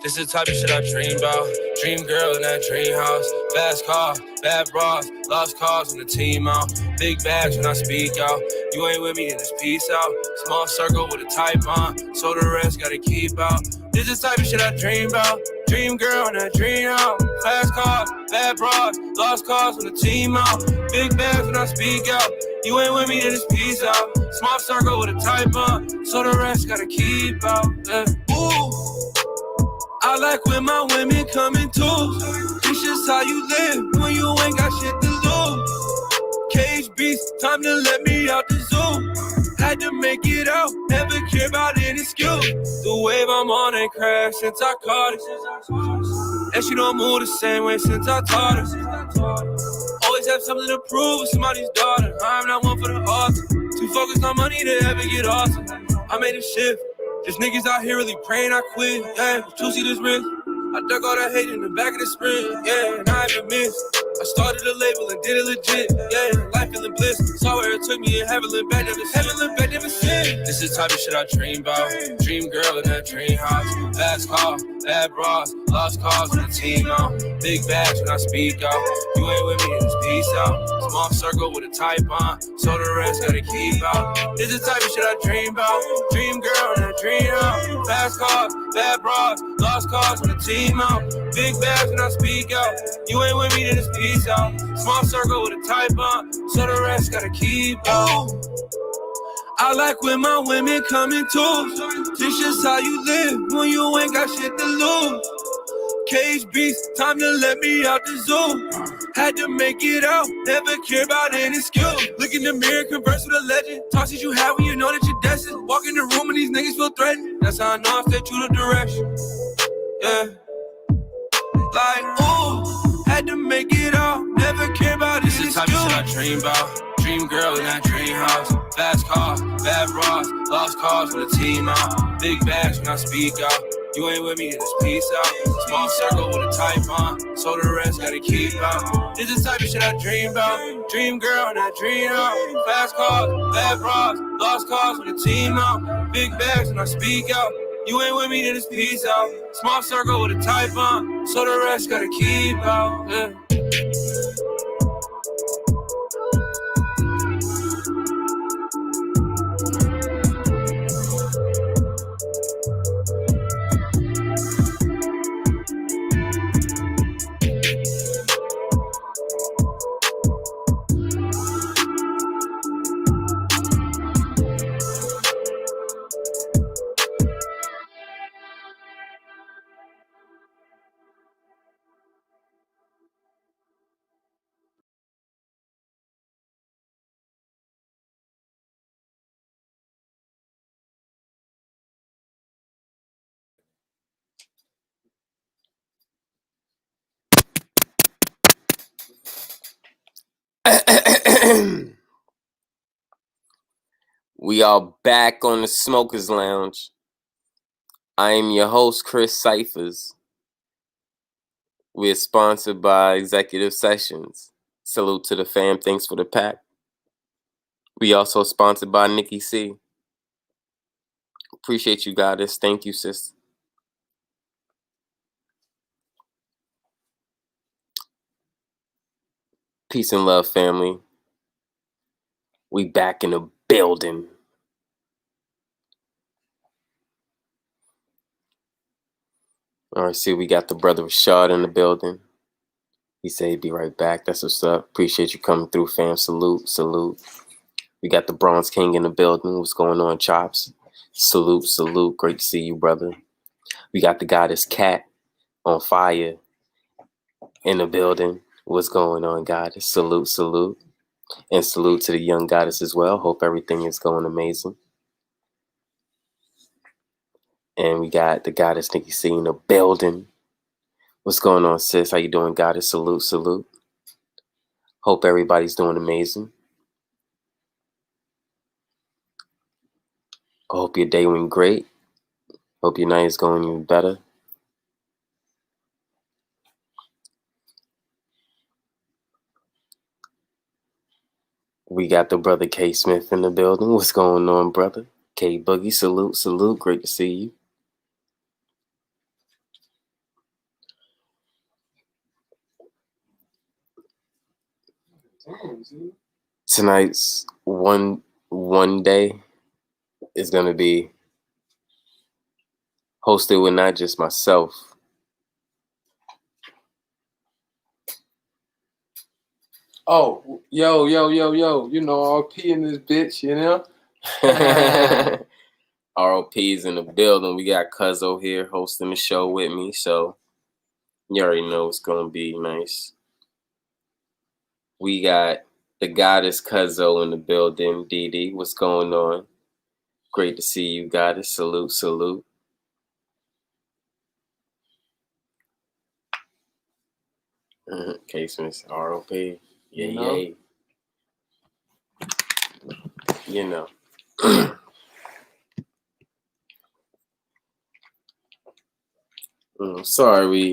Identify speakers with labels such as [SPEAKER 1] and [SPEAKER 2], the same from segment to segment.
[SPEAKER 1] This is the type of shit I dream about. Dream girl in that dream house. Fast car, bad bras, lost cars when the team out. Big bags when I speak out. You ain't with me in this peace out. Small circle with a type on, so the rest gotta keep out. This is the type of shit I dream about. Dream girl in that dream house. Fast car, bad bras, lost cars when the team out. Big bags when I speak out. You ain't with me in this peace out. Small circle with a type on, so the rest gotta keep out. Yeah. Ooh. I like when my women come in twos. This just how you live when you ain't got shit to lose. Cage beast, time to let me out the zoo. Had to make it out, never care about any skill. The wave I'm on ain't crashed since I caught it. And she don't move the same way since I taught her. Always have something to prove with somebody's daughter. I'm not one for the odds. Too focused on money to ever get awesome. I made a shift. There's niggas out here really praying I quit, yeah. You see this wrist? I dug all that hate in the back of the sprint, yeah. And I haven't missed. I started a label and did it legit, yeah. Life feeling bliss. Saw where it took me and haven't looked back, never since. This is the type of shit I dream about. Dream girl in that dream house. Fast car, bad bras, lost cars when the team out. Big bags when I speak out. You ain't with me in this peace out. Small circle with a type on, so the rest gotta keep out. This is the type of shit I dream about. Dream girl in that dream house. Fast cars, bad bras, lost cars when the team out. Big bags when I speak out. You ain't with me in this peace out. Small circle with a type on, so the rest gotta keep out. I like when my women come in twos. This just how you live when you ain't got shit to lose. Cage beast, time to let me out the zoo. Had to make it out, never care about any skill. Look in the mirror, converse with a legend. Talks that you have when you know that you're destined. Walk in the room and these niggas feel threatened. That's how I know I stay true to direction. Yeah. Like, ooh, had to make it out, never care about any skill. This is the type of shit I dream about. Dream girl in that dream house. Fast car, bad bras, lost cars with a team out. Big bags when I speak out. You ain't with me in this peace out. Small circle with a type on, so the rest gotta keep out. This is the type of shit I dream about. Dream girl in that dream out. Fast cars, bad bras, lost cars with a team out. Big bags when I speak out. You ain't with me in this peace out. Small circle with a type on, so the rest gotta keep out. Yeah.
[SPEAKER 2] We are back on the Smokers Lounge. I am your host, Chris Cyphers. We're sponsored by Executive Sessions. Salute to the fam. Thanks for the pack. We also sponsored by NickiC. Appreciate you, goddess. Thank you, sis. Peace and love, family. We back in the building. All right, see, we got the brother Rashad in the building. He said he'd be right back. That's what's up. Appreciate you coming through, fam. Salute, salute. We got the Bronze King in the building. What's going on, Chops? Salute, salute. Great to see you, brother. We got the goddess Cat on fire in the building. What's going on, goddess? Salute, salute. And salute to the young goddess as well. Hope everything is going amazing. And we got the goddess NickiC in the building. What's going on, sis? How you doing, goddess? Salute, salute. Hope everybody's doing amazing. I hope your day went great. Hope your night is going even better. We got the brother K Smith in the building. What's going on, brother? K Boogie, salute, salute. Great to see you. Tonight's Wonday is gonna be hosted with not just myself.
[SPEAKER 1] Oh, yo, you know, RP in this bitch, you know?
[SPEAKER 2] ROP's in the building. We got Cuzzo here hosting the show with me, so you already know it's gonna be nice. We got the goddess Cuzzo in the building. Dee, what's going on? Great to see you, goddess. Salute, salute. Casements, ROP. Yeah, yeah. You know. Sorry,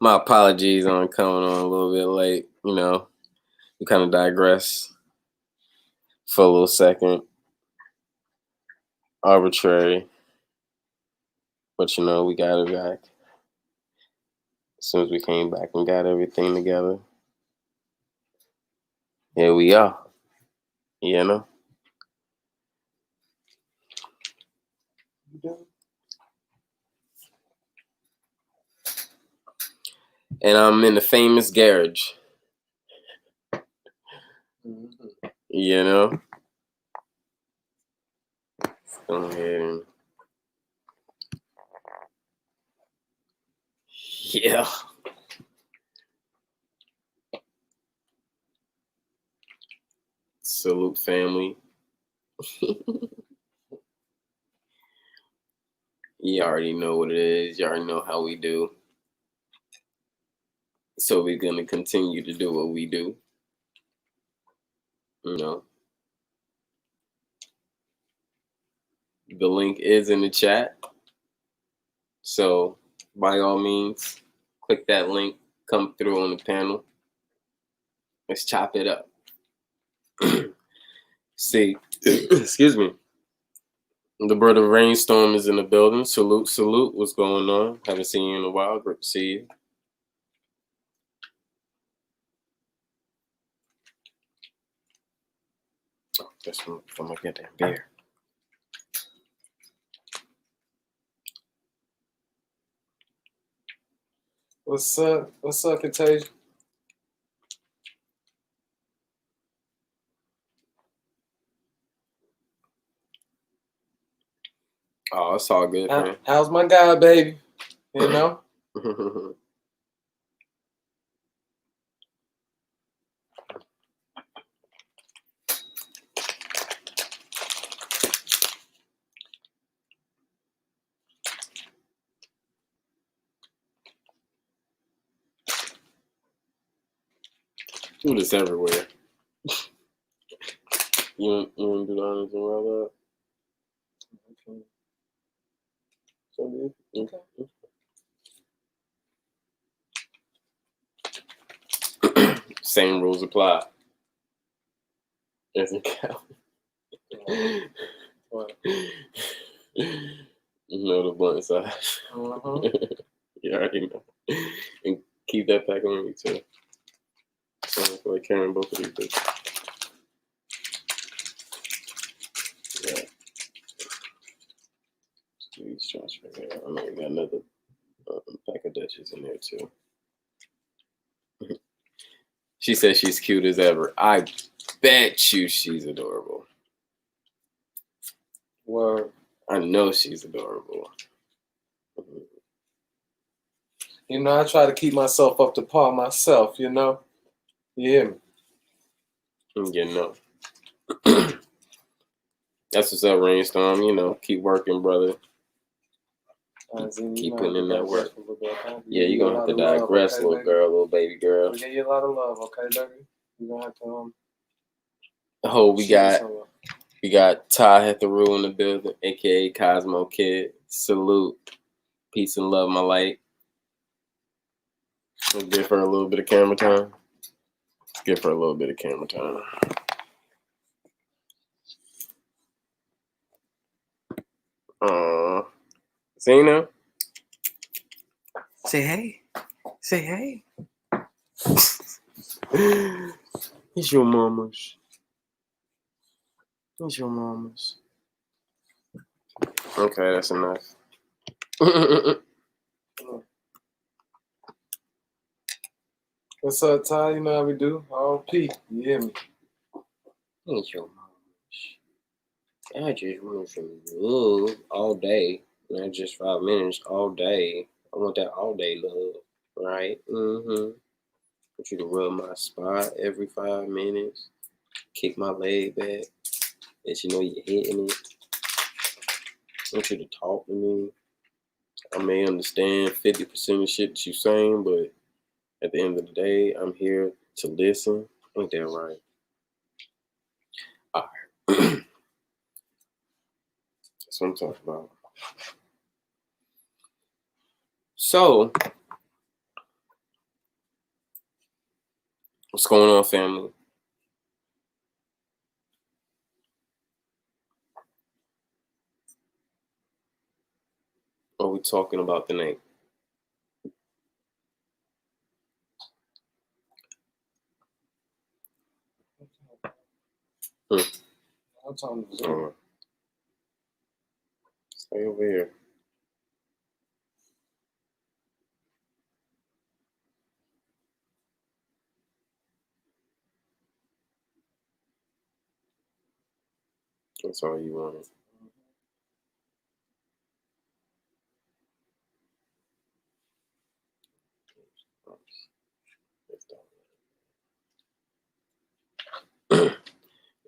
[SPEAKER 2] my apologies on coming on a little bit late. We kind of digress for a little second. Arbitrary. But, we got it back. As soon as we came back and got everything together. Here we are. You know? And I'm in the famous garage. You know? Let's go ahead and... Yeah. Salute, family. You already know what it is. You already know how we do. So we're going to continue to do what we do. The link is in the chat. So by all means, click that link, come through on the panel. Let's chop it up. See, excuse me. The brother Rainstorm is in the building. Salute, salute. What's going on? Haven't seen you in a while. Great to see you. Oh, that's from my goddamn beer.
[SPEAKER 1] What's up? What's up, Contagion?
[SPEAKER 2] Oh, it's all good, man.
[SPEAKER 1] How's my guy, baby? You know?
[SPEAKER 2] Do this everywhere. You want to do the honors and roll up? Okay. Same rules apply. Doesn't count.
[SPEAKER 1] What?
[SPEAKER 2] The blunt side. You already know. And keep that pack on me too. So I feel like carrying both of these bitches. Yeah. These shots right there. I know we got another pack of Dutches in there too. She says she's cute as ever. I bet you she's adorable.
[SPEAKER 1] Word.
[SPEAKER 2] I know she's adorable.
[SPEAKER 1] I try to keep myself up to par myself, you know? You hear me?
[SPEAKER 2] That's what's up, Rainstorm. Keep working, brother. Keep putting in that work. Yeah, you're going to have to digress, okay, little girl, little baby girl.
[SPEAKER 1] We give you a lot of love, okay, baby? You're going to have to...
[SPEAKER 2] Oh, we got Ty Hetheru in the building, a.k.a. Cosmo Kid. Salute. Peace and love, my light. Let's give her a little bit of camera time. Zena. Say hey. It's your mama's. It's your mama's. Okay, that's enough.
[SPEAKER 1] What's up, Ty? You know how we do? All P. You hear me?
[SPEAKER 2] It's your mama's. I just want some love all day. Not just 5 minutes, all day. I want that all day love, right? I want you to rub my spot every 5 minutes. Kick my leg back. Let you know you're hitting it. I want you to talk to me. I may understand 50% of shit that you're saying, but at the end of the day, I'm here to listen. Ain't that right? All right. That's what I'm talking about. So, what's going on, family? What are we talking about tonight?
[SPEAKER 1] I'm talking to Zoom.
[SPEAKER 2] Stay over here. That's all you wanted.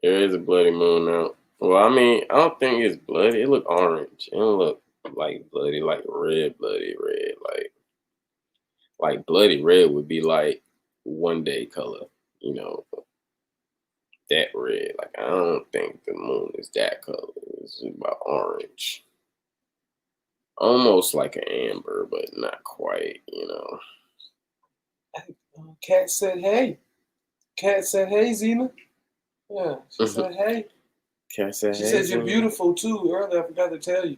[SPEAKER 2] There is a bloody moon out. Well, I mean, I don't think it's bloody. It look orange. It don't look like bloody, like red, bloody red. Like bloody red would be like Wonday color, you know, that red. Like I don't think the moon is that color. It's about orange. Almost like an amber, but not quite, you know.
[SPEAKER 1] Cat said, hey. Cat said, hey, Zena. Yeah, she said, hey.
[SPEAKER 2] Cat said,
[SPEAKER 1] she
[SPEAKER 2] hey,
[SPEAKER 1] said, you're
[SPEAKER 2] Zena.
[SPEAKER 1] beautiful, too. Earlier, I forgot to tell you.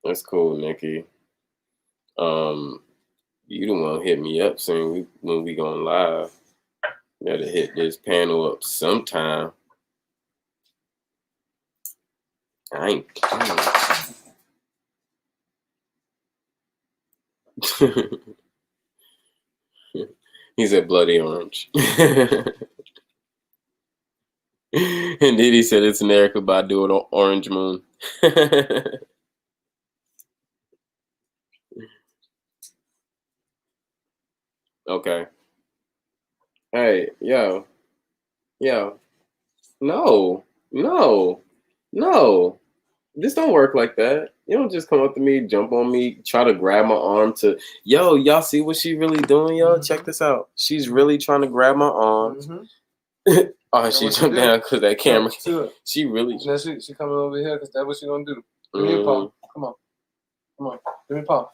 [SPEAKER 2] That's cool, Nikki. You the one hit me up saying when we going live. You gotta hit this panel up sometime. I ain't kidding. He said bloody orange. And then he said it's an Erykah Badu on Orange Moon. Okay. Hey, yo. No. This don't work like that. You don't just come up to me, jump on me, try to grab my arm to, yo, y'all see what she really doing, yo? Check this out. She's really trying to grab my arm. Oh, she jumped down because that camera. She really.
[SPEAKER 1] Now she coming over here because that's what she gonna do. Give me a paw. Come on. Give me a paw.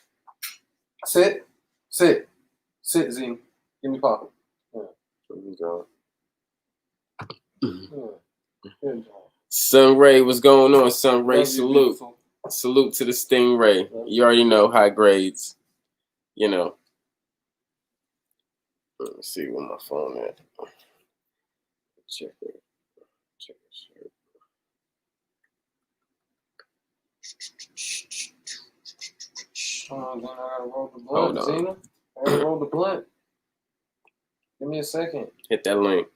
[SPEAKER 1] Sit, Zine. Give me a paw. There you go.
[SPEAKER 2] Sunray, what's going on? Sunray, salute. Salute to the Stingray. You already know, high grades. You know. Let me see where my phone at. Check it.
[SPEAKER 1] Oh, then I gotta roll the blunt, Zena. I gotta roll the blunt. Give me a second.
[SPEAKER 2] Hit that link.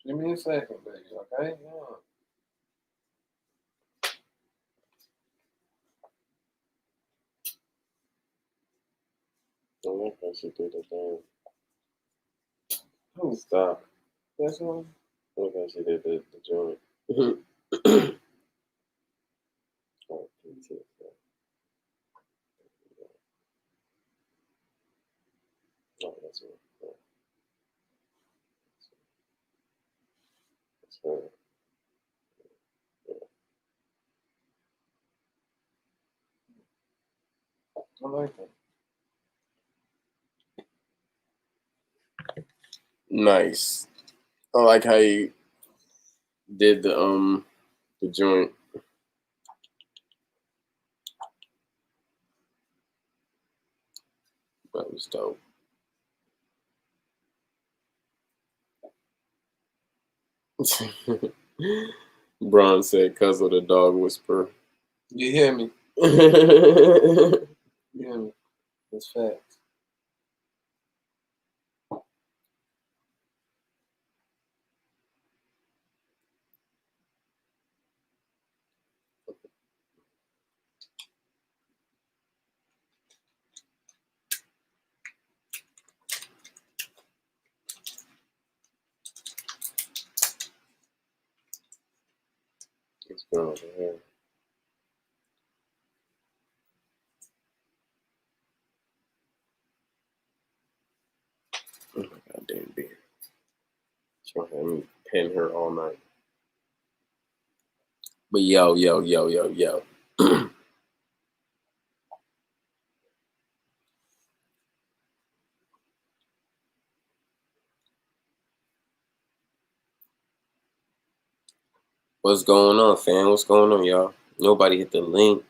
[SPEAKER 1] Give me a second, baby, okay? Yeah.
[SPEAKER 2] I like how she did the thing.
[SPEAKER 1] Who?
[SPEAKER 2] Stop.
[SPEAKER 1] That's one?
[SPEAKER 2] Look how she did the joint. Oh, that's one. That's her.
[SPEAKER 1] I like that.
[SPEAKER 2] Nice. I like how you did the joint. was dope. Bron said, "Cuz of the dog whisperer."
[SPEAKER 1] You hear me? You hear me? That's facts.
[SPEAKER 2] What's going on here? Oh my goddamn beard. She's gonna have me pin her all night. But yo. What's going on, fam? What's going on, y'all? Nobody hit the link.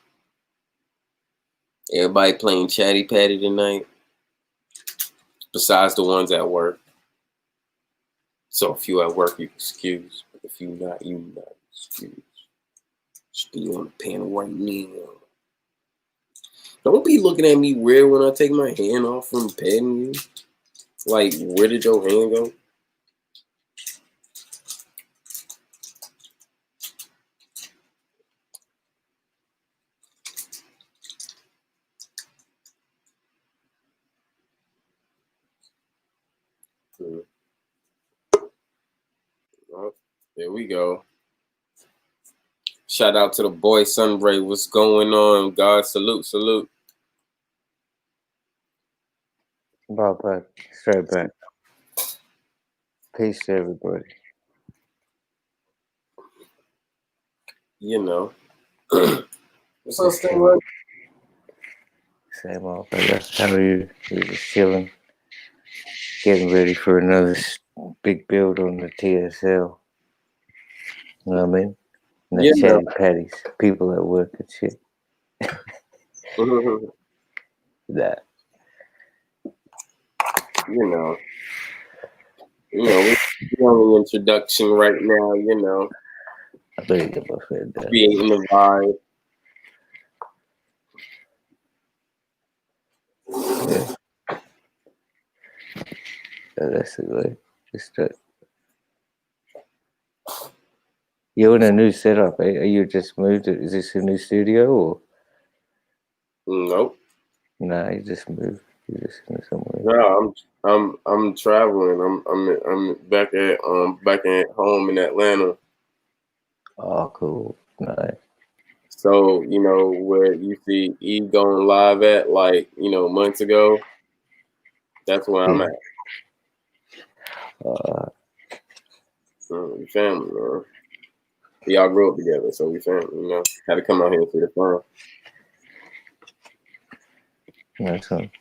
[SPEAKER 2] Everybody playing Chatty Patty tonight. Besides the ones at work. So if you at work, you excuse. But if you not excused. Just be on the panel right now. Don't be looking at me weird when I take my hand off from petting you. Like, where did your hand go? Oh, there we go. Shout out to the boy Sunbray. What's going on? God salute.
[SPEAKER 3] Brought back, straight back. Peace to everybody.
[SPEAKER 2] You know.
[SPEAKER 1] What's up, Stingray?
[SPEAKER 3] Same old, I guess. How are you? We're just chilling. Getting ready for another big build on the TSL. You know what I mean? And the chatty patties. People at work and shit. That.
[SPEAKER 2] You know, we're on the introduction right now, you know.
[SPEAKER 3] I better get my friend done.
[SPEAKER 2] Creating the vibe.
[SPEAKER 3] Yeah. That's the way. It's that. You're in a new setup, eh? Are you just moved? Is this a new studio or?
[SPEAKER 2] Nope.
[SPEAKER 3] Nah, you just moved. You just somewhere.
[SPEAKER 2] No, I'm traveling. I'm back at home in Atlanta.
[SPEAKER 3] Oh, cool. Nice.
[SPEAKER 2] So, you know, where you see E going live at, like, you know, months ago, that's where I'm at. We family, man. We all grew up together, so we family, you know. Had to come out here and see the fun.
[SPEAKER 3] Nice one.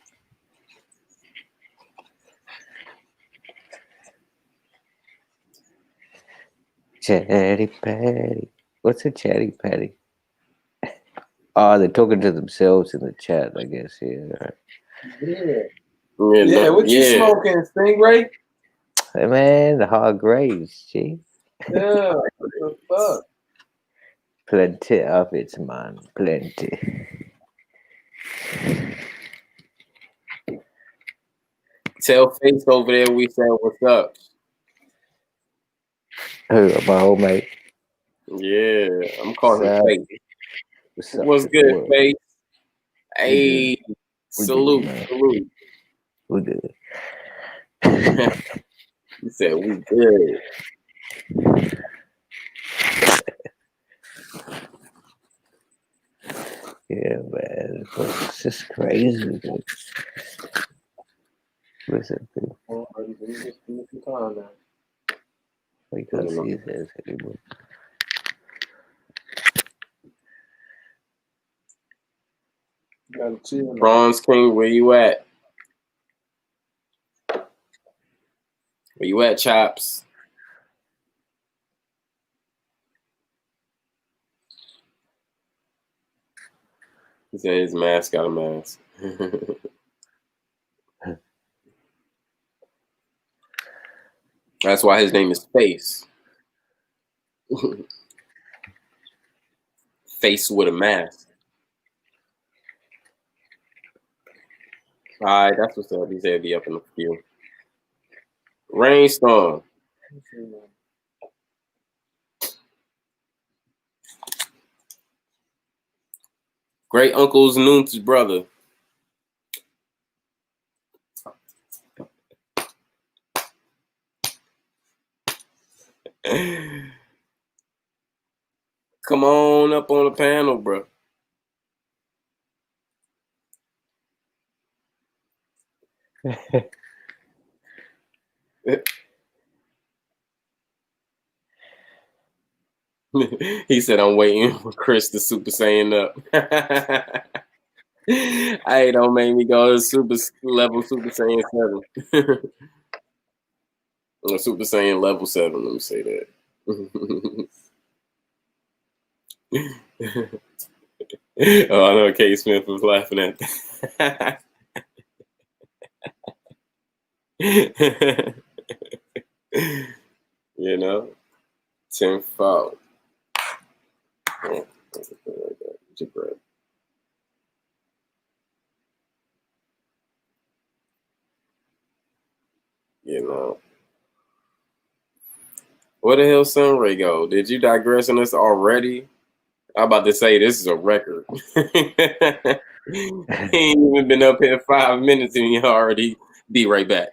[SPEAKER 3] Chatty patty. What's a chatty patty? Oh, they're talking to themselves in the chat, I guess. Yeah.
[SPEAKER 1] Yeah, what you smoking, Stingray?
[SPEAKER 3] Hey, man, the hard graves, G.
[SPEAKER 1] Yeah, what the fuck?
[SPEAKER 3] Plenty of it, man. Plenty.
[SPEAKER 2] Tell Face over there we said what's up.
[SPEAKER 3] Who, my old mate?
[SPEAKER 2] Yeah, I'm calling him Face. What's good, Face? Hey, salute.
[SPEAKER 3] We good.
[SPEAKER 2] He said we good.
[SPEAKER 3] Yeah, man. It's just crazy. Listen, people. We can't see his ass anymore.
[SPEAKER 2] Bronze King, where you at? Where you at, Chops? He said his mask got a mask. That's why his name is Face. Face with a mask. All right, that's what's up. He said be up in a few. Rainstorm. Great uncle's Noon's brother. Come on up on the panel, bro. He said, I'm waiting for Chris to Super Saiyan up. Hey, don't make me go to Super Saiyan 7. Super Saiyan level 7, let me say that. Oh, I know K. Smith was laughing at that. You know, tenfold. You know. Where the hell Sunray go? Did you digress on this already? I'm about to say this is a record. He ain't even been up here 5 minutes and he already be right back.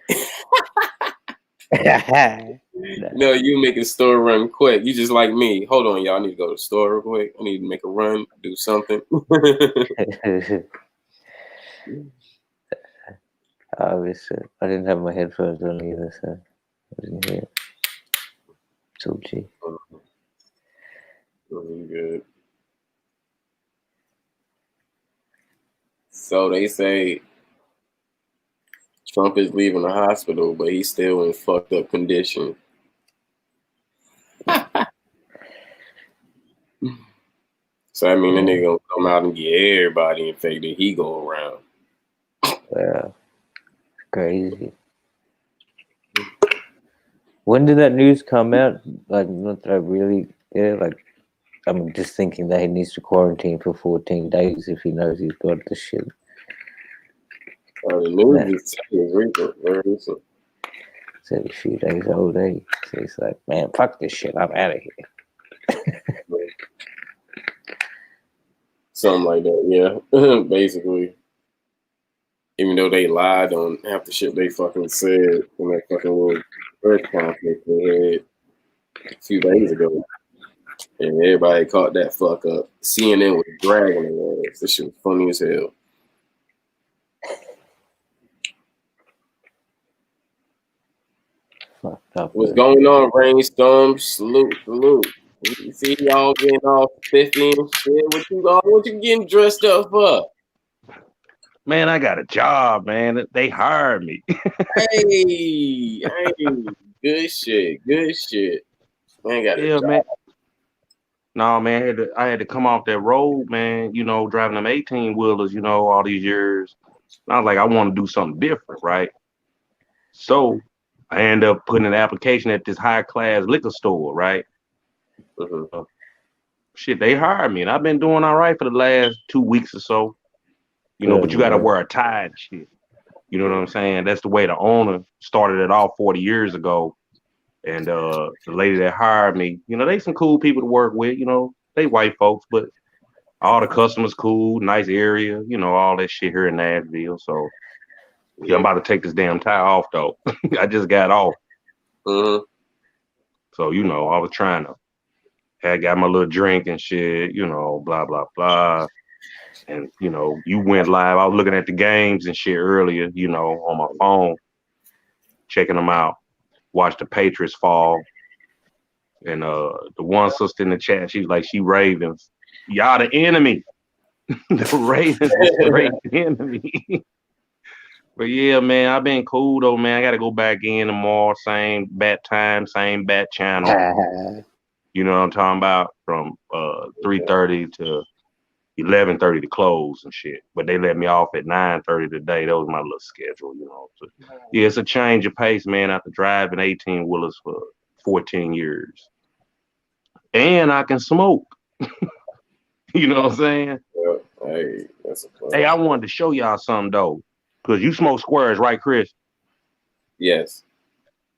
[SPEAKER 2] No, you make a store run quick. You just like me. Hold on, y'all. I need to go to the store real quick. I need to make a run, do something.
[SPEAKER 3] Obviously, I didn't have my headphones on either, so I didn't hear it. It's all G.
[SPEAKER 2] Really good. So they say Trump is leaving the hospital, but he's still in fucked up condition. So I mean, the nigga gonna come out and get everybody infected. He go around.
[SPEAKER 3] Wow, crazy. When did that news come out? Like, not that I really, like, I'm just thinking that he needs to quarantine for 14 days if he knows he's got the shit.
[SPEAKER 2] The news is recent, very recent.
[SPEAKER 3] It's a few days old, eh? So he's like, man, fuck this shit. I'm out of here.
[SPEAKER 2] Something like that, yeah. Basically. Even though they lied on half the shit they fucking said in that fucking little press conference they had a few days ago. And everybody caught that fuck up. CNN was dragging their ass. This shit was funny as hell.
[SPEAKER 3] Fucked up.
[SPEAKER 2] What's going on, Rainstorm? Salute. You see y'all getting all spiffy and shit. What you getting dressed up for?
[SPEAKER 4] Man, I got a job, man. They hired me.
[SPEAKER 2] Hey, good shit. Man, got a job.
[SPEAKER 4] Man. No, man, I had to come off that road, man, you know, driving them 18-wheelers, you know, all these years. And I was like, I want to do something different, right? So I ended up putting an application at this high-class liquor store, right?
[SPEAKER 2] Mm-hmm.
[SPEAKER 4] Shit, they hired me, and I've been doing all right for the last 2 weeks or so. You know, but you got to wear a tie and shit. You know what I'm saying? That's the way the owner started it off 40 years ago. And the lady that hired me, you know, they some cool people to work with. You know, they white folks, but all the customers cool, nice area, you know, all that shit here in Nashville. So yeah, I'm about to take this damn tie off though. I just got off.
[SPEAKER 2] Mm-hmm.
[SPEAKER 4] So, you know, I was trying to, had got my little drink and shit, you know, blah, blah, blah. And, you know, you went live. I was looking at the games and shit earlier, you know, on my phone, checking them out. Watch the Patriots fall. And the one sister in the chat, she's like, she Ravens. Y'all the enemy. The Ravens is straight enemy. But yeah, man, I've been cool though, man. I got to go back in tomorrow. Same bat time, same bat channel. You know what I'm talking about? From 3:30 to 11:30 to close and shit. But they let me off at 9:30 today. That was my little schedule, you know. So, yeah, it's a change of pace, man, after driving 18 wheelers for 14 years. And I can smoke. You know what I'm saying?
[SPEAKER 5] Yeah. Hey, that's a plus.
[SPEAKER 4] Hey, I wanted to show y'all something though. Cause you smoke squares, right, Chris?
[SPEAKER 5] Yes.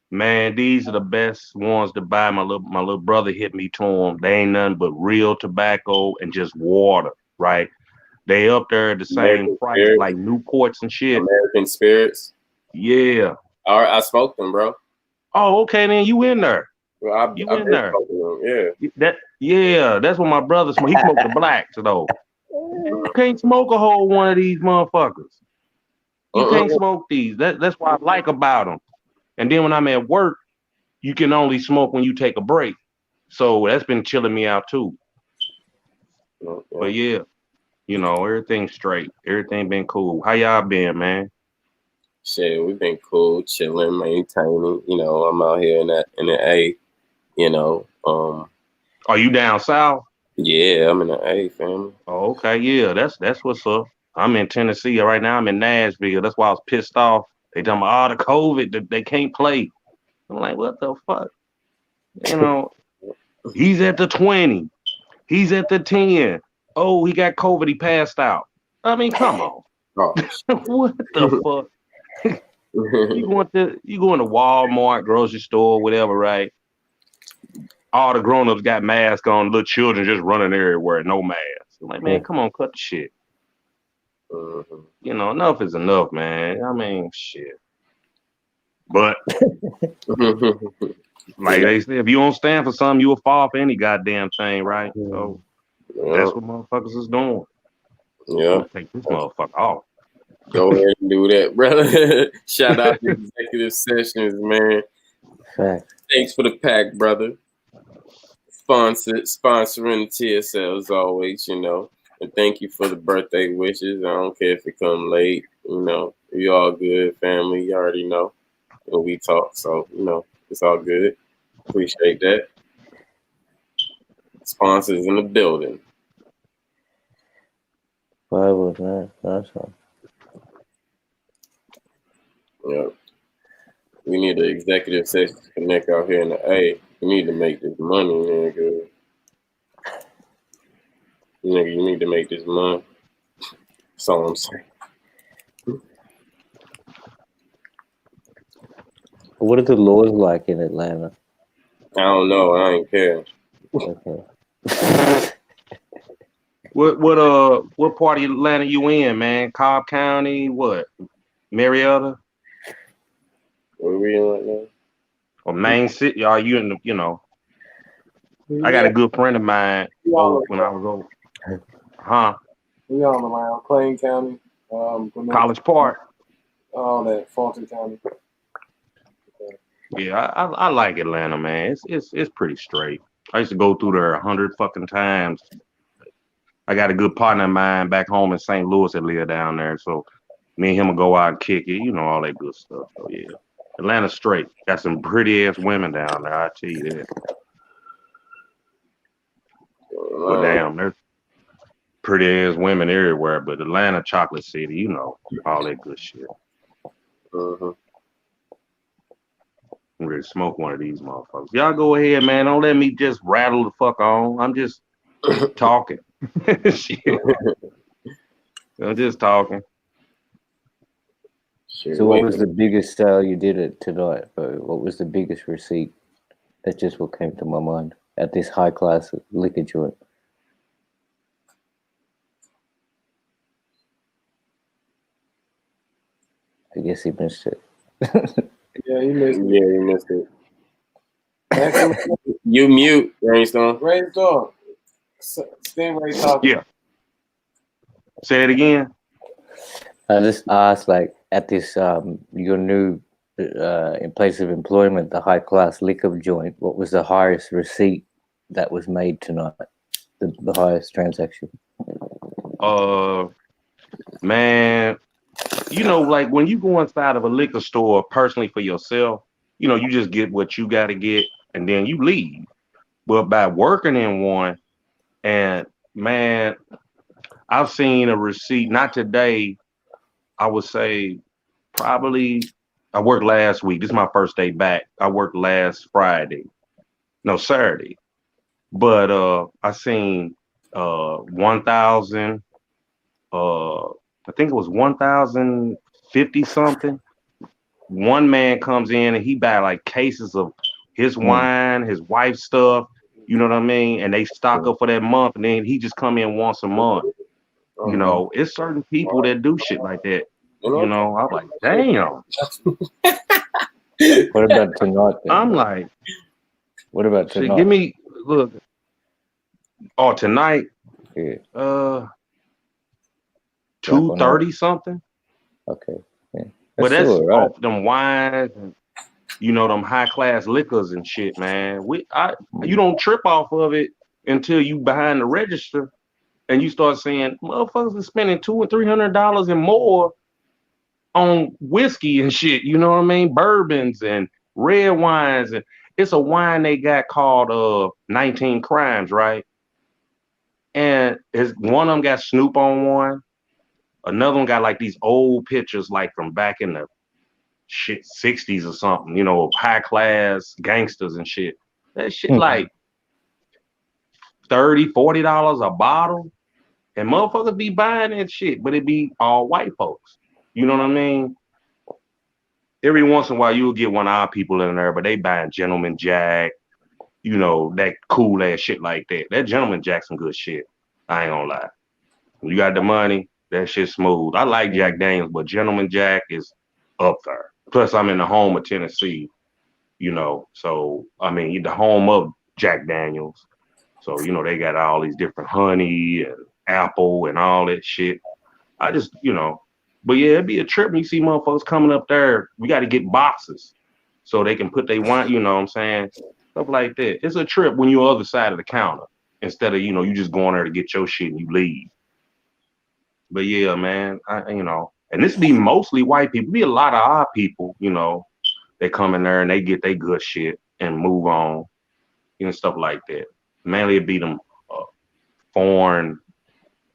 [SPEAKER 4] Man, these are the best ones to buy. My little brother hit me to them. They ain't nothing but real tobacco and just water, right? They up there at the same
[SPEAKER 5] American
[SPEAKER 4] price
[SPEAKER 5] Spirit.
[SPEAKER 4] like Newports and shit.
[SPEAKER 5] American Spirits.
[SPEAKER 4] Yeah.
[SPEAKER 5] All right, I smoked them, bro.
[SPEAKER 4] Oh, okay, then you in there.
[SPEAKER 5] Well, I've
[SPEAKER 4] You
[SPEAKER 5] been
[SPEAKER 4] in there.
[SPEAKER 5] smoking them.
[SPEAKER 4] That's what my brother smoked. He smoked the blacks though. You can't smoke a whole one of these motherfuckers. You can't smoke these. That's what I like about them. And then when I'm at work, you can only smoke when you take a break. So that's been chilling me out too. But yeah, you know, everything's straight. Everything been cool. How y'all been, man?
[SPEAKER 5] Shit, we've been cool, chilling, maintaining. You know, I'm out here in the A. You know,
[SPEAKER 4] Are you down south?
[SPEAKER 5] yeah, I'm in the A, family.
[SPEAKER 4] Oh, okay, yeah, that's what's up. I'm in Tennessee right now. I'm in Nashville. That's why I was pissed off. They talking about all the COVID, they can't play. I'm like, what the fuck? You know, he's at the 20. He's at the 10. Oh, he got COVID. He passed out. I mean, come on.
[SPEAKER 5] Oh,
[SPEAKER 4] What the fuck? You going to Walmart, grocery store, whatever, right? All the grown-ups got masks on, little children just running everywhere, no mask. I'm like, man, come on, cut the shit. You know, enough is enough, man. I mean, shit. But like they say, if you don't stand for something, you'll fall for any goddamn thing, right? So that's what motherfuckers is doing.
[SPEAKER 5] Yeah.
[SPEAKER 4] Take this motherfucker off.
[SPEAKER 5] Go ahead and do that, brother. Shout out to Executive Sessions, man. Thanks for the pack, brother. Sponsoring the TSL as always, you know. And thank you for the birthday wishes. I don't care if it come late, you know. You all good, family. You already know when we talk, so you know it's all good. Appreciate that. Sponsors in the building.
[SPEAKER 3] Why was that? That's all.
[SPEAKER 5] Yeah. We need the executive session to connect out here in the A. We need to make this money, nigga. Nigga, you need to make this money. That's all I'm saying.
[SPEAKER 3] What are the laws like in Atlanta?
[SPEAKER 5] I don't know. I ain't care.
[SPEAKER 3] Okay.
[SPEAKER 4] What part of Atlanta you in, man? Cobb County? What? Marietta?
[SPEAKER 5] Where we in right now?
[SPEAKER 4] Or Main City? Are you in the, you know? I got a good friend of mine when I was over. Huh?
[SPEAKER 6] We all around Plain County,
[SPEAKER 4] College Park.
[SPEAKER 6] All that Fulton County.
[SPEAKER 4] Yeah, I like Atlanta, man. It's pretty straight. I used to go through there 100 fucking times. I got a good partner of mine back home in St. Louis that live down there, so me and him will go out and kick it, you know, all that good stuff. So yeah, Atlanta's straight. Got some pretty ass women down there. I tell you that. Well, damn, there's pretty ass women everywhere, but Atlanta, chocolate city, you know, all that good shit. I'm ready to smoke one of these motherfuckers. Y'all go ahead, man. Don't let me just rattle the fuck on. I'm just talking. Shit. I'm just talking.
[SPEAKER 3] So what was the biggest sale you did it tonight, bro? What was the biggest receipt? That's just what came to my mind at this high class liquor joint. I guess he missed it.
[SPEAKER 6] Yeah, he missed it.
[SPEAKER 5] Yeah, you missed it. You mute, Rainstorm.
[SPEAKER 6] Rainstorm. Stingray talking.
[SPEAKER 4] Yeah. Say it again.
[SPEAKER 3] I just asked, like, at this your new in place of employment, the high class liquor joint, what was the highest receipt that was made tonight? The highest transaction?
[SPEAKER 4] Man, you know, like when you go inside of a liquor store personally for yourself, you know, you just get what you got to get and then you leave. But by working in one, and man, I've seen a receipt, not today. I would say probably I worked last week. This is my first day back. I worked last Friday. No, Saturday. But I seen 1,000 I think it was 1,050 something. One man comes in and he buy like cases of his wine, his wife's stuff, you know what I mean? And they stock up for that month, and then he just come in once a month. You know, it's certain people that do shit like that. You know, I'm like, damn.
[SPEAKER 3] What about tonight? Then?
[SPEAKER 4] I'm like,
[SPEAKER 3] what about
[SPEAKER 4] shit,
[SPEAKER 3] tonight?
[SPEAKER 4] give me look. Oh, tonight?
[SPEAKER 3] Yeah.
[SPEAKER 4] 230 something.
[SPEAKER 3] Okay. Yeah.
[SPEAKER 4] But that's
[SPEAKER 3] right.
[SPEAKER 4] off them wines and you know them high class liquors and shit, man. You don't trip off of it until you behind the register and you start saying motherfuckers are spending $200 and $300 and more on whiskey and shit. You know what I mean? Bourbons and red wines, and it's a wine they got called 19 Crimes, right? And one of them got Snoop on one. Another one got like these old pictures, like from back in the shit 60s or something, you know, high class gangsters and shit. That shit like $30, $40 a bottle. And motherfuckers be buying that shit, but it be all white folks. You know what I mean? Every once in a while you'll get one of our people in there, but they buying Gentleman Jack, you know, that cool ass shit like that. That Gentleman Jack's some good shit. I ain't gonna lie. When you got the money, that shit's smooth. I like Jack Daniels, but Gentleman Jack is up there. Plus, I'm in the home of Tennessee, you know. So, I mean, the home of Jack Daniels. So, you know, they got all these different honey and apple and all that shit. I just, you know, but yeah, it'd be a trip when you see motherfuckers coming up there. We got to get boxes so they can put their wine, you know what I'm saying? Stuff like that. It's a trip when you're on the other side of the counter instead of, you know, you just going there to get your shit and you leave. But yeah, man, you know, and this be mostly white people. Be a lot of our people, you know, they come in there and they get their good shit and move on, you know, stuff like that. Mainly it be them foreign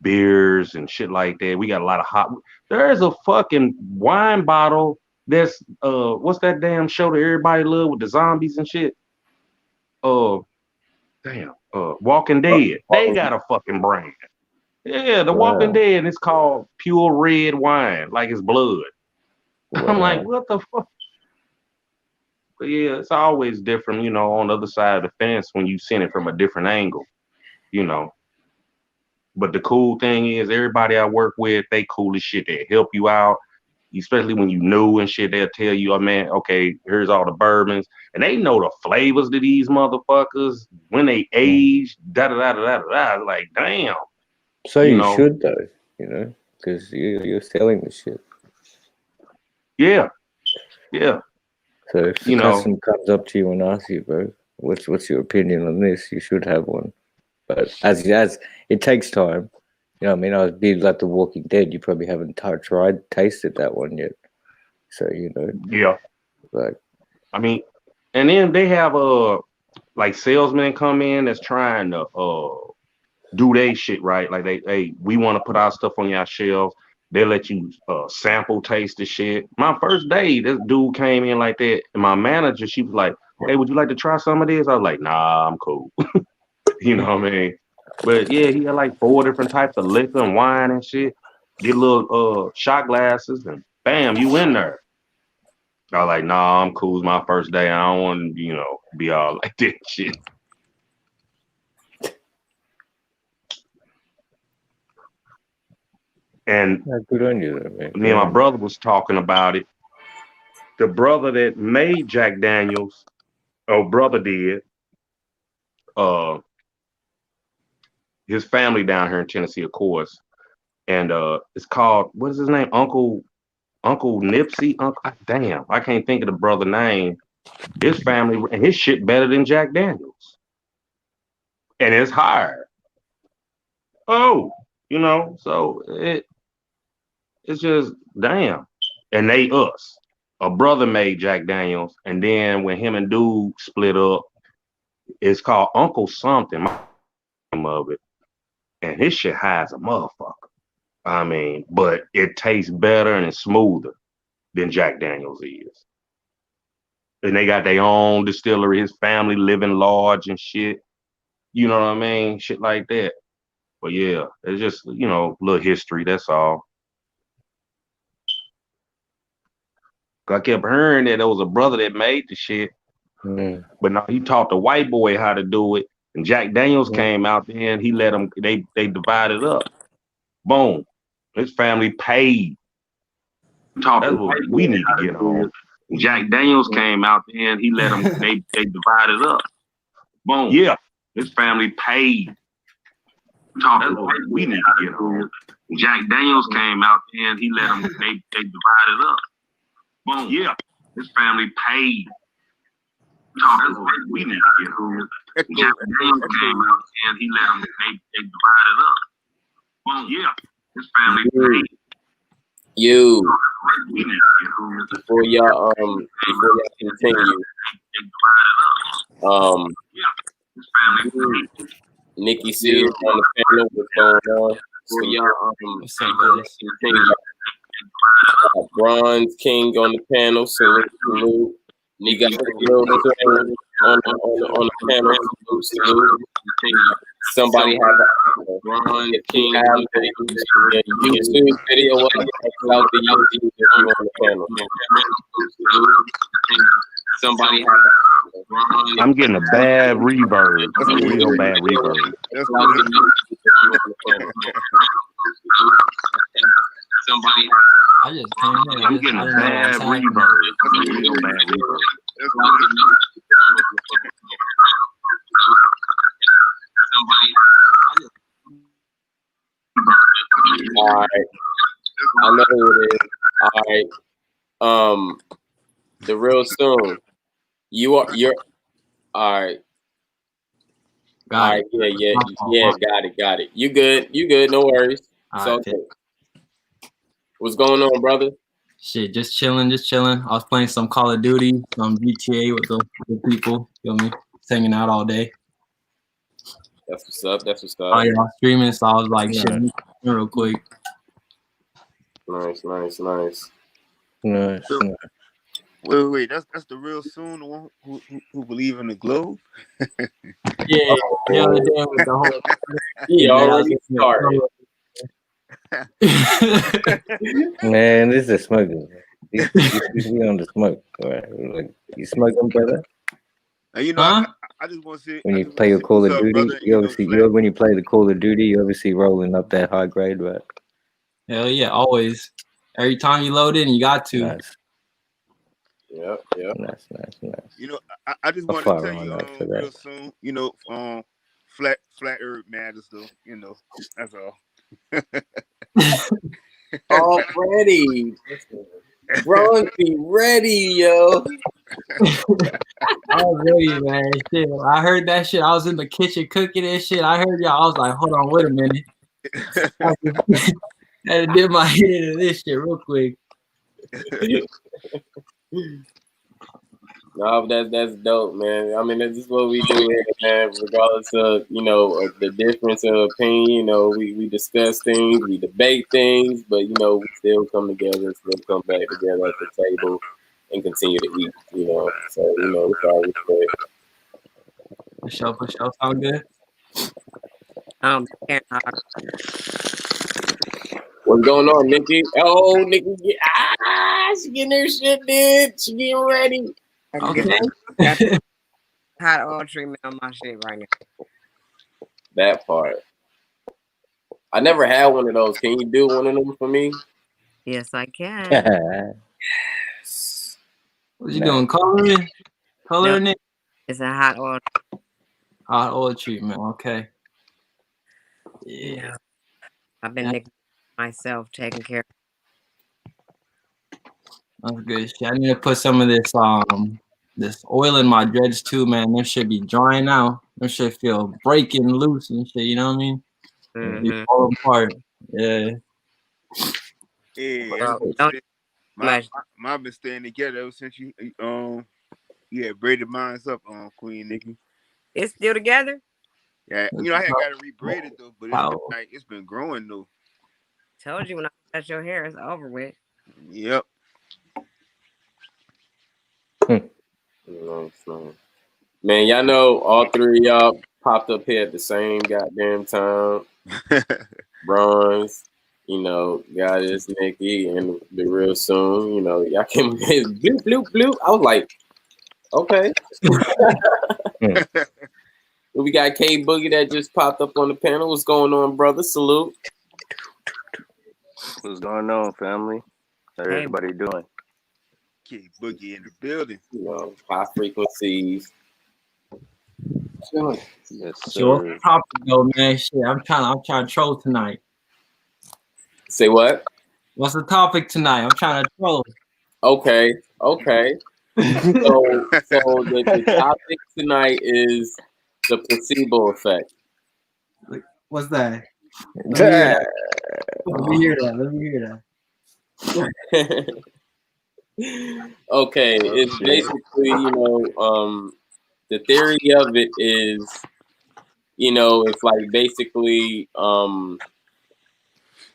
[SPEAKER 4] beers and shit like that. We got a lot of hot. There's a fucking wine bottle that's what's that damn show that everybody love with the zombies and shit? Walking Dead. They got a fucking brand. Yeah, the Walking Dead, and it's called Pure Red Wine, like it's blood. I'm like, what the fuck? But yeah, it's always different, you know, on the other side of the fence when you send it from a different angle, you know. But the cool thing is everybody I work with, they cool as shit. They help you out, especially when you new and shit. They'll tell you, oh man, okay, here's all the bourbons. And they know the flavors to these motherfuckers, when they age, da-da-da-da-da-da. Like, damn.
[SPEAKER 3] So you should though, you know, because you're selling the shit. Yeah.
[SPEAKER 4] Yeah.
[SPEAKER 3] So if the customer comes up to you and asks you, bro, what's your opinion on this? You should have one. But as it takes time. You know what I mean? I was big like The Walking Dead. You probably haven't tasted that one yet. So, you know.
[SPEAKER 4] Yeah.
[SPEAKER 3] Like,
[SPEAKER 4] I mean, and then they have like salesmen come in that's trying to do their shit right. Like we want to put our stuff on your shelves. They let you sample taste the shit. My first day, this dude came in like that, and my manager, she was like, "Hey, would you like to try some of this?" I was like, "Nah, I'm cool." You know what I mean? But yeah, he had like 4 different types of liquor and wine and shit. Get little shot glasses, and bam, you in there. I was like, "Nah, I'm cool. It's my first day. I don't want to, you know, be all like that shit." And
[SPEAKER 3] good on you, though, man.
[SPEAKER 4] Me and my brother was talking about it. The brother that made Jack Daniels, brother did. His family down here in Tennessee, of and it's called, what is his name? Uncle Nipsey. Damn, I can't think of the brother name. His family and his shit better than Jack Daniels, and it's higher. Oh, you know, so it's just damn. And they us. A brother made Jack Daniels, and then when him and dude split up, it's called Uncle something of it, and his shit high as a motherfucker. I mean, but it tastes better and smoother than Jack Daniels is. And they got their own distillery, his family living large and shit. You know what I mean? Shit like that. But yeah, it's just, you know, a little history, that's all. I kept hearing that there was a brother that made the shit. But no, he taught the white boy how to do it. And Jack Daniels came out there and he let them, they divided up. Boom. His family paid. That's what we need to get on. Jack Daniels came out there and he let them, they divided up. Boom. Yeah. His family paid. That's what we need to get on. Jack Daniels came out there and he let them, they divided up. Boom. Yeah. His family paid. That's what we need to get on. Jack Daniels came out there and he let them, they divided up. Boom. Yeah. His family paid.
[SPEAKER 5] You before y'all continue, NickiC is on the panel. What's going on? So y'all continue. Bronze King on the panel. Salute. You got the real thing on the panel. Salute. Somebody have a Bronze King have a YouTube video out the YouTube if you on the panel. Somebody have a
[SPEAKER 4] I'm getting a bad reverb. A real bad reverb.
[SPEAKER 5] Somebody
[SPEAKER 1] I just came in.
[SPEAKER 4] I'm getting a bad reverb. A real bad reverb.
[SPEAKER 5] All right. I know who it is. All right. The real soon. You're all right. All right. Yeah. Got it. You good? No worries. It's okay. What's going on, brother?
[SPEAKER 1] Shit, just chilling. I was playing some Call of Duty, some GTA with the people. Feel me? Just hanging out all day.
[SPEAKER 5] That's what's up.
[SPEAKER 1] Oh yeah, I was streaming, so I was like, shit, real quick.
[SPEAKER 5] Nice.
[SPEAKER 7] Wait, that's the real soon, the one who believe in the globe.
[SPEAKER 1] Yeah, the other day with the whole.
[SPEAKER 5] He already started.
[SPEAKER 3] Man, this is a smoking. We on the smoke. Right? Like, you smoking, brother?
[SPEAKER 7] You know,
[SPEAKER 1] huh?
[SPEAKER 7] I just want to say
[SPEAKER 3] when you play a Call of Duty, brother, you obviously when you play the Call of Duty, you obviously rolling up that high grade, right?
[SPEAKER 1] Hell yeah, always. Every time you load in, you got to.
[SPEAKER 3] Nice.
[SPEAKER 5] Yep.
[SPEAKER 3] Nice.
[SPEAKER 7] You know, I just want to tell you real soon. You know, flat Earth matters, though. You know, that's all.
[SPEAKER 5] Already, Bron, be ready, yo.
[SPEAKER 1] I was ready, man. Shit, I heard that shit. I was in the kitchen cooking and shit. I heard y'all. I was like, hold on, wait a minute. I had to dip my head into this shit real quick.
[SPEAKER 5] No, that's dope, man. I mean, this is what we do here, man. Regardless of, you know, the difference of opinion, you know, we discuss things, we debate things, but, you know, we still come together and still come back together at the table and continue to eat, you know. So, you know, it's all respect.
[SPEAKER 1] For sure. Sound good?
[SPEAKER 5] What's going on, Nikki? Oh, Nikki, she getting her shit did. She getting ready.
[SPEAKER 1] Okay.
[SPEAKER 8] Hot oil treatment on my shit right now.
[SPEAKER 5] That part. I never had one of those. Can you do one of them for me?
[SPEAKER 8] Yes, I can.
[SPEAKER 1] What you doing? Coloring it?
[SPEAKER 8] It's a hot
[SPEAKER 1] oil treatment. Okay. Yeah.
[SPEAKER 8] I've been myself taking care.
[SPEAKER 1] That's good shit. I need to put some of this oil in my dreads too, man. Them shit be drying out. Them shit feel breaking loose and shit. You know what I mean? They fall apart. Yeah.
[SPEAKER 7] Yeah. Mine been staying together ever since you had braided mine up on Queen Nikki.
[SPEAKER 8] It's still together?
[SPEAKER 7] Yeah, you know I had got to rebraid it though, but it's been growing though.
[SPEAKER 8] Told you when I cut your hair, it's over with.
[SPEAKER 7] Yep.
[SPEAKER 5] No, man, y'all know all three of y'all popped up here at the same goddamn time. Bronze, Goddess NickiC, and the real soon, y'all came in bloop, bloop, bloop. I was like, okay. We got K Boogie that just popped up on the panel. What's going on, brother? Salute.
[SPEAKER 9] What's going on, family? How everybody doing?
[SPEAKER 7] K Boogie in the building.
[SPEAKER 5] High frequencies.
[SPEAKER 9] Yes, sir.
[SPEAKER 10] So what's the topic though, man? Shit, I'm trying to troll tonight.
[SPEAKER 5] Say what?
[SPEAKER 10] What's the topic tonight? I'm trying to troll.
[SPEAKER 5] Okay. So the topic tonight is the placebo effect.
[SPEAKER 10] What's that? Let me hear that.
[SPEAKER 5] Okay, it's basically, the theory of it is, it's like basically,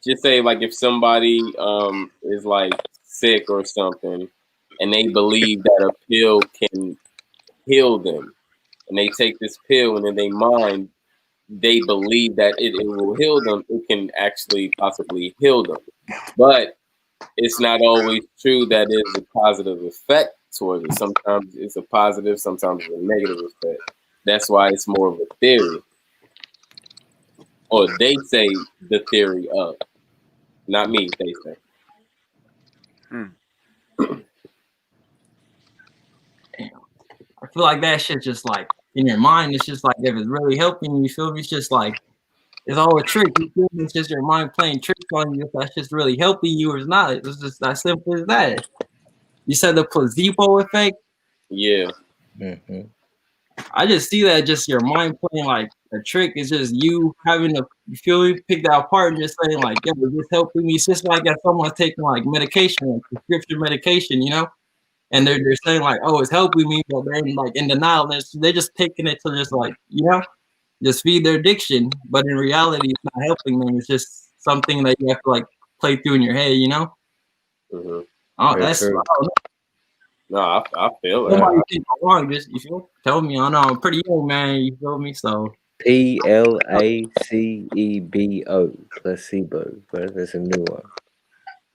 [SPEAKER 5] just say like if somebody is like sick or something, and they believe that a pill can heal them, and they take this pill, and in their mind, they believe that it will heal them. It can actually possibly heal them, but it's not always true that it's a positive effect towards it. Sometimes it's a positive, sometimes it's a negative effect. That's why it's more of a theory. Or they say the theory of. Not me, they say.
[SPEAKER 10] I feel like that shit just like in your mind, it's just like if it's really helping you, feel me? It's just like it's all a trick. You feel me? It's just your mind playing tricks on you if that's just really helping you or it's not. It's just as simple as that. You said the placebo effect?
[SPEAKER 5] Yeah.
[SPEAKER 3] Mm-hmm.
[SPEAKER 10] I just see that just your mind playing like a trick. It's just you having to, you feel me, pick that apart and just saying like, yeah, it's helping me. It's just like if someone's taking like medication, like prescription medication, and they're saying like, oh, it's helping me, but they're like in denial. They're just taking it to just like, just feed their addiction. But in reality, it's not helping them. It's just something that you have to like play through in your head,
[SPEAKER 5] Mm-hmm.
[SPEAKER 10] Oh, that's I don't know.
[SPEAKER 5] No, I feel
[SPEAKER 10] Somebody
[SPEAKER 5] that.
[SPEAKER 10] think I'm wrong. Just tell me. I know I'm pretty young, man. You feel me? So
[SPEAKER 3] placebo, placebo, but that's a new one.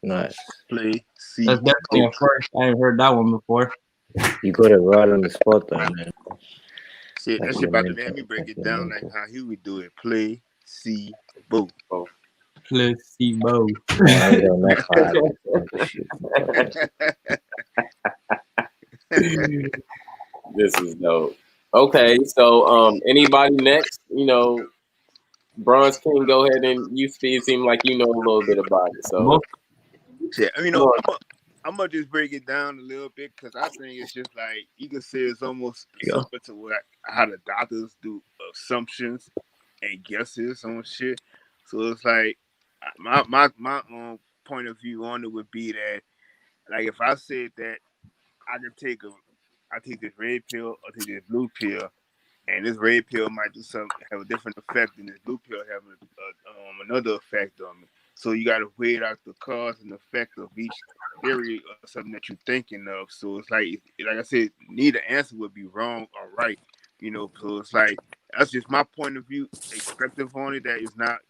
[SPEAKER 3] Nice.
[SPEAKER 10] That's definitely a first. I ain't heard that one before.
[SPEAKER 3] You got it right on the spot, though, man.
[SPEAKER 7] Shit, that shit about to let me break it down like how he would do it. Play, see, boo.
[SPEAKER 10] Placebo.
[SPEAKER 5] This is dope. Okay, so anybody next? Bronze King, go ahead and you speak. It seems like you know a little bit about it. So,
[SPEAKER 7] yeah, I'm gonna just break it down a little bit because I think it's just like you can say it's almost similar to how the doctors do assumptions and guesses on shit. So it's like my point of view on it would be that like if I said that I take this red pill or take this blue pill, and this red pill might have a different effect than this blue pill having another effect on me. So you got to weigh out the cause and effect of each theory or something that you're thinking of. So it's like I said, neither answer would be wrong or right. So it's like that's just my point of view, perspective on it. That is not,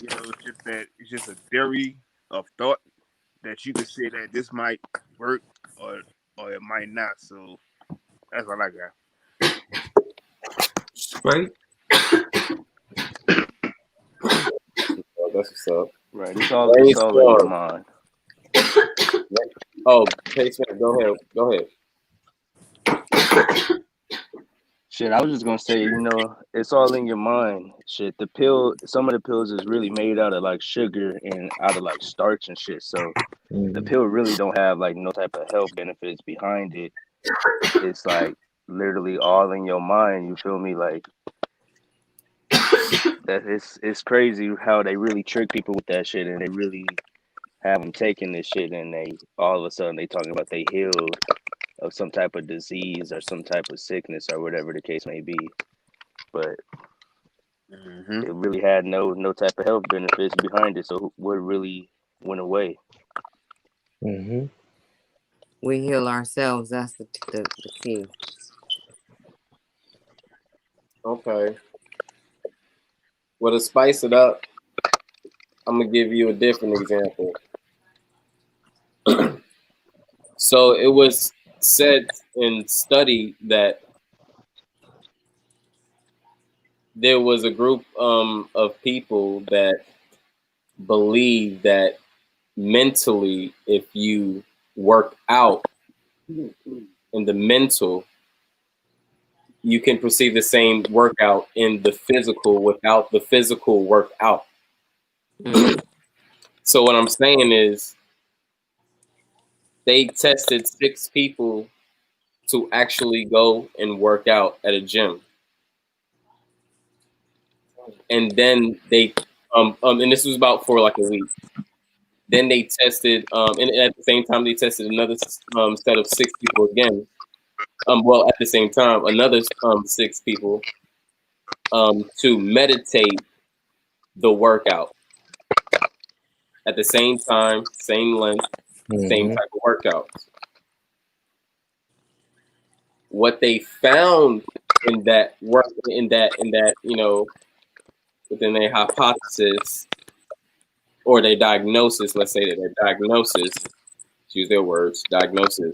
[SPEAKER 7] it's just a theory of thought that you could say that this might work or it might not. So that's what I got.
[SPEAKER 10] Right.
[SPEAKER 5] That's what's up.
[SPEAKER 9] Right. It's all in your mind.
[SPEAKER 5] Oh, Paceman, go ahead.
[SPEAKER 9] Shit, I was just gonna say, it's all in your mind. Shit, some of the pills is really made out of like sugar and out of like starch and shit. So the pill really don't have like no type of health benefits behind it. It's like literally all in your mind. You feel me? Like that. It's crazy how they really trick people with that shit, and they really have them taking this shit, and they all of a sudden they talking about they healed of some type of disease or some type of sickness or whatever the case may be. But It really had no type of health benefits behind it. So what really went away?
[SPEAKER 3] Mm-hmm.
[SPEAKER 8] We heal ourselves. That's the key.
[SPEAKER 5] Okay. Well, to spice it up, I'm gonna give you a different example. So it was said in study that there was a group of people that believe that mentally, if you work out in the mental, you can perceive the same workout in the physical without the physical workout. So what I'm saying is they tested 6 people to actually go and work out at a gym. And then they and this was about for like a week. Then they tested and at the same time they tested another set of 6 people again. Well, at the same time, another 6 people to meditate the workout at the same time, same length, same type of workout. What they found in that work, in that within their hypothesis or their diagnosis, let's say that their diagnosis, use their words, diagnosis,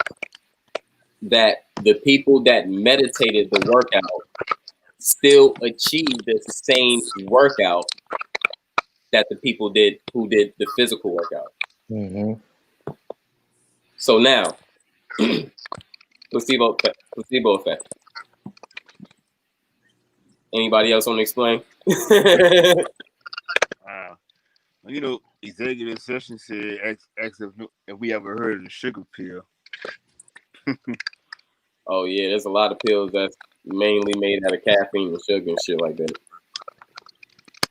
[SPEAKER 5] that the people that meditated the workout still achieved the same workout that the people did who did the physical workout.
[SPEAKER 3] Mm-hmm.
[SPEAKER 5] So now, placebo effect. Anybody else want to explain?
[SPEAKER 7] Executive session said, ask if we ever heard of the sugar pill.
[SPEAKER 5] Oh yeah, there's a lot of pills that's mainly made out of caffeine and sugar and shit like that.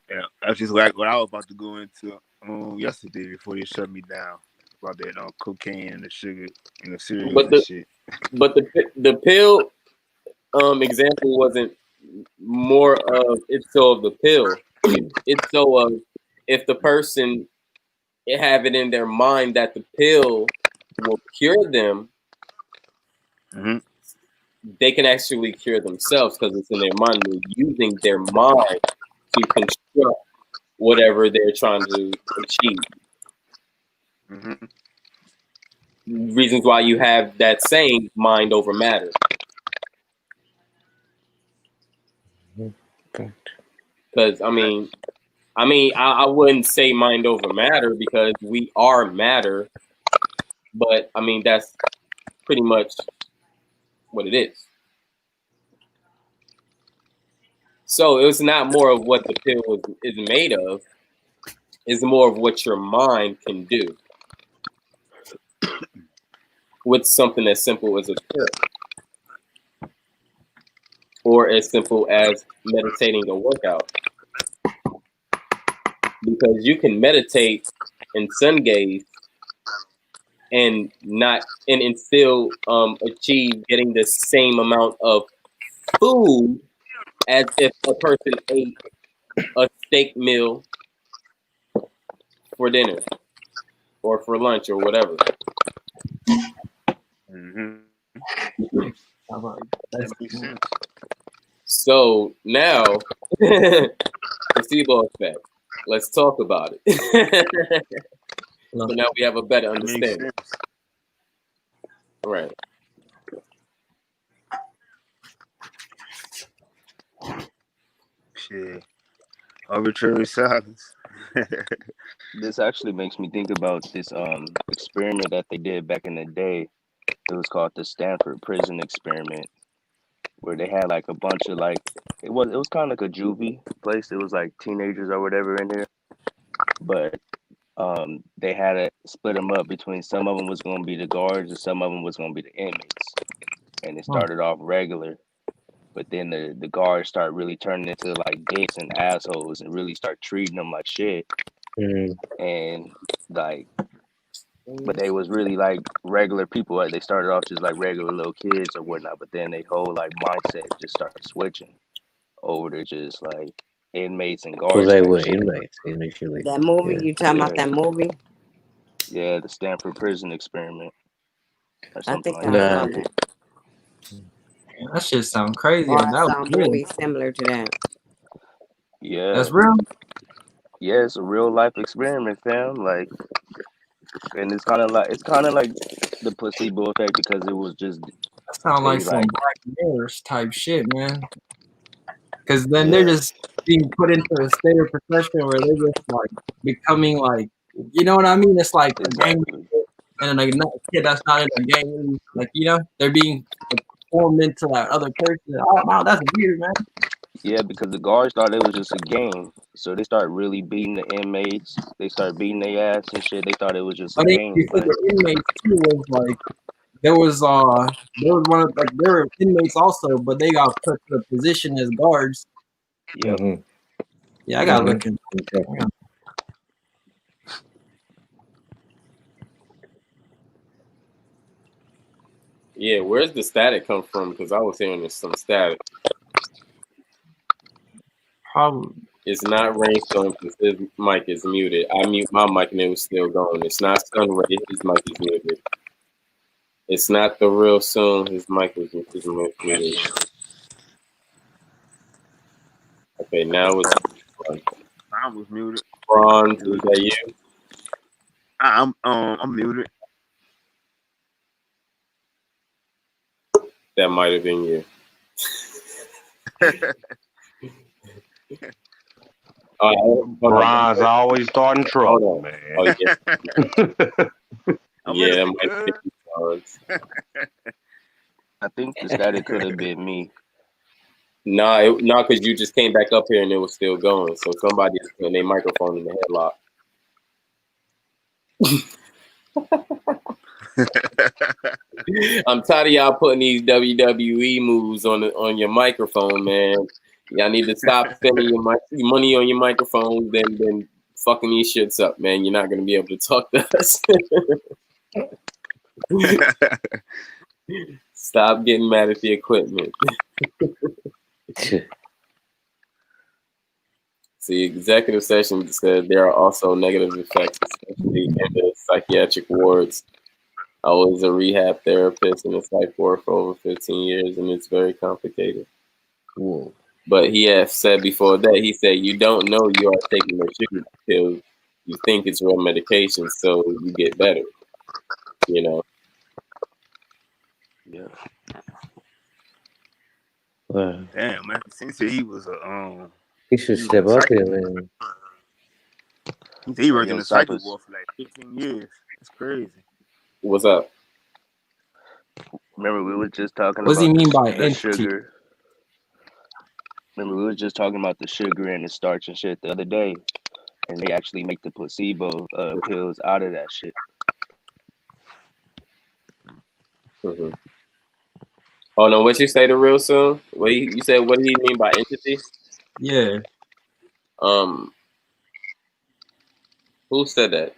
[SPEAKER 7] Yeah, that's just like what I was about to go into yesterday before they shut me down about that cocaine and the sugar and the cereals and shit.
[SPEAKER 5] But the pill example wasn't more of it's so of the pill. It's so of if the person have it in their mind that the pill will cure them, they can actually cure themselves because it's in their mind. They're using their mind to construct whatever they're trying to achieve. Reasons why you have that saying, mind over matter. Because I wouldn't say mind over matter because we are matter, but I mean that's pretty much what it is. So it's not more of what the pill is made of; it's more of what your mind can do with something as simple as a pill, or as simple as meditating a workout. Because you can meditate and sun gaze and still achieve getting the same amount of food as if a person ate a steak meal for dinner or for lunch or whatever.
[SPEAKER 7] That makes sense.
[SPEAKER 5] So now, placebo effect. Let's talk about it. So now we have a better understanding. Right.
[SPEAKER 7] Shit. Arbitrary silence.
[SPEAKER 9] This actually makes me think about this experiment that they did back in the day. It was called the Stanford Prison Experiment, where they had like a bunch of it was kind of like a juvie place. It was like teenagers or whatever in there, but they had to split them up between some of them was going to be the guards and some of them was going to be the inmates, and it started off regular, but then the guards start really turning into like dicks and assholes and really start treating them like shit, and like. But they was really like regular people. Like they started off just like regular little kids or whatnot, but then their whole like mindset just started switching over to just like inmates and
[SPEAKER 3] Because
[SPEAKER 9] guards
[SPEAKER 3] they
[SPEAKER 9] type
[SPEAKER 3] were
[SPEAKER 9] shit.
[SPEAKER 3] inmates initially.
[SPEAKER 8] That movie, you talking about
[SPEAKER 9] Yeah.
[SPEAKER 8] that movie?
[SPEAKER 9] Yeah, the Stanford Prison Experiment or
[SPEAKER 8] I
[SPEAKER 9] something
[SPEAKER 8] think
[SPEAKER 9] like
[SPEAKER 8] I
[SPEAKER 9] that.
[SPEAKER 8] saw
[SPEAKER 3] Nah,
[SPEAKER 8] that.
[SPEAKER 10] That shit sound crazy.
[SPEAKER 8] Or
[SPEAKER 10] And
[SPEAKER 8] I
[SPEAKER 10] that was
[SPEAKER 8] saw a
[SPEAKER 10] real.
[SPEAKER 8] movie similar to that.
[SPEAKER 9] Yeah.
[SPEAKER 10] That's real.
[SPEAKER 9] Yeah, it's a real life experiment, fam. Like, and it's kind of like the placebo effect because it was just
[SPEAKER 10] That sound
[SPEAKER 9] they
[SPEAKER 10] like some
[SPEAKER 9] like
[SPEAKER 10] Black Mirrors type shit, man. Because then they're
[SPEAKER 9] yeah,
[SPEAKER 10] just being put into a state of profession where they're just like becoming like, you know what I mean? It's like a game,
[SPEAKER 9] exactly.
[SPEAKER 10] and like a kid that's not in a game, like they're being like, formed into that other person. Oh wow, that's weird, man.
[SPEAKER 9] Yeah, because the guards thought it was just a game, so they start really beating the inmates. They start beating their ass and shit. They thought it was just a
[SPEAKER 10] But then you
[SPEAKER 9] game,
[SPEAKER 10] see
[SPEAKER 9] but
[SPEAKER 10] the inmates too was like there was one of like there were inmates also, but they got put to the position as guards.
[SPEAKER 9] yep.
[SPEAKER 10] Yeah, I gotta look into it.
[SPEAKER 5] Yeah, where's the static come from? Because I was hearing some static.
[SPEAKER 10] Probably.
[SPEAKER 5] It's not Rainstorm because his mic is muted. I mute my mic and it was still going. It's not Sunray, his mic is muted. It's not the real Soon, his mic is muted. Okay, now it's
[SPEAKER 7] I was muted.
[SPEAKER 5] Bronze. Is that you?
[SPEAKER 7] I'm muted.
[SPEAKER 5] That might have been you.
[SPEAKER 4] Bronze always starting trouble, man.
[SPEAKER 5] Oh yeah.
[SPEAKER 7] I'm
[SPEAKER 5] Yeah, that
[SPEAKER 7] in
[SPEAKER 5] might
[SPEAKER 7] the
[SPEAKER 5] be Bronze.
[SPEAKER 9] I think the static could have been me.
[SPEAKER 5] No, because you just came back up here and it was still going. So somebody's putting their microphone in the headlock. I'm tired of y'all putting these WWE moves on your microphone, man. Y'all need to stop spending your money on your microphone, then fucking these shits up, man. You're not gonna be able to talk to us. Stop getting mad at the equipment. See, executive session said there are also negative effects, especially in the psychiatric wards. I was a rehab therapist in a psych ward for over 15 years, and it's very complicated.
[SPEAKER 3] Whoa.
[SPEAKER 5] But he had said before that, he said, you don't know you are taking the sugar pill. You think it's real medication, so you get better. You know?
[SPEAKER 9] Yeah.
[SPEAKER 3] Wow.
[SPEAKER 7] Damn, man. Since he was a
[SPEAKER 3] He should step up here, man.
[SPEAKER 7] He worked in
[SPEAKER 9] Yo,
[SPEAKER 7] the psychic
[SPEAKER 9] Cypress.
[SPEAKER 7] ward for like 15 years. That's crazy.
[SPEAKER 5] What's up?
[SPEAKER 9] Remember we were just talking
[SPEAKER 10] What does he
[SPEAKER 9] about
[SPEAKER 10] mean by
[SPEAKER 9] the
[SPEAKER 10] entity?
[SPEAKER 9] sugar. Remember we were just talking about the sugar and the starch and shit the other day, and they actually make the placebo pills out of that shit.
[SPEAKER 5] Mm-hmm. Oh no, what you say to real soon? You said what do you mean by entity?
[SPEAKER 10] Yeah.
[SPEAKER 5] Who said that?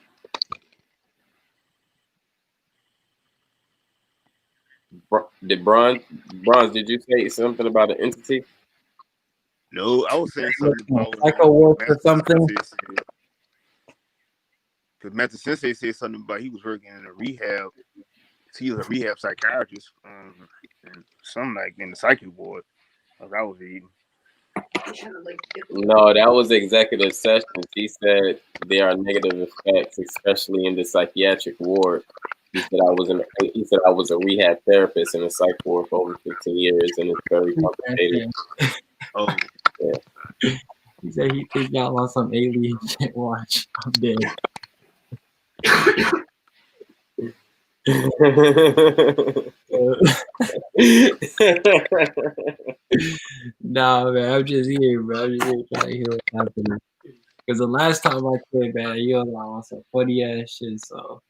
[SPEAKER 5] Did Bronze, did you say something about an entity?
[SPEAKER 7] No, I was saying something about
[SPEAKER 10] Psycho work or something.
[SPEAKER 7] Because Master Sensei said something about he was working in a rehab. He was a rehab psychiatrist, and something like in the psychic ward. As I was reading.
[SPEAKER 5] No, that was executive session. He said there are negative effects, especially in the psychiatric ward. He said I was a rehab therapist in a psych ward for over 15 years, and it's very complicated.
[SPEAKER 7] Oh,
[SPEAKER 5] yeah.
[SPEAKER 10] He said he thinks y'all on some alien shit. Watch, I'm dead. Nah, man, I'm just here, bro. I'm just here trying to hear what's happening. Because the last time I played, man, you was on some funny ass shit. So,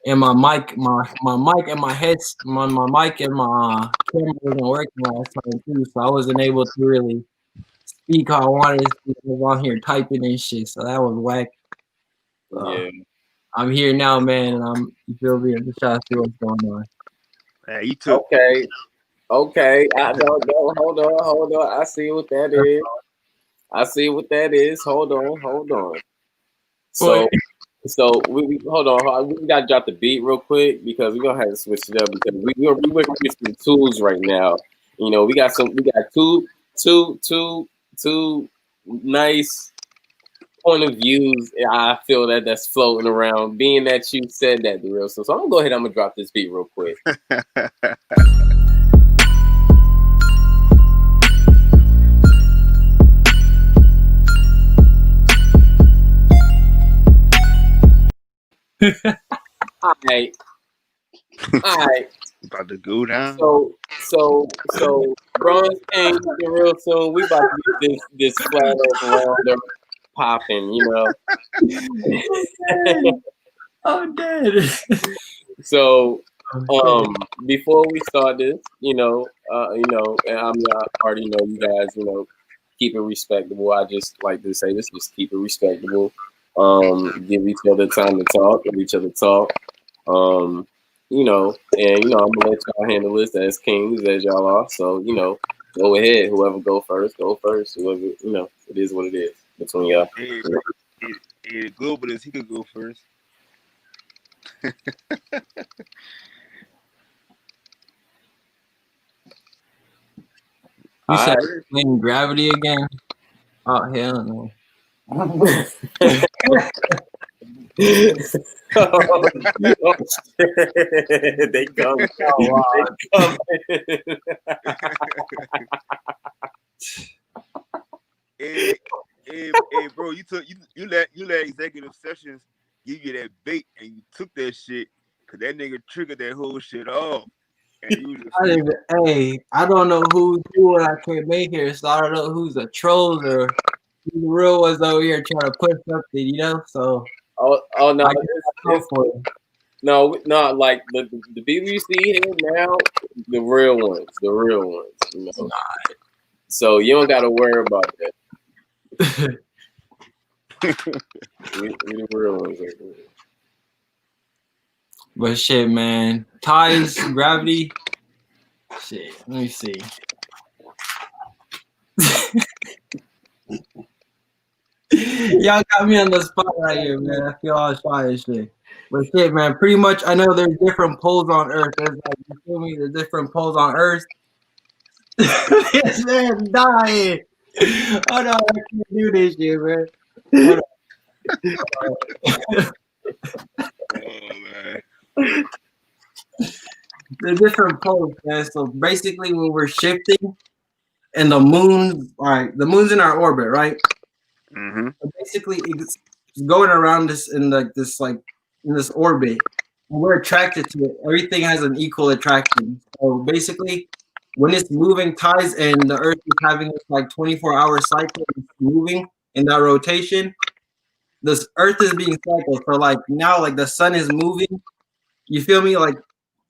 [SPEAKER 10] and my mic and my heads, my mic and my camera wasn't working last time too, so I wasn't able to really speak how I wanted to speak. I was on here typing and shit, so that was whack.
[SPEAKER 5] Yeah.
[SPEAKER 10] I'm here now, man, and you feel me? I'm just trying to see what's going on.
[SPEAKER 7] Man, you took
[SPEAKER 5] okay. Okay, I don't know. Hold on. I see what that is. Hold on. So,
[SPEAKER 10] What?
[SPEAKER 5] we hold on. We gotta drop the beat real quick because we're gonna have to switch it up because we working with some tools right now. You know, we got two nice point of views. I feel that's floating around. Being that you said that, the real. So I'm gonna go ahead. I'm gonna drop this beat real quick. All right.
[SPEAKER 7] About to go down.
[SPEAKER 5] So, Bronze King, the real soon. We about to get this flat earth rounder popping, you know.
[SPEAKER 10] I'm dead.
[SPEAKER 5] So, before we start this, and I already know you guys, keep it respectable. I just like to say this, just keep it respectable. Give each other time to talk, give each other talk. I'm gonna let y'all handle this as kings as y'all are. So, go ahead. Whoever go first, go first. Whoever, it is what it is between y'all.
[SPEAKER 7] Hey, the globalist, he could go first.
[SPEAKER 10] You said
[SPEAKER 5] All
[SPEAKER 10] explain gravity again? Oh hell no.
[SPEAKER 5] They come.
[SPEAKER 10] Oh wow.
[SPEAKER 5] They come.
[SPEAKER 7] Hey, bro, you let executive sessions give you that bait and you took that shit because that nigga triggered that whole shit off. And you just
[SPEAKER 10] I don't know who's who when I came in here, so I don't know who's the trolls or who the real ones over here trying to push something, so
[SPEAKER 5] Oh no,
[SPEAKER 10] I go for it.
[SPEAKER 5] no, like the people you see here now, the real ones, So you don't got to worry about that. we the real ones.
[SPEAKER 10] But shit, man. Ties, gravity. Shit, let me see. Y'all got me on the spot right here, man. I feel all shy and shit. But shit, man, pretty much I know there's different poles on Earth. There's like, you feel me? There's different poles on Earth. This man dying. Oh no, I can't do this shit, man. The different poles, man. So basically, when we're shifting, and the moon's in our orbit, right?
[SPEAKER 7] Mm-hmm.
[SPEAKER 10] So basically, it's going around this in this orbit, and we're attracted to it. Everything has an equal attraction. So basically, when it's moving ties and the Earth is having this 24-hour cycle, it's moving in that rotation. This Earth is being cycled. So now, the sun is moving. You feel me? I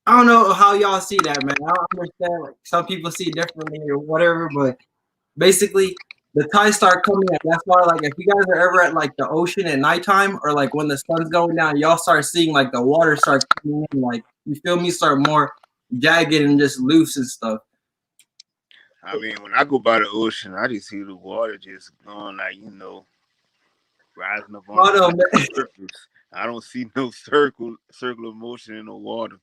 [SPEAKER 10] don't know how y'all see that, man. I don't understand. Some people see it differently or whatever, but basically the tides start coming in. That's why, if you guys are ever at the ocean at nighttime or when the sun's going down, y'all start seeing the water start coming in. You feel me? Start more jagged and just loose and stuff.
[SPEAKER 7] I mean, when I go by the ocean, I just see the water just going rising up on the surface. I don't see no circular motion in the water.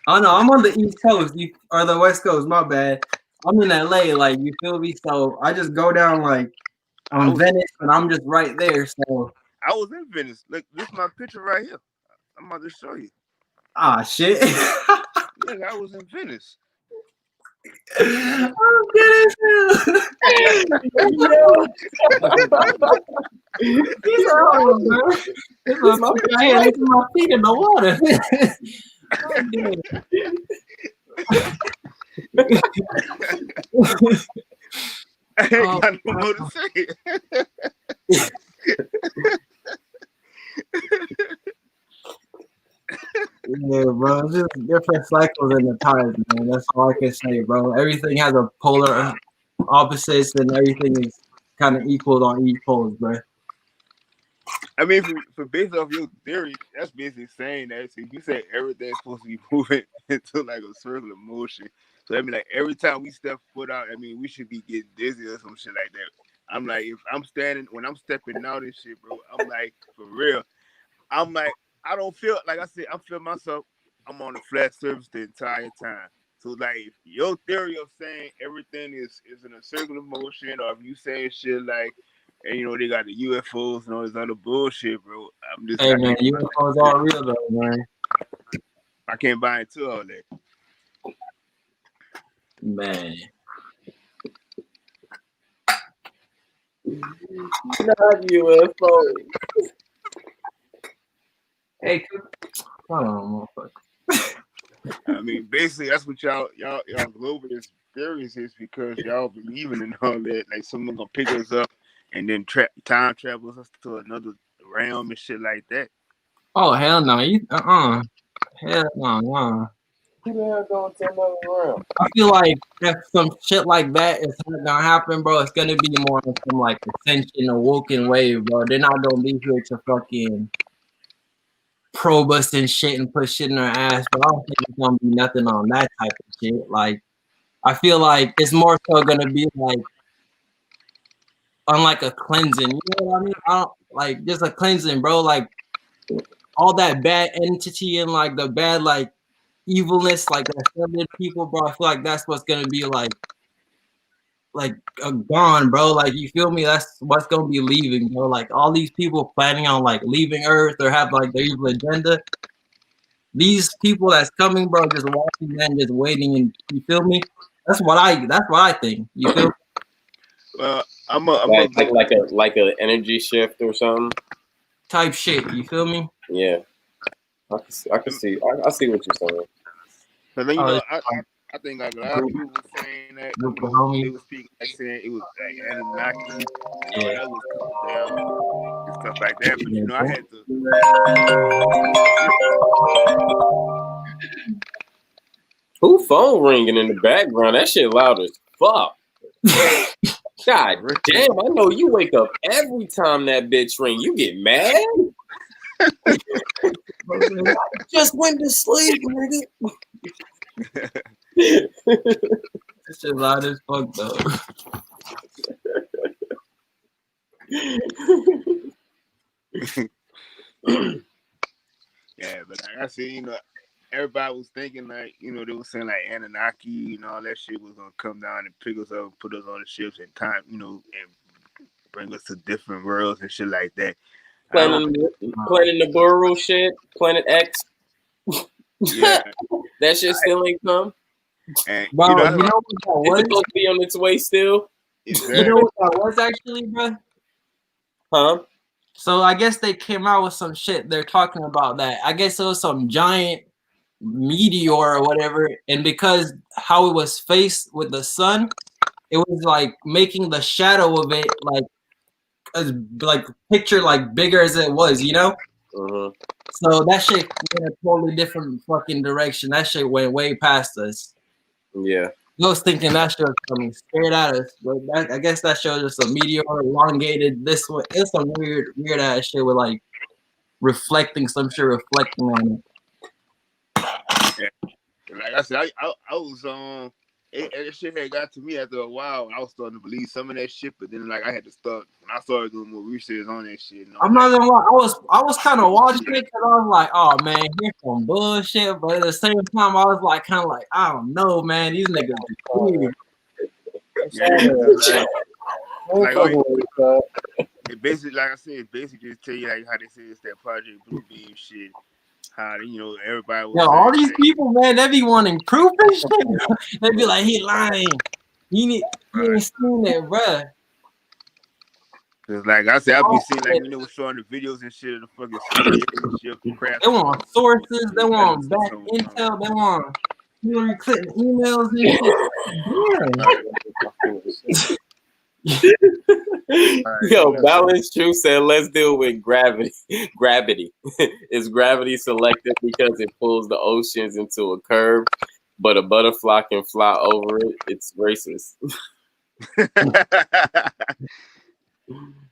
[SPEAKER 10] Oh no, I'm on the East Coast or the West Coast. My bad. I'm in LA. You feel me? So I just go down on Venice, and I'm just right there. So
[SPEAKER 7] I was in Venice. Look, this is my picture right here. I'm about to show you.
[SPEAKER 10] Ah shit.
[SPEAKER 7] Look, I was in Venice.
[SPEAKER 10] I'm kidding. These are all, bro. This is my feet in the water.
[SPEAKER 7] I ain't got no more to say.
[SPEAKER 10] Yeah, bro. It's just different cycles in the tides, man. That's all I can say, bro. Everything has a polar opposites, and everything is kind of equal on each pole, bro.
[SPEAKER 7] I mean, for based off your theory, that's basically saying that if you say everything's supposed to be moving into a circular motion, So I mean, like every time we step foot out, I mean, we should be getting dizzy or some shit like that. I'm like, if I'm standing when I'm stepping out and shit, bro, I'm like, for real. I'm like, I don't feel like I said, I feel myself. I'm on a flat surface the entire time. So like, if your theory of saying everything is in a circular motion, or if you saying shit like, and they got the UFOs and all this other bullshit, bro. I'm just
[SPEAKER 10] Hey man, UFOs all real though, man.
[SPEAKER 7] I can't buy into all that.
[SPEAKER 10] Man.
[SPEAKER 5] Not UFO.
[SPEAKER 10] Hey, hold on, motherfucker.
[SPEAKER 7] I mean, basically, that's what y'all global theories is because y'all believing in all that. Like someone gonna pick us up and then time travels us to another realm and shit like that.
[SPEAKER 10] Oh hell no, hell no.
[SPEAKER 6] Who the hell going to another realm?
[SPEAKER 10] I feel like if some shit like that is not gonna happen, bro, it's gonna be more of some like ascension, awoken wave, bro. They're not gonna be here to fucking probe us and shit and put shit in our ass, but I don't think it's gonna be nothing on that type of shit. Like, I feel like it's more so gonna be like unlike a cleansing, you know what I mean? Like just a cleansing, bro. Like all that bad entity and like the bad like evilness, like that started people, bro. I feel like that's what's gonna be like gone, bro. Like you feel me? That's what's gonna be leaving, bro. Like all these people planning on like leaving Earth or have like their evil agenda. These people that's coming, bro, just watching and just waiting, and you feel me? That's what I think. You feel me?
[SPEAKER 7] Well, I'm
[SPEAKER 5] like a energy shift or something
[SPEAKER 10] Type shit. You feel me?
[SPEAKER 5] Yeah, I can see. I see what you're saying.
[SPEAKER 7] But then I think like a lot of people were saying that they were speaking like saying it was like Anunnaki, that was coming down and stuff like that. But I had to.
[SPEAKER 5] Who phone ringing in the background? That shit loud as fuck. God damn! I know you wake up every time that bitch ring. You get mad. Just went to sleep, nigga.
[SPEAKER 10] This shit loud as fuck though.
[SPEAKER 7] Yeah, but like I said, everybody was thinking like, they were saying like Anunnaki, all that shit was gonna come down and pick us up and put us on the ships in time, and bring us to different worlds and shit like that.
[SPEAKER 5] Planning the Buru shit, Planet X.
[SPEAKER 7] Yeah,
[SPEAKER 5] that shit still ain't come.
[SPEAKER 7] And
[SPEAKER 10] bro,
[SPEAKER 5] it's supposed to be on its way still.
[SPEAKER 10] Exactly. You know what that was actually, bro?
[SPEAKER 5] Huh?
[SPEAKER 10] So I guess they came out with some shit. They're talking about that. I guess it was some giant meteor or whatever, and because how it was faced with the sun, it was like making the shadow of it as picture like bigger as it was,
[SPEAKER 5] Mm-hmm.
[SPEAKER 10] So that shit went a totally different fucking direction. That shit went way past us.
[SPEAKER 5] Yeah.
[SPEAKER 10] I was thinking that shit was coming straight at us, but I guess that showed just a meteor elongated this way. It's some weird ass shit with like reflecting on it.
[SPEAKER 7] Yeah. Like I said, I was that shit had got to me after a while. I was starting to believe some of that shit, but then like I had to start when I started doing more research on that shit.
[SPEAKER 10] I'm not gonna lie, I was kind of watching it because I was like, oh man, here's some bullshit. But at the same time, I was like, kind of like, I don't know, man, these niggas are weird.
[SPEAKER 7] It basically, like I said, it basically just tell you like how they say it's that Project Bluebeam shit. How everybody was
[SPEAKER 10] all these people, man, they be wanting proof and shit. They be like, he lying. He ain't seen it, bruh.
[SPEAKER 7] Cause like I said, I'll be seeing like showing the videos and shit of the fucking spaceship crap.
[SPEAKER 10] They want sources, they want back intel, they want Hillary Clinton emails and shit.
[SPEAKER 5] Yo, Balance True said, let's deal with gravity. Gravity. Is gravity selective because it pulls the oceans into a curve, but a butterfly can fly over it? It's racist.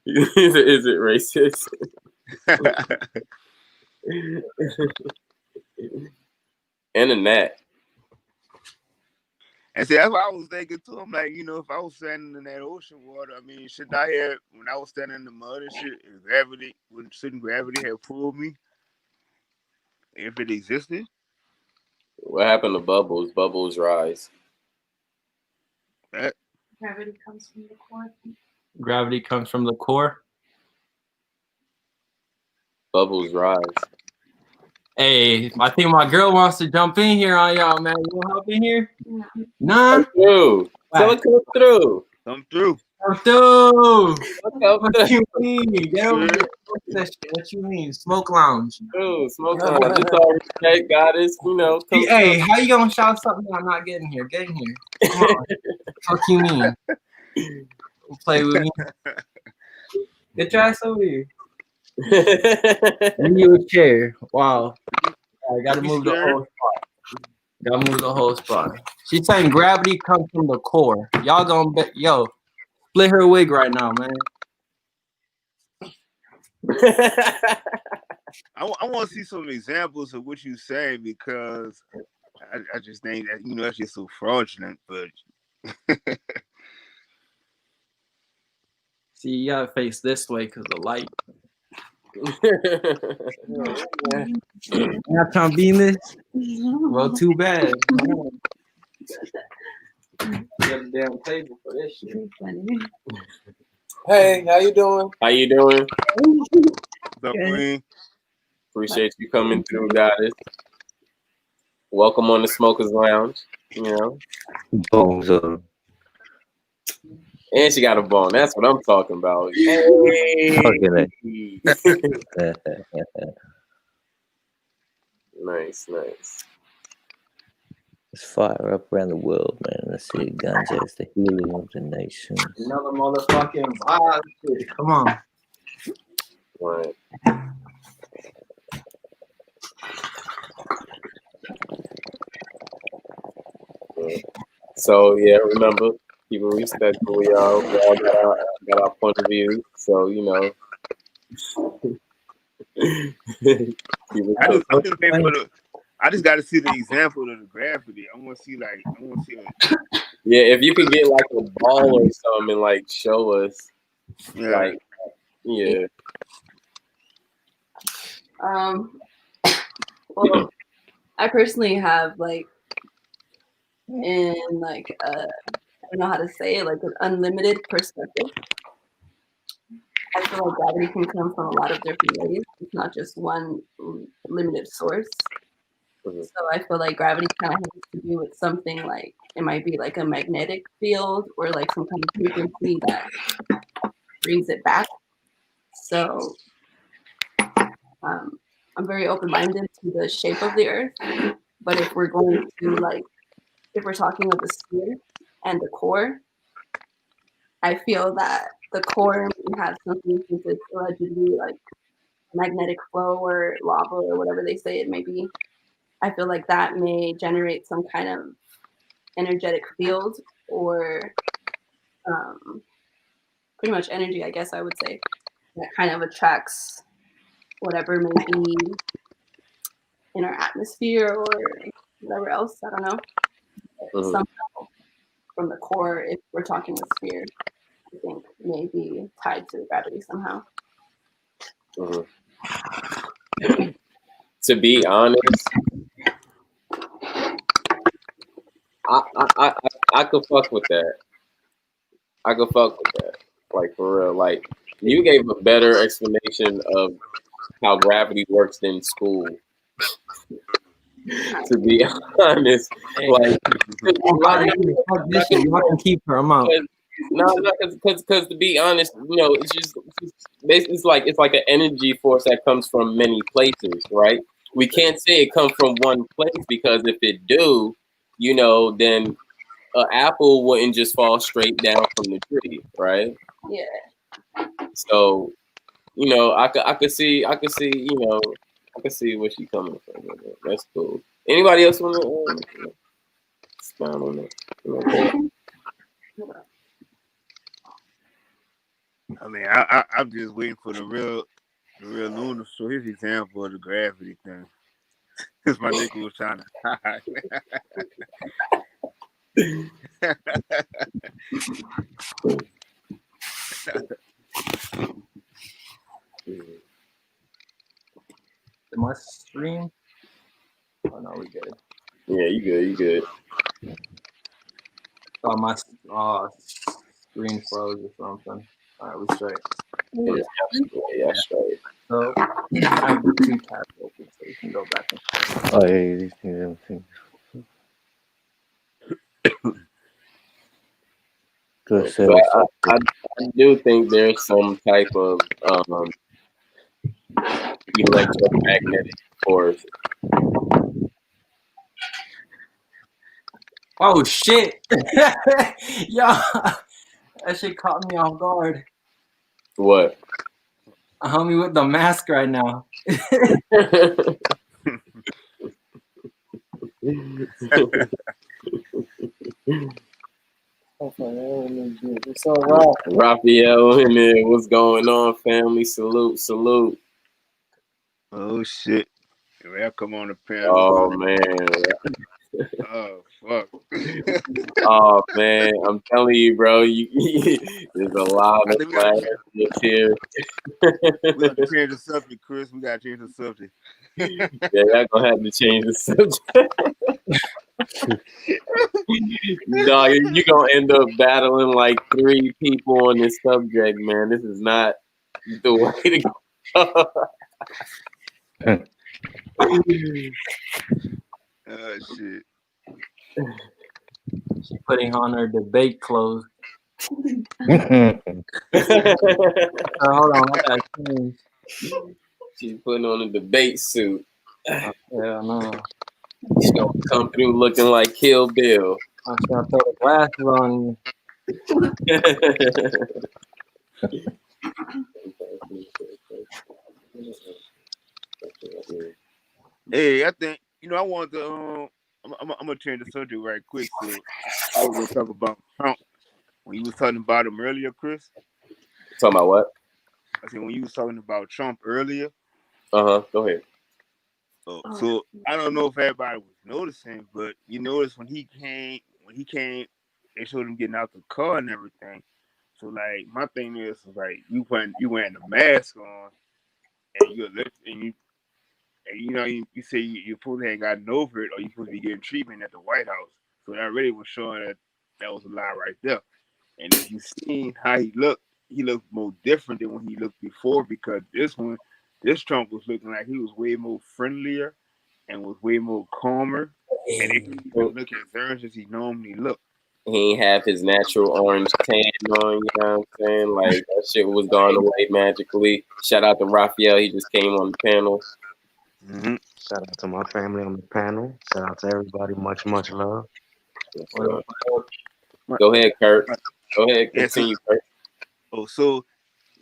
[SPEAKER 5] Is it racist? Internet.
[SPEAKER 7] And see, that's what I was thinking too. I'm like, if I was standing in that ocean water, I mean, shouldn't I have, when I was standing in the mud and shit, shouldn't gravity have pulled me if it existed?
[SPEAKER 5] What happened to bubbles? Bubbles rise.
[SPEAKER 11] Gravity comes from the core.
[SPEAKER 10] Gravity comes from the core.
[SPEAKER 5] Bubbles rise.
[SPEAKER 10] Hey, I think my girl wants to jump in here on y'all, man. You want help in here? Nah.
[SPEAKER 5] Come through. Tell her come through.
[SPEAKER 7] Come through.
[SPEAKER 10] Come through.
[SPEAKER 5] Come
[SPEAKER 10] What you mean? Get over here. What you mean? Smoke lounge.
[SPEAKER 5] through. Smoke lounge. It's all respect, goddess. Come
[SPEAKER 10] hey, how you gonna shout something I'm not getting here? Get in here. Come on. What you mean? Play with me. Get your ass over here. Give you a chair. Wow. I gotta move the whole spot. Gotta move the whole spot. She's saying gravity comes from the core. Y'all gonna bet, split her wig right now, man.
[SPEAKER 7] I want to see some examples of what you say, because I just think that that's just so fraudulent. But
[SPEAKER 10] see, you gotta face this way because the light. Not trying to be in this. Well, too bad. Get a damn table for this shit.
[SPEAKER 5] Hey, how you doing? How you doing?
[SPEAKER 7] Queen?
[SPEAKER 5] Appreciate you coming through, goddess. Welcome on the Smokers Lounge.
[SPEAKER 3] Bones on.
[SPEAKER 5] And she got a bone. That's what I'm talking about. Hey. Nice.
[SPEAKER 3] It's fire up around the world, man. Let's see, ganja is the healing of the nations.
[SPEAKER 10] Another motherfucking vibe. Come on.
[SPEAKER 5] Right. So yeah, remember, keep it respectful. We all got our point of view. So
[SPEAKER 7] I just got to see the example of the gravity. I want to see it.
[SPEAKER 5] Yeah, if you could get like a ball or something and like show us, like, yeah.
[SPEAKER 11] Well, I personally have I don't know how to say it, like an unlimited perspective. I feel like gravity can come from a lot of different ways. It's not just one limited source. So I feel like gravity kind of has to do with something like, it might be like a magnetic field or like some kind of frequency that brings it back. So I'm very open-minded to the shape of the earth. But if we're going to if we're talking of the sphere and the core, I feel that the core may have something, since it's allegedly like magnetic flow or lava or whatever they say it may be. I feel like that may generate some kind of energetic field or pretty much energy, I guess I would say, that kind of attracts whatever may be in our atmosphere or whatever else. I don't know. Somehow from the core, if we're talking the sphere, I think may be tied to gravity somehow.
[SPEAKER 5] To be honest, I could fuck with that. Like, for real. Like, you gave a better explanation of how gravity works than school. To be honest, like,
[SPEAKER 10] you can keep her amount.
[SPEAKER 5] because to be honest, it's just basically it's like an energy force that comes from many places, right? We can't say it comes from one place, because if it do, then an apple wouldn't just fall straight down from the tree, right?
[SPEAKER 11] Yeah.
[SPEAKER 5] So, I could see where she's coming from. That's cool. Anybody else want to expound on that?
[SPEAKER 7] I mean, I'm just waiting for the real Luna to show his example of the gravity thing. Because my nigga was trying to hide.
[SPEAKER 10] Am I stream? Oh no, we good.
[SPEAKER 5] Yeah, you good. You good.
[SPEAKER 10] Oh, my screen froze or something. All right, we straight.
[SPEAKER 5] Yeah, straight.
[SPEAKER 10] So I have the two tabs open, so we can go back and forth.
[SPEAKER 3] Oh yeah, these things. Good
[SPEAKER 5] But
[SPEAKER 3] self.
[SPEAKER 5] I do think there's some type of electromagnetic force.
[SPEAKER 10] Oh shit! Yo, that shit caught me off guard.
[SPEAKER 5] What?
[SPEAKER 10] A homie with the mask right now.
[SPEAKER 6] What's up, Rob?
[SPEAKER 5] Raphael in there. What's going on, family? Salute, salute.
[SPEAKER 7] Oh shit! Welcome on the panel.
[SPEAKER 5] Oh man.
[SPEAKER 7] Oh fuck.
[SPEAKER 5] Oh man, I'm telling you, bro. There's a lot of class here.
[SPEAKER 7] We got to change the subject, Chris. We got to change the subject.
[SPEAKER 5] Yeah, y'all gonna have to change the subject. Dog, you gonna end up battling like 3 people on this subject, man. This is not the way to go.
[SPEAKER 7] Oh shit.
[SPEAKER 10] She's putting on her debate clothes.
[SPEAKER 5] Hold
[SPEAKER 10] on, I gotta change.
[SPEAKER 5] She's putting on a debate suit.
[SPEAKER 10] Yeah, no.
[SPEAKER 5] She's gonna come through looking like Kill Bill.
[SPEAKER 10] I'm just gonna throw the glasses on you.
[SPEAKER 7] Hey, I think I want to. I'm gonna change the subject right quick. So I was gonna talk about Trump when you was talking about him earlier, Chris.
[SPEAKER 5] Talking about what?
[SPEAKER 7] I said when you was talking about Trump earlier.
[SPEAKER 5] Go ahead.
[SPEAKER 7] So I don't know if everybody was noticing, but you noticed when he came, they showed him getting out the car and everything. So like my thing is like you wearing the mask on, and you say you probably ain't gotten over it, or you supposed to be getting treatment at the White House. So that really was showing that was a lie right there. And if you seen how he looked more different than when he looked before, because this Trump was looking like he was way more friendlier and was way more calmer, and he didn't even look as earnest as he normally looked.
[SPEAKER 5] He ain't have his natural orange tan on, you know what I'm saying? Like, that shit was gone away magically. Shout out to Raphael, he just came on the panel.
[SPEAKER 4] Mm-hmm. Shout out to my family on the panel. Shout out to everybody. Much, much love.
[SPEAKER 5] Go ahead, Kurt. Go ahead, continue, Kurt.
[SPEAKER 7] So,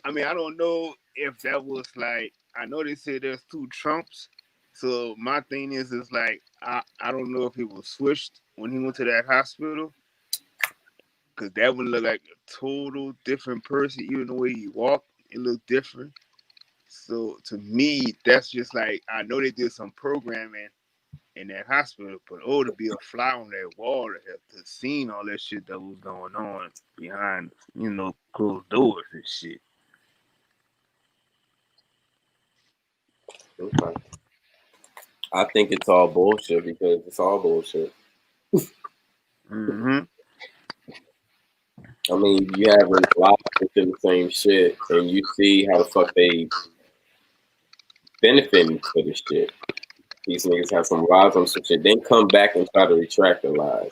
[SPEAKER 7] I mean, I don't know if that was like, I know they said there's 2 Trumps. So my thing is like, I don't know if he was switched when he went to that hospital. Because that would look like a total different person. Even the way he walked, it looked different. So to me, that's just like, I know they did some programming in that hospital, but to be a fly on that wall to have seen all that shit that was going on behind, closed doors and shit.
[SPEAKER 5] Okay. I think it's all bullshit because it's all bullshit.
[SPEAKER 7] Mm-hmm.
[SPEAKER 5] I mean, you have a lot of the same shit, and you see how the fuck they benefiting for this shit. These niggas have some lies on some shit, then come back and try to retract the lies.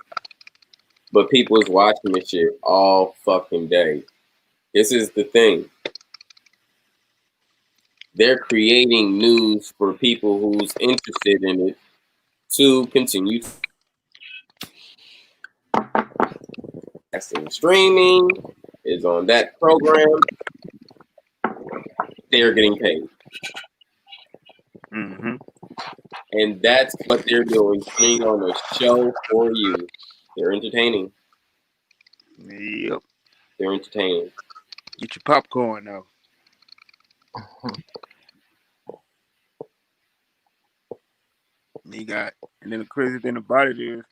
[SPEAKER 5] But people is watching this shit all fucking day. This is the thing. They're creating news for people who's interested in it to continue. That's in streaming, is on that program. They're getting paid.
[SPEAKER 7] Mm-hmm.
[SPEAKER 5] And that's what they're doing, putting on a show for you. They're entertaining.
[SPEAKER 7] Yep.
[SPEAKER 5] They're entertaining.
[SPEAKER 7] Get your popcorn now. And then the crazy thing about it is,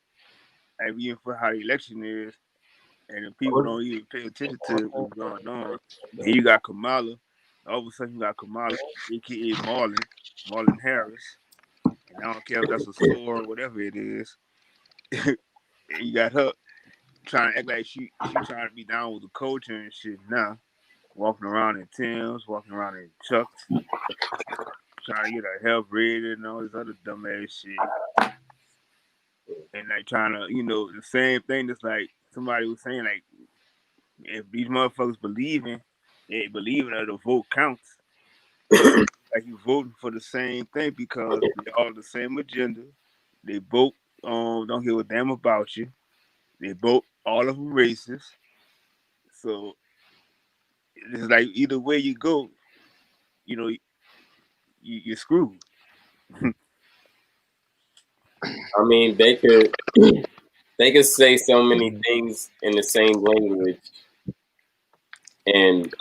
[SPEAKER 7] like even for how the election is, and the people don't even pay attention to what's going on. And you got Kamala. All of a sudden, you got Kamala, aka Marlon Harris, and I don't care if that's a store or whatever it is. And you got her trying to act like she trying to be down with the culture and shit now. Walking around in Tim's, walking around in Chucks, trying to get her health rated and all this other dumbass shit. And like trying to, the same thing that's like somebody was saying, like, if these motherfuckers they believing that the vote counts. Like you voting for the same thing because they all the same agenda. They both don't give a damn about you. They both all of them racist. So it's like either way you go, you're screwed.
[SPEAKER 5] I mean, they could say so many things in the same language and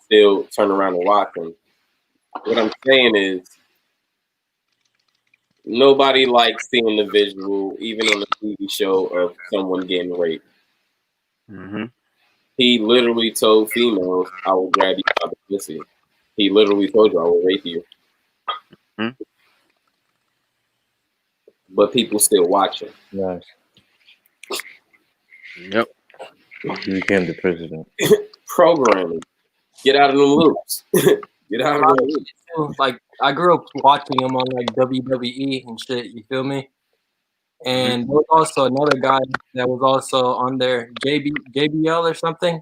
[SPEAKER 5] still turn around and watch them. What I'm saying is, nobody likes seeing the visual, even on a TV show, of someone getting raped.
[SPEAKER 7] Mm-hmm.
[SPEAKER 5] He literally told females, "I will grab you by the pussy." He literally told you, "I will rape you."
[SPEAKER 7] Mm-hmm.
[SPEAKER 5] But people still watching.
[SPEAKER 3] Nice.
[SPEAKER 7] Yep.
[SPEAKER 3] He became the president.
[SPEAKER 5] Programming. Get out of them loops. Get out of them loops.
[SPEAKER 10] Like I grew up watching him on like WWE and shit. You feel me? And there was also another guy that was also on there, JBL or something.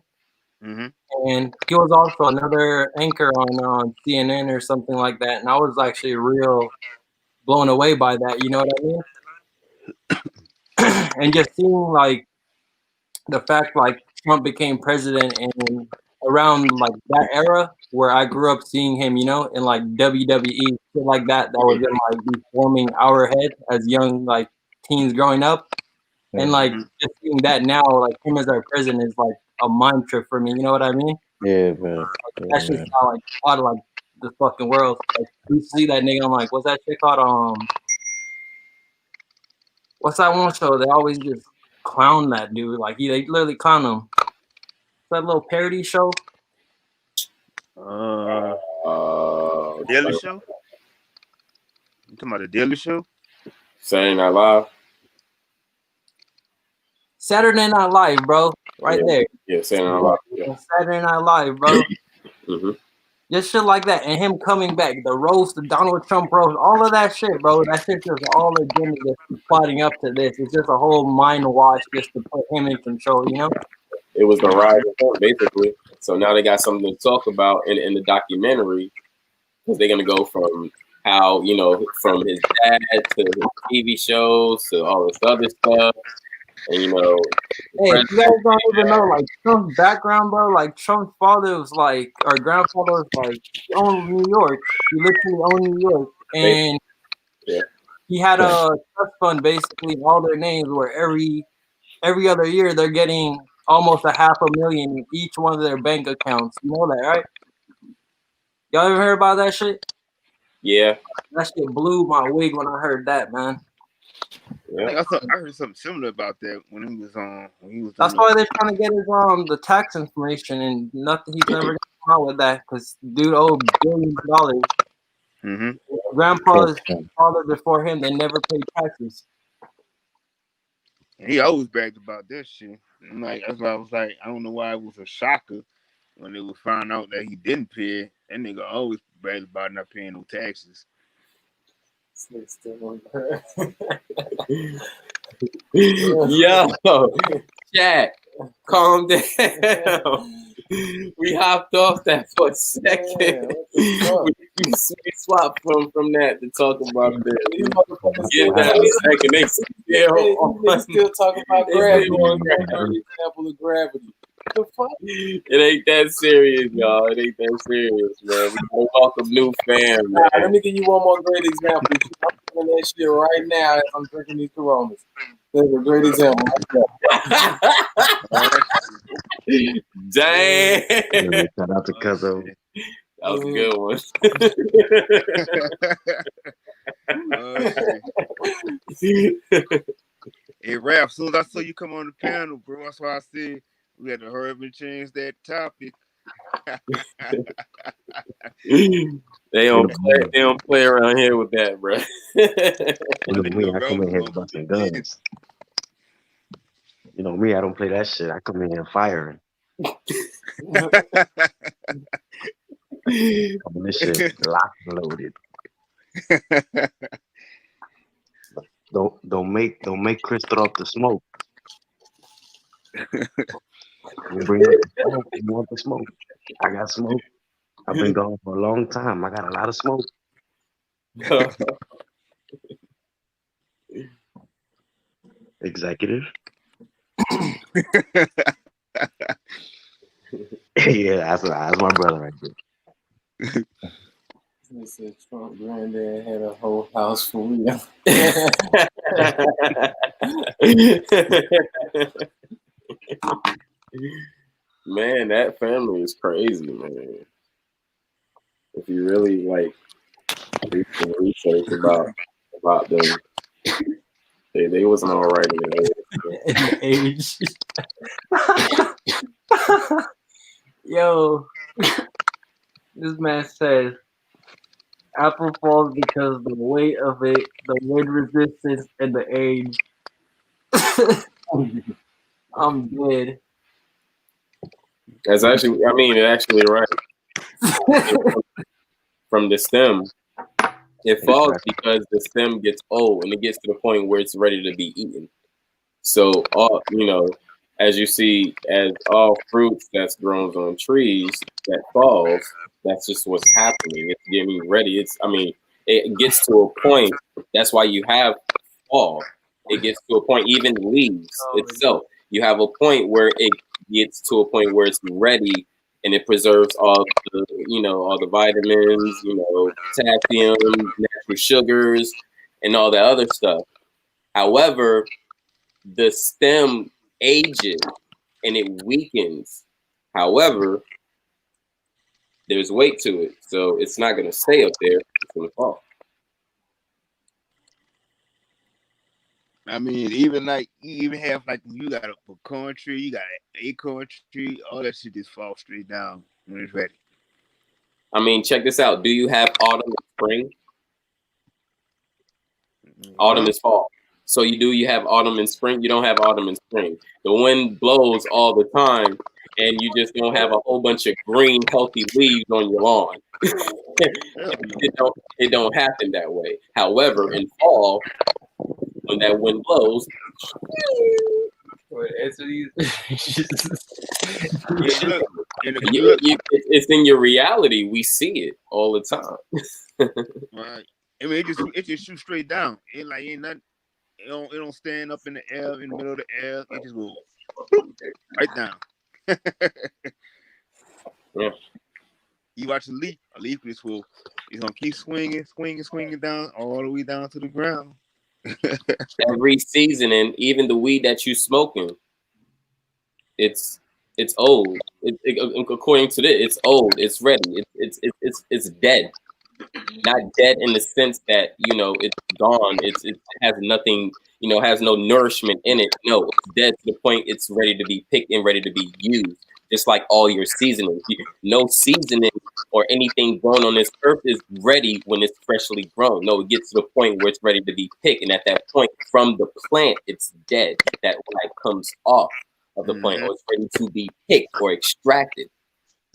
[SPEAKER 7] Mm-hmm.
[SPEAKER 10] And he was also another anchor on CNN or something like that. And I was actually real blown away by that. You know what I mean? And just seeing like the fact like Trump became president and around like that era where I grew up seeing him, in like WWE, shit like that was gonna like be forming our head as young like teens growing up. And like just seeing that now, like him as our president is like a mind trip for me, you know what I mean?
[SPEAKER 3] Yeah, bro.
[SPEAKER 10] Like, that shit's not like out of like the fucking world. Like you see that nigga, I'm like, what's that shit called? What's that one show? They always just clown that dude. Like they literally clown him. That little parody show.
[SPEAKER 7] Daily Show. You talking about the Daily Show?
[SPEAKER 5] Saturday Night Live.
[SPEAKER 10] Saturday Night Live, bro. Right there.
[SPEAKER 5] Yeah, Saturday Night Live. Yeah.
[SPEAKER 10] Saturday Night Live, bro.
[SPEAKER 5] Mm-hmm.
[SPEAKER 10] Just shit like that, and him coming back, the roast, the Donald Trump roast, all of that shit, bro. That shit just all agenda just plotting up to this. It's just a whole mind wash just to put him in control, you know?
[SPEAKER 5] It was the rise of Trump, basically. So now they got something to talk about in the documentary, because they're gonna go from how, from his dad to his TV shows to all this other stuff. And
[SPEAKER 10] hey, you guys don't even know like Trump's background, bro. Like Trump's father was like, or grandfather was like, he owned New York. He literally owned New York, and he had a trust fund. Basically, all their names were every other year they're getting almost $500,000 in each one of their bank accounts. You know that, right? Y'all ever heard about that shit?
[SPEAKER 5] Yeah.
[SPEAKER 10] That shit blew my wig when I heard that, man.
[SPEAKER 7] Yeah. I heard something similar about that when he was on.
[SPEAKER 10] That's why they're trying to get his the tax information, and nothing. He's never gonna come out with that because dude owed billions of dollars.
[SPEAKER 7] Mm-hmm.
[SPEAKER 10] Grandpa's father before him, they never paid taxes.
[SPEAKER 7] He always bragged about this shit. And like that's why I was like, I don't know why it was a shocker when it was found out that he didn't pay. That nigga always bragged about not paying no taxes.
[SPEAKER 5] Yo, Jack, calm down. We hopped off that for a second. We swapped from that to talk about this. Give that a second. They still talking about gravity. Example of gravity. The fuck? It ain't that serious, y'all. It ain't that serious, man. We welcome new fam, man. Let me give you one more great example. I'm doing that shit right now as I'm drinking these Coronas. That's a great example. Dang.
[SPEAKER 3] Shout out to Cuzzo.
[SPEAKER 5] That was a good one.
[SPEAKER 7] Hey, Rap, as soon as I saw you come on the panel, bro, that's why I said we had to hurry up and change that topic.
[SPEAKER 5] They don't play around here with that, bro.
[SPEAKER 4] You know me, I come in here busting guns. You know me, I don't play that shit. I come in here firing. This shit locked and loaded. Don't make Chris throw up the smoke. You bring up the smoke. You want the smoke? I got smoke. I've been gone for a long time. I got a lot of smoke. Executive. Yeah, that's my brother right there.
[SPEAKER 6] He said Trump granddad had a whole house full of
[SPEAKER 5] Man, that family is crazy, man. If you really like do some research about them, they wasn't all right in
[SPEAKER 10] the age. Yo, this man says apple falls because the weight of it, the wind resistance, and the age. I'm dead.
[SPEAKER 5] That's actually, it's actually right. From the stem, it falls because the stem gets old and it gets to the point where it's ready to be eaten. So, as you see, as all fruits that's grown on trees that falls, that's just what's happening. It's getting ready. It gets to a point. That's why you have fall. It gets to a point, even leaves itself. You have a point where it gets to a point where it's ready and it preserves all the vitamins, potassium, natural sugars, and all that other stuff. However, the stem ages and it weakens. However, there's weight to it, so it's not going to stay up there. It's going to fall.
[SPEAKER 7] Even you have you got a pecan tree, you got an acorn tree, all that shit just falls straight down when it's ready.
[SPEAKER 5] Check this out. Do you have autumn and spring? Autumn is fall. So you have autumn and spring. You don't have autumn and spring. The wind blows all the time, and you just don't have a whole bunch of green, healthy leaves on your lawn. It don't happen that way. However, in fall, when that wind blows, it's in your reality. We see it all the time.
[SPEAKER 7] Right. It just shoots straight down. It ain't nothing. It don't stand up in the air, in the middle of the air. It just will right down.
[SPEAKER 5] Yeah.
[SPEAKER 7] You watch a leaf just will. It's gonna keep swinging down all the way down to the ground.
[SPEAKER 5] Every season, and even the weed that you smoking, it's old. According to this, it's old. It's ready. It's dead. Not dead in the sense that it's gone. It has nothing. Has no nourishment in it. No, it's dead to the point it's ready to be picked and ready to be used. Just like all your seasonings. No seasoning or anything grown on this earth is ready when it's freshly grown. No, it gets to the point where it's ready to be picked, and at that point, from the plant, it's dead. That life comes off of the plant, or it's ready to be picked or extracted.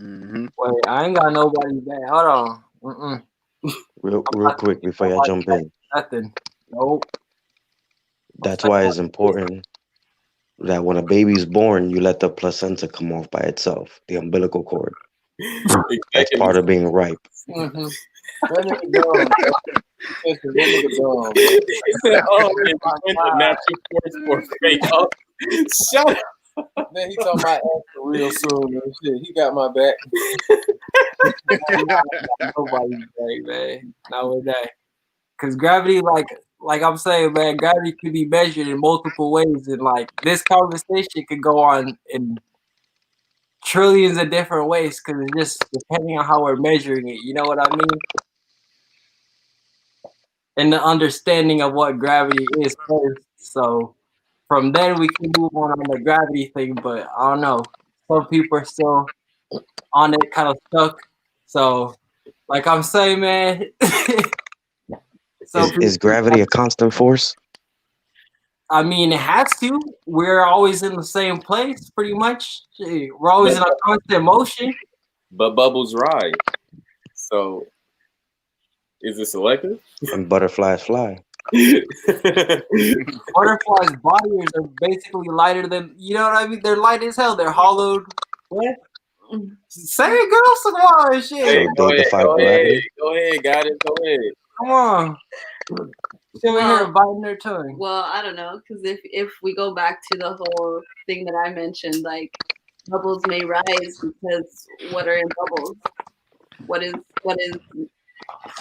[SPEAKER 10] Mm-hmm. Wait, I ain't got nobody back. Hold on.
[SPEAKER 4] Real quick before y'all jump in.
[SPEAKER 10] Nothing. Nope.
[SPEAKER 4] That's why it's important that when a baby's born, you let the placenta come off by itself, the umbilical cord. That's part of being ripe.
[SPEAKER 6] Mm-hmm. Shut up. Man, he talking about after real soon and shit. He got my back.
[SPEAKER 10] Nobody's back, man. Not with that. Because gravity, like I'm saying, man, gravity can be measured in multiple ways, and this conversation could go on in trillions of different ways because it's just depending on how we're measuring it. You know what I mean? And the understanding of what gravity is first. So, from then we can move on the gravity thing. But I don't know. Some people are still on it, kind of stuck. So, like I'm saying, man.
[SPEAKER 12] Is gravity a constant force?
[SPEAKER 10] I mean, it has to. We're always in the same place, pretty much. We're always in a constant motion.
[SPEAKER 5] But bubbles ride. So, is it selective?
[SPEAKER 12] And butterflies fly.
[SPEAKER 10] Butterflies' bodies are basically lighter than, you know what I mean? They're light as hell. They're hollowed. What? Say it, girl. Come on, shit.
[SPEAKER 5] Hey, go ahead, got it. Go ahead.
[SPEAKER 10] Come on. Still in here biting their tongue.
[SPEAKER 11] Well, I don't know, because if we go back to the whole thing that I mentioned, like bubbles may rise because what are in bubbles? What is?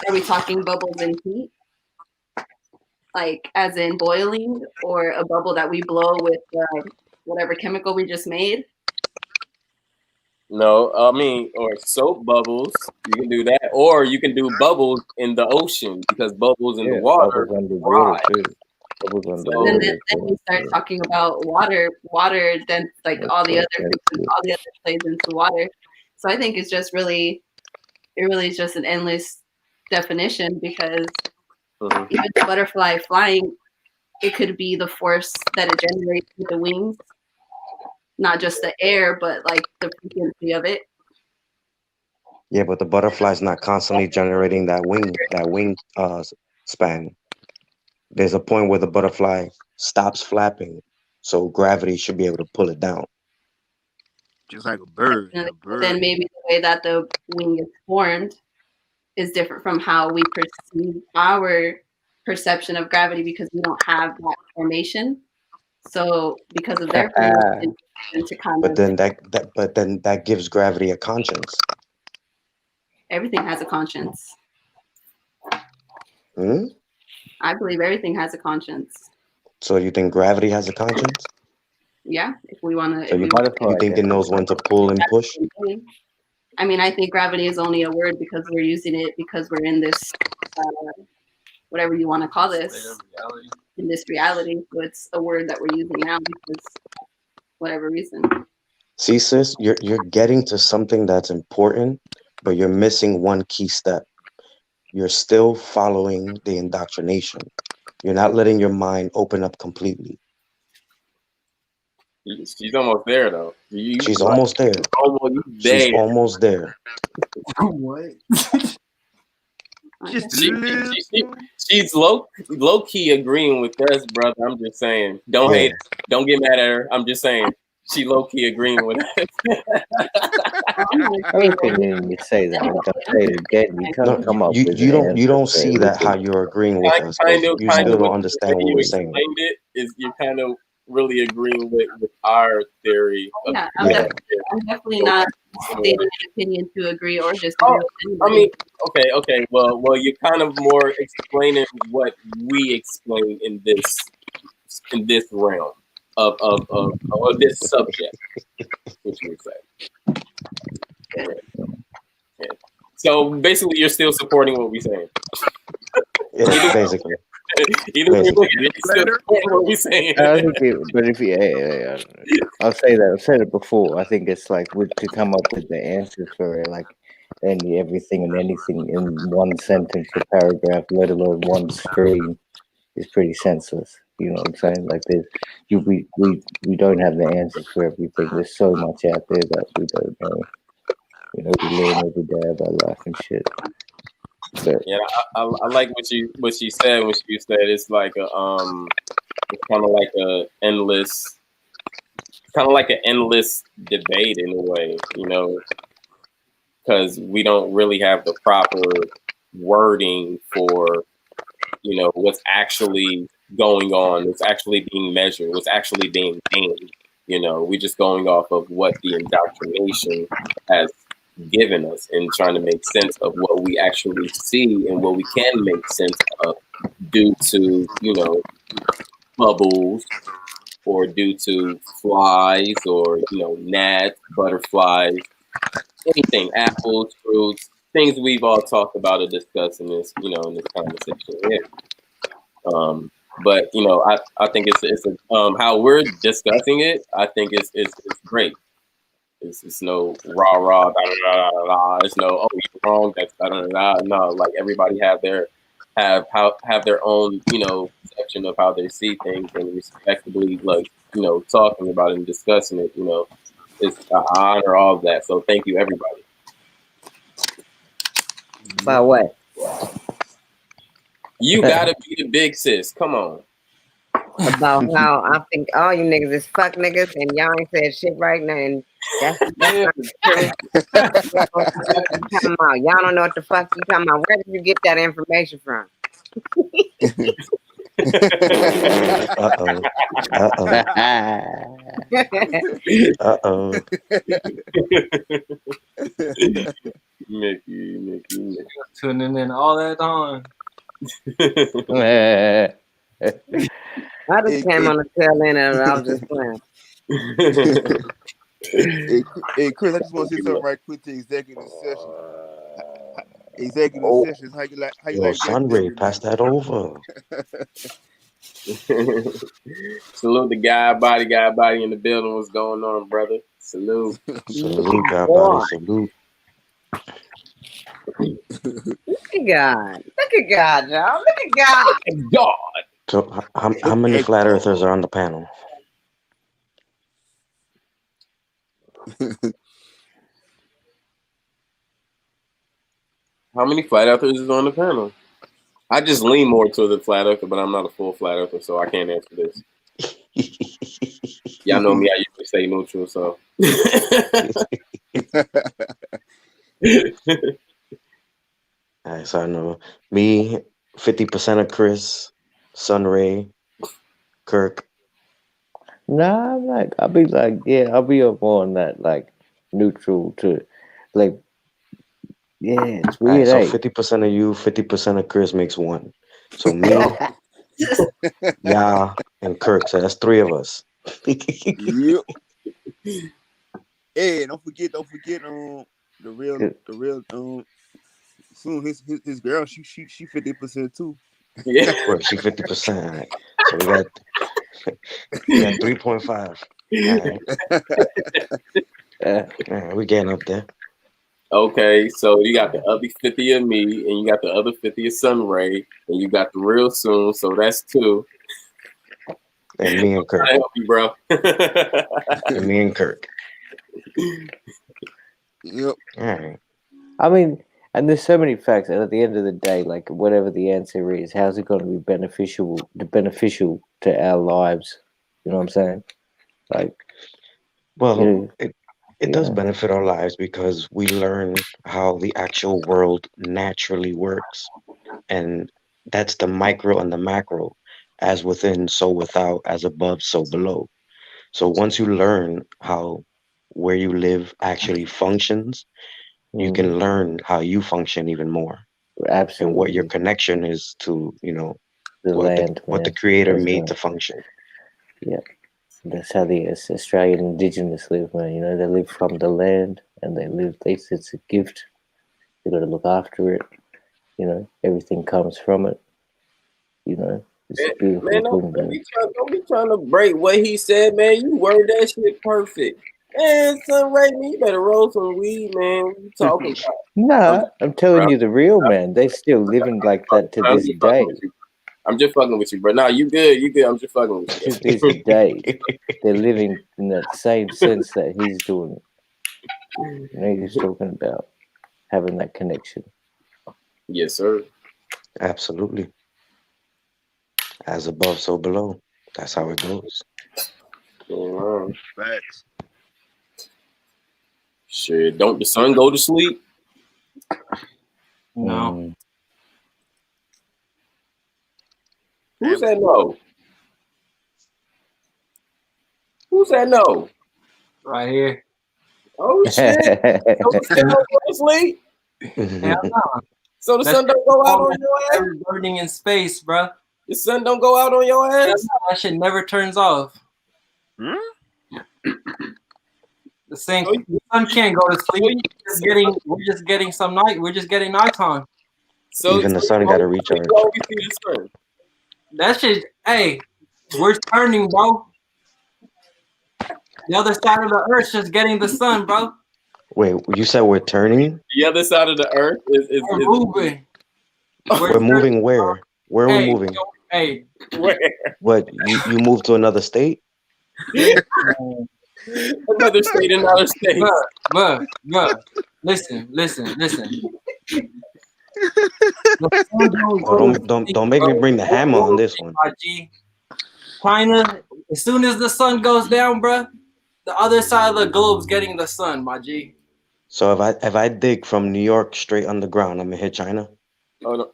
[SPEAKER 11] Are we talking bubbles in heat? Like as in boiling, or a bubble that we blow with whatever chemical we just made?
[SPEAKER 5] No, I mean, or soap bubbles. You can do that, or you can do bubbles in the ocean because bubbles in the water.
[SPEAKER 3] Bubbles underwater too. Bubbles underwater.
[SPEAKER 11] Then we start talking about water. Water, then like all the other plays into water. So I think it's just really is just an endless definition, because even the butterfly flying, it could be the force that it generates with the wings. Not just the air, but like the frequency of it.
[SPEAKER 12] Yeah, but the butterfly's not constantly generating that wing span. There's a point where the butterfly stops flapping, so gravity should be able to pull it down.
[SPEAKER 7] Just like a bird.
[SPEAKER 11] Then maybe the way that the wing is formed is different from how we perceive our perception of gravity, because we don't have that formation. So because of their formation, to kind
[SPEAKER 12] but then that gives gravity a conscience.
[SPEAKER 11] Everything has a conscience.
[SPEAKER 12] Hmm?
[SPEAKER 11] I believe everything has a conscience.
[SPEAKER 12] So you think gravity has a conscience?
[SPEAKER 11] Yeah, if we want to.
[SPEAKER 12] So you think it knows when to pull and push?
[SPEAKER 11] I mean, I think gravity is only a word because we're using it because we're in this, whatever you want to call this, in this reality. So it's a word that we're using now because whatever reason.
[SPEAKER 12] See, sis, you're getting to something that's important, but you're missing one key step. You're still following the indoctrination. You're not letting your mind open up completely.
[SPEAKER 5] She's almost there, though.
[SPEAKER 12] She's almost there. She's almost there.
[SPEAKER 10] What?
[SPEAKER 5] She's low key agreeing with us, brother. I'm just saying. Don't hate her. Don't get mad at her. I'm just saying. She low key agreeing with us.
[SPEAKER 3] Everything you say that, don't say it again. You can't come up with
[SPEAKER 12] you don't see that how you're agreeing with us. You still don't understand what we're saying.
[SPEAKER 5] You're kind of really agreeing with our theory.
[SPEAKER 11] Yeah, I'm definitely not stating an opinion to agree or disagree with anybody.
[SPEAKER 5] I mean, okay. Well, you're kind of more explaining what we explain in this realm of this subject, which you would say. Yeah. So basically, you're still supporting what we're saying.
[SPEAKER 12] Yeah, basically.
[SPEAKER 5] Either way, you're still supporting what we're saying.
[SPEAKER 3] I think but if you, I'll say that. I've said it before. I think it's like to come up with the answers for it, like everything and anything in one sentence or paragraph, let alone one stream, is pretty senseless. You know what I'm saying? Like we don't have the answers for everything. There's so much out there that we don't know. You know, we learn every day about life and shit. But,
[SPEAKER 5] yeah, I like what she said when she said it's like a it's kind of like an endless debate in a way, you know, because we don't really have the proper wording for, you know, what's actually going on, what's actually being measured, what's actually being named. You know, we're just going off of what the indoctrination has given us and trying to make sense of what we actually see and what we can make sense of due to, you know, bubbles or due to flies or, you know, gnats, butterflies, anything, apples, fruits, things we've all talked about or discussed in this, you know, in this conversation. Yeah. But you know, I think it's a how we're discussing it. I think it's great. It's no rah rah da da da da da. It's no oh you're wrong. That's da da da. No, like everybody have their own perception of how they see things and respectably like talking about it and discussing it. It's I honor all of that. So thank you everybody.
[SPEAKER 8] About what?
[SPEAKER 5] You gotta be the big sis. Come on.
[SPEAKER 8] About how I think all you niggas is fuck niggas and y'all ain't said shit right now, and that's not true. Y'all don't know what the fuck you talking about. Where did you get that information from?
[SPEAKER 5] Nicky.
[SPEAKER 10] Tuning in all that time.
[SPEAKER 8] I just came on the tail end of it. I was just playing.
[SPEAKER 7] Hey, Chris, I just want to say something right quick to executive session. Executive sessions, how you like that?
[SPEAKER 12] Sunray, pass that over.
[SPEAKER 5] Salute the guy body in the building. What's going on, brother? Salute.
[SPEAKER 12] Salute, God body, salute.
[SPEAKER 8] Look at God, y'all. Look at God.
[SPEAKER 5] God.
[SPEAKER 12] So, how many flat earthers are on the panel?
[SPEAKER 5] How many flat earthers is on the panel? I just lean more to the flat earther, but I'm not a full flat earther, so I can't answer this. Y'all know me, I usually say neutral, so.
[SPEAKER 12] All right, so I know me, 50% of Chris, Sunray, Kirk.
[SPEAKER 3] Nah, I'll be up on that, like, neutral to, like, yeah, it's weird.
[SPEAKER 12] Right, so 50% of you, 50% of Chris makes one. So me, y'all, and Kirk. So that's 3 of us.
[SPEAKER 7] Yep. Hey, don't forget the real soon his girl she 50% too.
[SPEAKER 5] Yeah.
[SPEAKER 12] Well, she 50%. Right. So we got 3.5. All right, we getting up there.
[SPEAKER 5] Okay, so you got the other 50 of me, and you got the other 50 of Sunray, and you got the real soon, so that's 2.
[SPEAKER 12] And me and Kirk.
[SPEAKER 5] I help you, bro.
[SPEAKER 12] And me and Kirk.
[SPEAKER 7] Yep.
[SPEAKER 12] All right.
[SPEAKER 3] I mean, and there's so many facts, and at the end of the day, like whatever the answer is, how's it going to be beneficial to our lives? You know what I'm saying? Like,
[SPEAKER 12] well, it does benefit our lives because we learn how the actual world naturally works, and that's the micro and the macro, as within, so without, as above, so below. So once you learn how where you live actually functions, you can learn how you function even more.
[SPEAKER 3] Absolutely.
[SPEAKER 12] And what your connection is to,
[SPEAKER 3] the land,
[SPEAKER 12] what the creator made to function.
[SPEAKER 3] Yeah. That's how the Australian Indigenous live, man. They live from the land, and it's a gift. You got to look after it. Everything comes from it. It's a beautiful
[SPEAKER 5] man,
[SPEAKER 3] thing.
[SPEAKER 5] Don't be trying to break what he said, man. You word that shit perfect. Man, Sunray, man, you better roll some weed, man. What you talking about?
[SPEAKER 3] Nah, I'm telling you the real, man. They still living like that to this day.
[SPEAKER 5] I'm just fucking with you, bro. Nah, you good. I'm just fucking with you.
[SPEAKER 3] To this day, they're living in that same sense that he's doing. He's talking about having that connection.
[SPEAKER 5] Yes, sir.
[SPEAKER 12] Absolutely. As above, so below. That's how it goes.
[SPEAKER 7] Facts.
[SPEAKER 5] Shit, don't the sun go to sleep?
[SPEAKER 10] No.
[SPEAKER 5] Who said no? Who said no?
[SPEAKER 10] Right here.
[SPEAKER 5] Oh shit! So the sun don't go to sleep?
[SPEAKER 10] Hell no.
[SPEAKER 5] So the sun don't go out on your ass?
[SPEAKER 10] Burning in space, bro.
[SPEAKER 5] The sun don't go out on your ass?
[SPEAKER 10] That shit never turns off. The sun can't go to sleep. We're just getting nighttime.
[SPEAKER 5] So
[SPEAKER 12] even the sun got to recharge.
[SPEAKER 5] You always see the sun.
[SPEAKER 10] That shit. Hey, we're turning, bro. The other side of the earth just getting the sun, bro.
[SPEAKER 12] Wait, you said we're turning?
[SPEAKER 5] The other side of the earth is
[SPEAKER 10] We're moving.
[SPEAKER 12] We're moving where? Where are we
[SPEAKER 10] Hey,
[SPEAKER 12] moving?
[SPEAKER 10] hey.
[SPEAKER 5] where?
[SPEAKER 12] What, you moved to another state?
[SPEAKER 5] Another state, another state.
[SPEAKER 10] Bruh. Listen.
[SPEAKER 12] Oh, don't make me bring the hammer on this one.
[SPEAKER 10] China, as soon as the sun goes down, bruh, the other side of the globe's getting the sun, my G.
[SPEAKER 12] So if I dig from New York straight underground, I'm gonna hit China.
[SPEAKER 5] Hold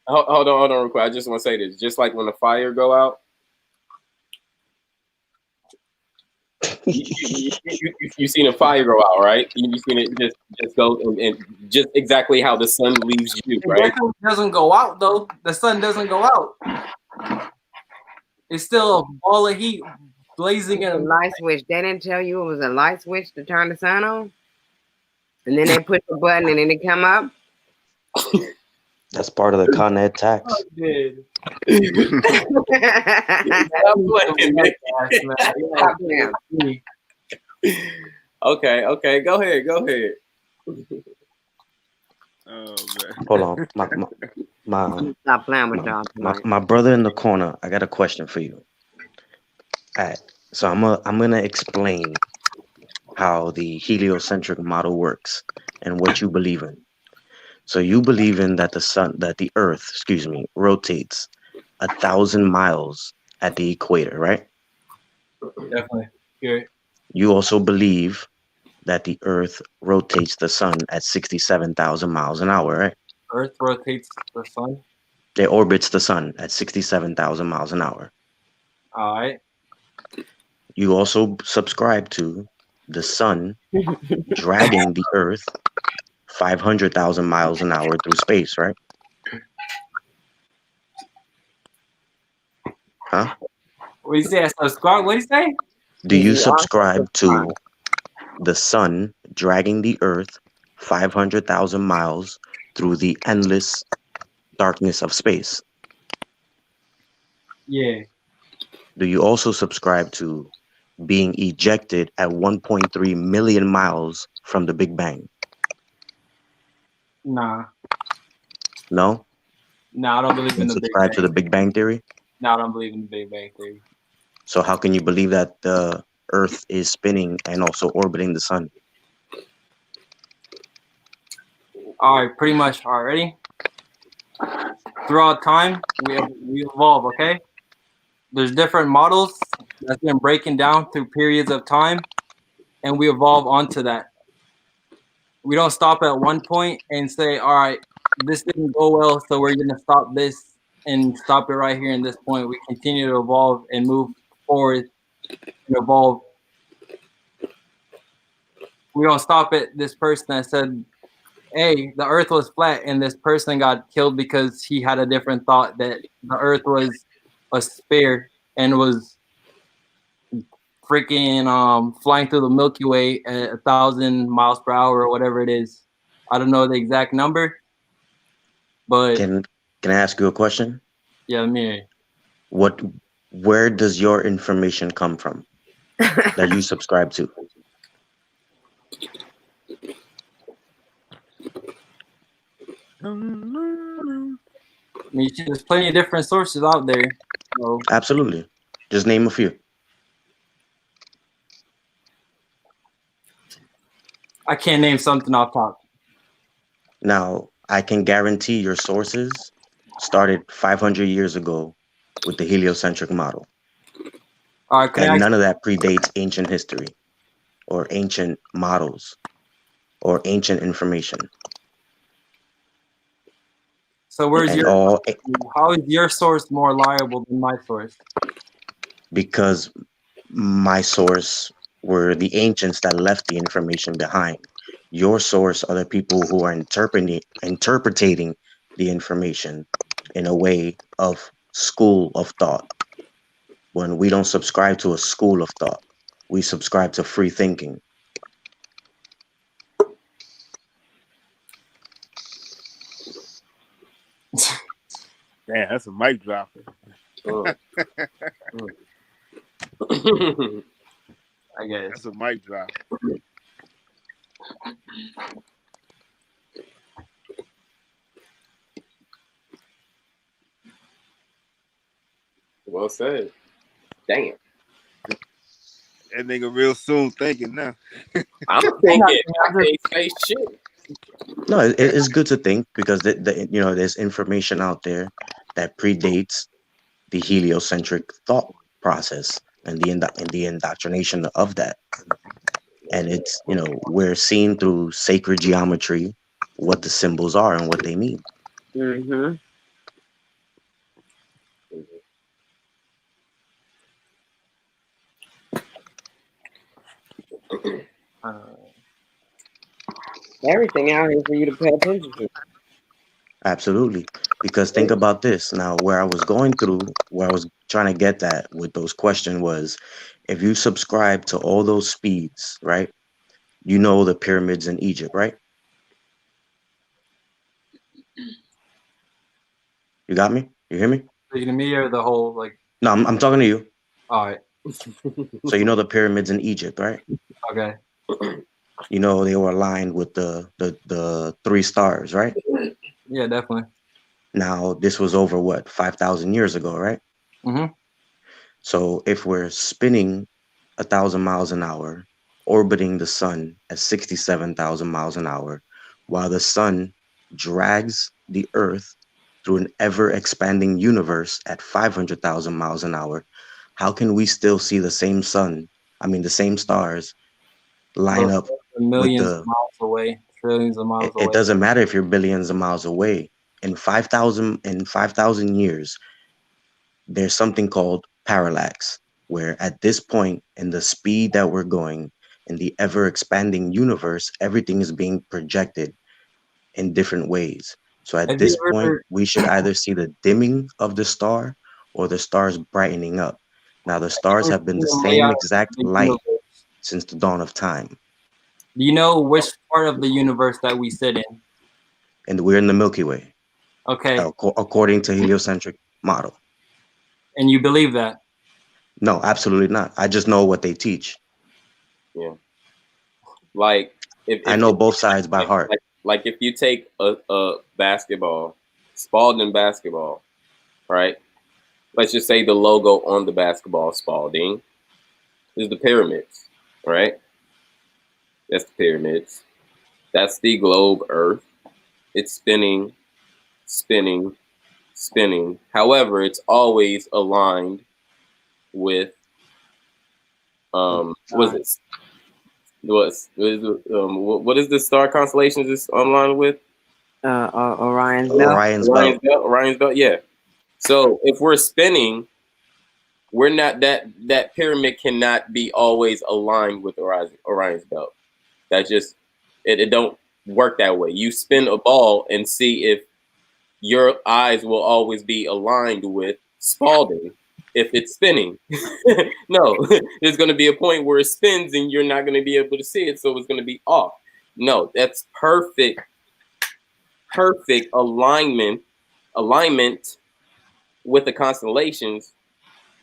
[SPEAKER 5] on, real quick. I just want to say this. Just like when the fire go out, you seen a fire go out, right? You seen it just go and just exactly how the sun leaves you,
[SPEAKER 10] It
[SPEAKER 5] right?
[SPEAKER 10] definitely doesn't go out though. The sun doesn't go out. It's still a ball of heat blazing in
[SPEAKER 8] a light switch. They didn't tell you it was a light switch to turn the sun on, and then they push the button and then it come up.
[SPEAKER 12] That's part of the Con Ed tax.
[SPEAKER 10] Oh, dude.
[SPEAKER 5] Okay. Go ahead.
[SPEAKER 7] Oh man.
[SPEAKER 12] Hold on,
[SPEAKER 8] Stop playing with y'all tonight.
[SPEAKER 12] my brother in the corner. I got a question for you. All right, so I'm gonna explain how the heliocentric model works and what you believe in. So you believe in that the Earth, rotates 1,000 miles at the equator, right?
[SPEAKER 10] Definitely. Yeah.
[SPEAKER 12] You also believe that the Earth rotates the sun at 67,000 miles an hour, right?
[SPEAKER 10] Earth rotates the sun.
[SPEAKER 12] It orbits the sun at 67,000 miles an hour.
[SPEAKER 10] All right.
[SPEAKER 12] You also subscribe to the sun dragging the Earth 500,000 miles an hour through space, right? Huh?
[SPEAKER 10] What do you say? I subscribe? What do you say?
[SPEAKER 12] Do you subscribe to the sun dragging the Earth 500,000 miles through the endless darkness of space?
[SPEAKER 10] Yeah.
[SPEAKER 12] Do you also subscribe to being ejected at 1.3 million miles from the Big Bang?
[SPEAKER 10] Nah.
[SPEAKER 12] No?
[SPEAKER 10] Nah, I don't believe in the Big
[SPEAKER 12] Subscribe
[SPEAKER 10] Bang.
[SPEAKER 12] to the Big Bang Theory?
[SPEAKER 10] No, I don't believe in the Big Bang Theory.
[SPEAKER 12] So how can you believe that the Earth is spinning and also orbiting the sun?
[SPEAKER 10] All right, pretty much already. Throughout time, we evolve, okay? There's different models that's been breaking down through periods of time, and we evolve onto that. We don't stop at one point and say, all right, this didn't go well, so we're going to stop this and stop it right here in this point. We continue to evolve and move forward and evolve. We don't stop at this person that said, hey, the earth was flat, and this person got killed because he had a different thought that the earth was a sphere and was freaking flying through the Milky Way at 1,000 miles per hour or whatever it is. I don't know the exact number, but
[SPEAKER 12] Can I ask you a question?
[SPEAKER 10] yeah, me.
[SPEAKER 12] Where does your information come from that you subscribe to?
[SPEAKER 10] I mean, there's plenty of different sources out there. So.
[SPEAKER 12] Absolutely. Just name a few.
[SPEAKER 10] I can't name something off top.
[SPEAKER 12] Now, I can guarantee your sources started 500 years ago with the heliocentric model. And none of that predates ancient history or ancient models or ancient information.
[SPEAKER 10] So how is your source more reliable than my source?
[SPEAKER 12] Because my source were the ancients that left the information behind. Your source are the people who are interpreting the information in a way of school of thought. When we don't subscribe to a school of thought, we subscribe to free thinking.
[SPEAKER 7] Damn, that's a mic dropper.
[SPEAKER 10] I guess.
[SPEAKER 7] That's a mic drop.
[SPEAKER 5] Well said. Damn.
[SPEAKER 7] That nigga real soon thinking now.
[SPEAKER 5] I'm thinking I can't say shit.
[SPEAKER 12] No, it's good to think because there's information out there that predates the heliocentric thought process and the indoctrination of that. And it's we're seeing through sacred geometry what the symbols are and what they mean.
[SPEAKER 5] Mm-hmm.
[SPEAKER 8] Everything out here for you to pay attention to.
[SPEAKER 12] Absolutely. Because think about this. Now, where I was trying to get at with those questions was, if you subscribe to all those speeds, right? You know the pyramids in Egypt, right? You got me? You hear me?
[SPEAKER 10] Speaking to me or the whole like?
[SPEAKER 12] No, I'm talking to you.
[SPEAKER 10] All right.
[SPEAKER 12] So you know the pyramids in Egypt, right?
[SPEAKER 10] Okay.
[SPEAKER 12] You know they were aligned with the 3 stars, right?
[SPEAKER 10] Yeah, definitely.
[SPEAKER 12] Now this was over what, 5,000 years ago, right?
[SPEAKER 10] Mm-hmm.
[SPEAKER 12] So if we're spinning 1,000 miles an hour, orbiting the sun at 67,000 miles an hour, while the sun drags the Earth through an ever-expanding universe at 500,000 miles an hour, how can we still see the same sun? I mean, the same stars line up with
[SPEAKER 10] Millions
[SPEAKER 12] the.
[SPEAKER 10] of miles away, trillions of miles
[SPEAKER 12] It
[SPEAKER 10] away.
[SPEAKER 12] doesn't matter if you're billions of miles away. In 5,000 years, there's something called parallax, where at this point in the speed that we're going in the ever expanding universe, everything is being projected in different ways. So at
[SPEAKER 10] Have
[SPEAKER 12] this
[SPEAKER 10] you
[SPEAKER 12] point,
[SPEAKER 10] ever?
[SPEAKER 12] we should either see the dimming of the star or the stars brightening up. Now, the stars have been the same exact light since the dawn of time.
[SPEAKER 10] Do you know which part of the universe that we sit in?
[SPEAKER 12] And we're in the Milky Way.
[SPEAKER 10] Okay.
[SPEAKER 12] According to heliocentric model.
[SPEAKER 10] And you believe that?
[SPEAKER 12] No, absolutely not. I just know what they teach.
[SPEAKER 5] Yeah. Like if
[SPEAKER 12] I know both sides by heart.
[SPEAKER 5] Like if you take a basketball, Spalding basketball, right? Let's just say the logo on the basketball, Spalding, is the pyramids, right? That's the pyramids. That's the globe Earth. It's spinning, spinning, spinning. However, it's always aligned with what is the star constellation is aligned with?
[SPEAKER 8] Orion's belt.
[SPEAKER 5] Orion's belt, yeah. So if we're spinning, we're not that pyramid cannot be always aligned with Orion's belt. That just it don't work that way. You spin a ball and see if your eyes will always be aligned with Spalding if it's spinning. No, there's going to be a point where it spins and you're not going to be able to see it, so it's going to be off. No, that's perfect alignment with the constellations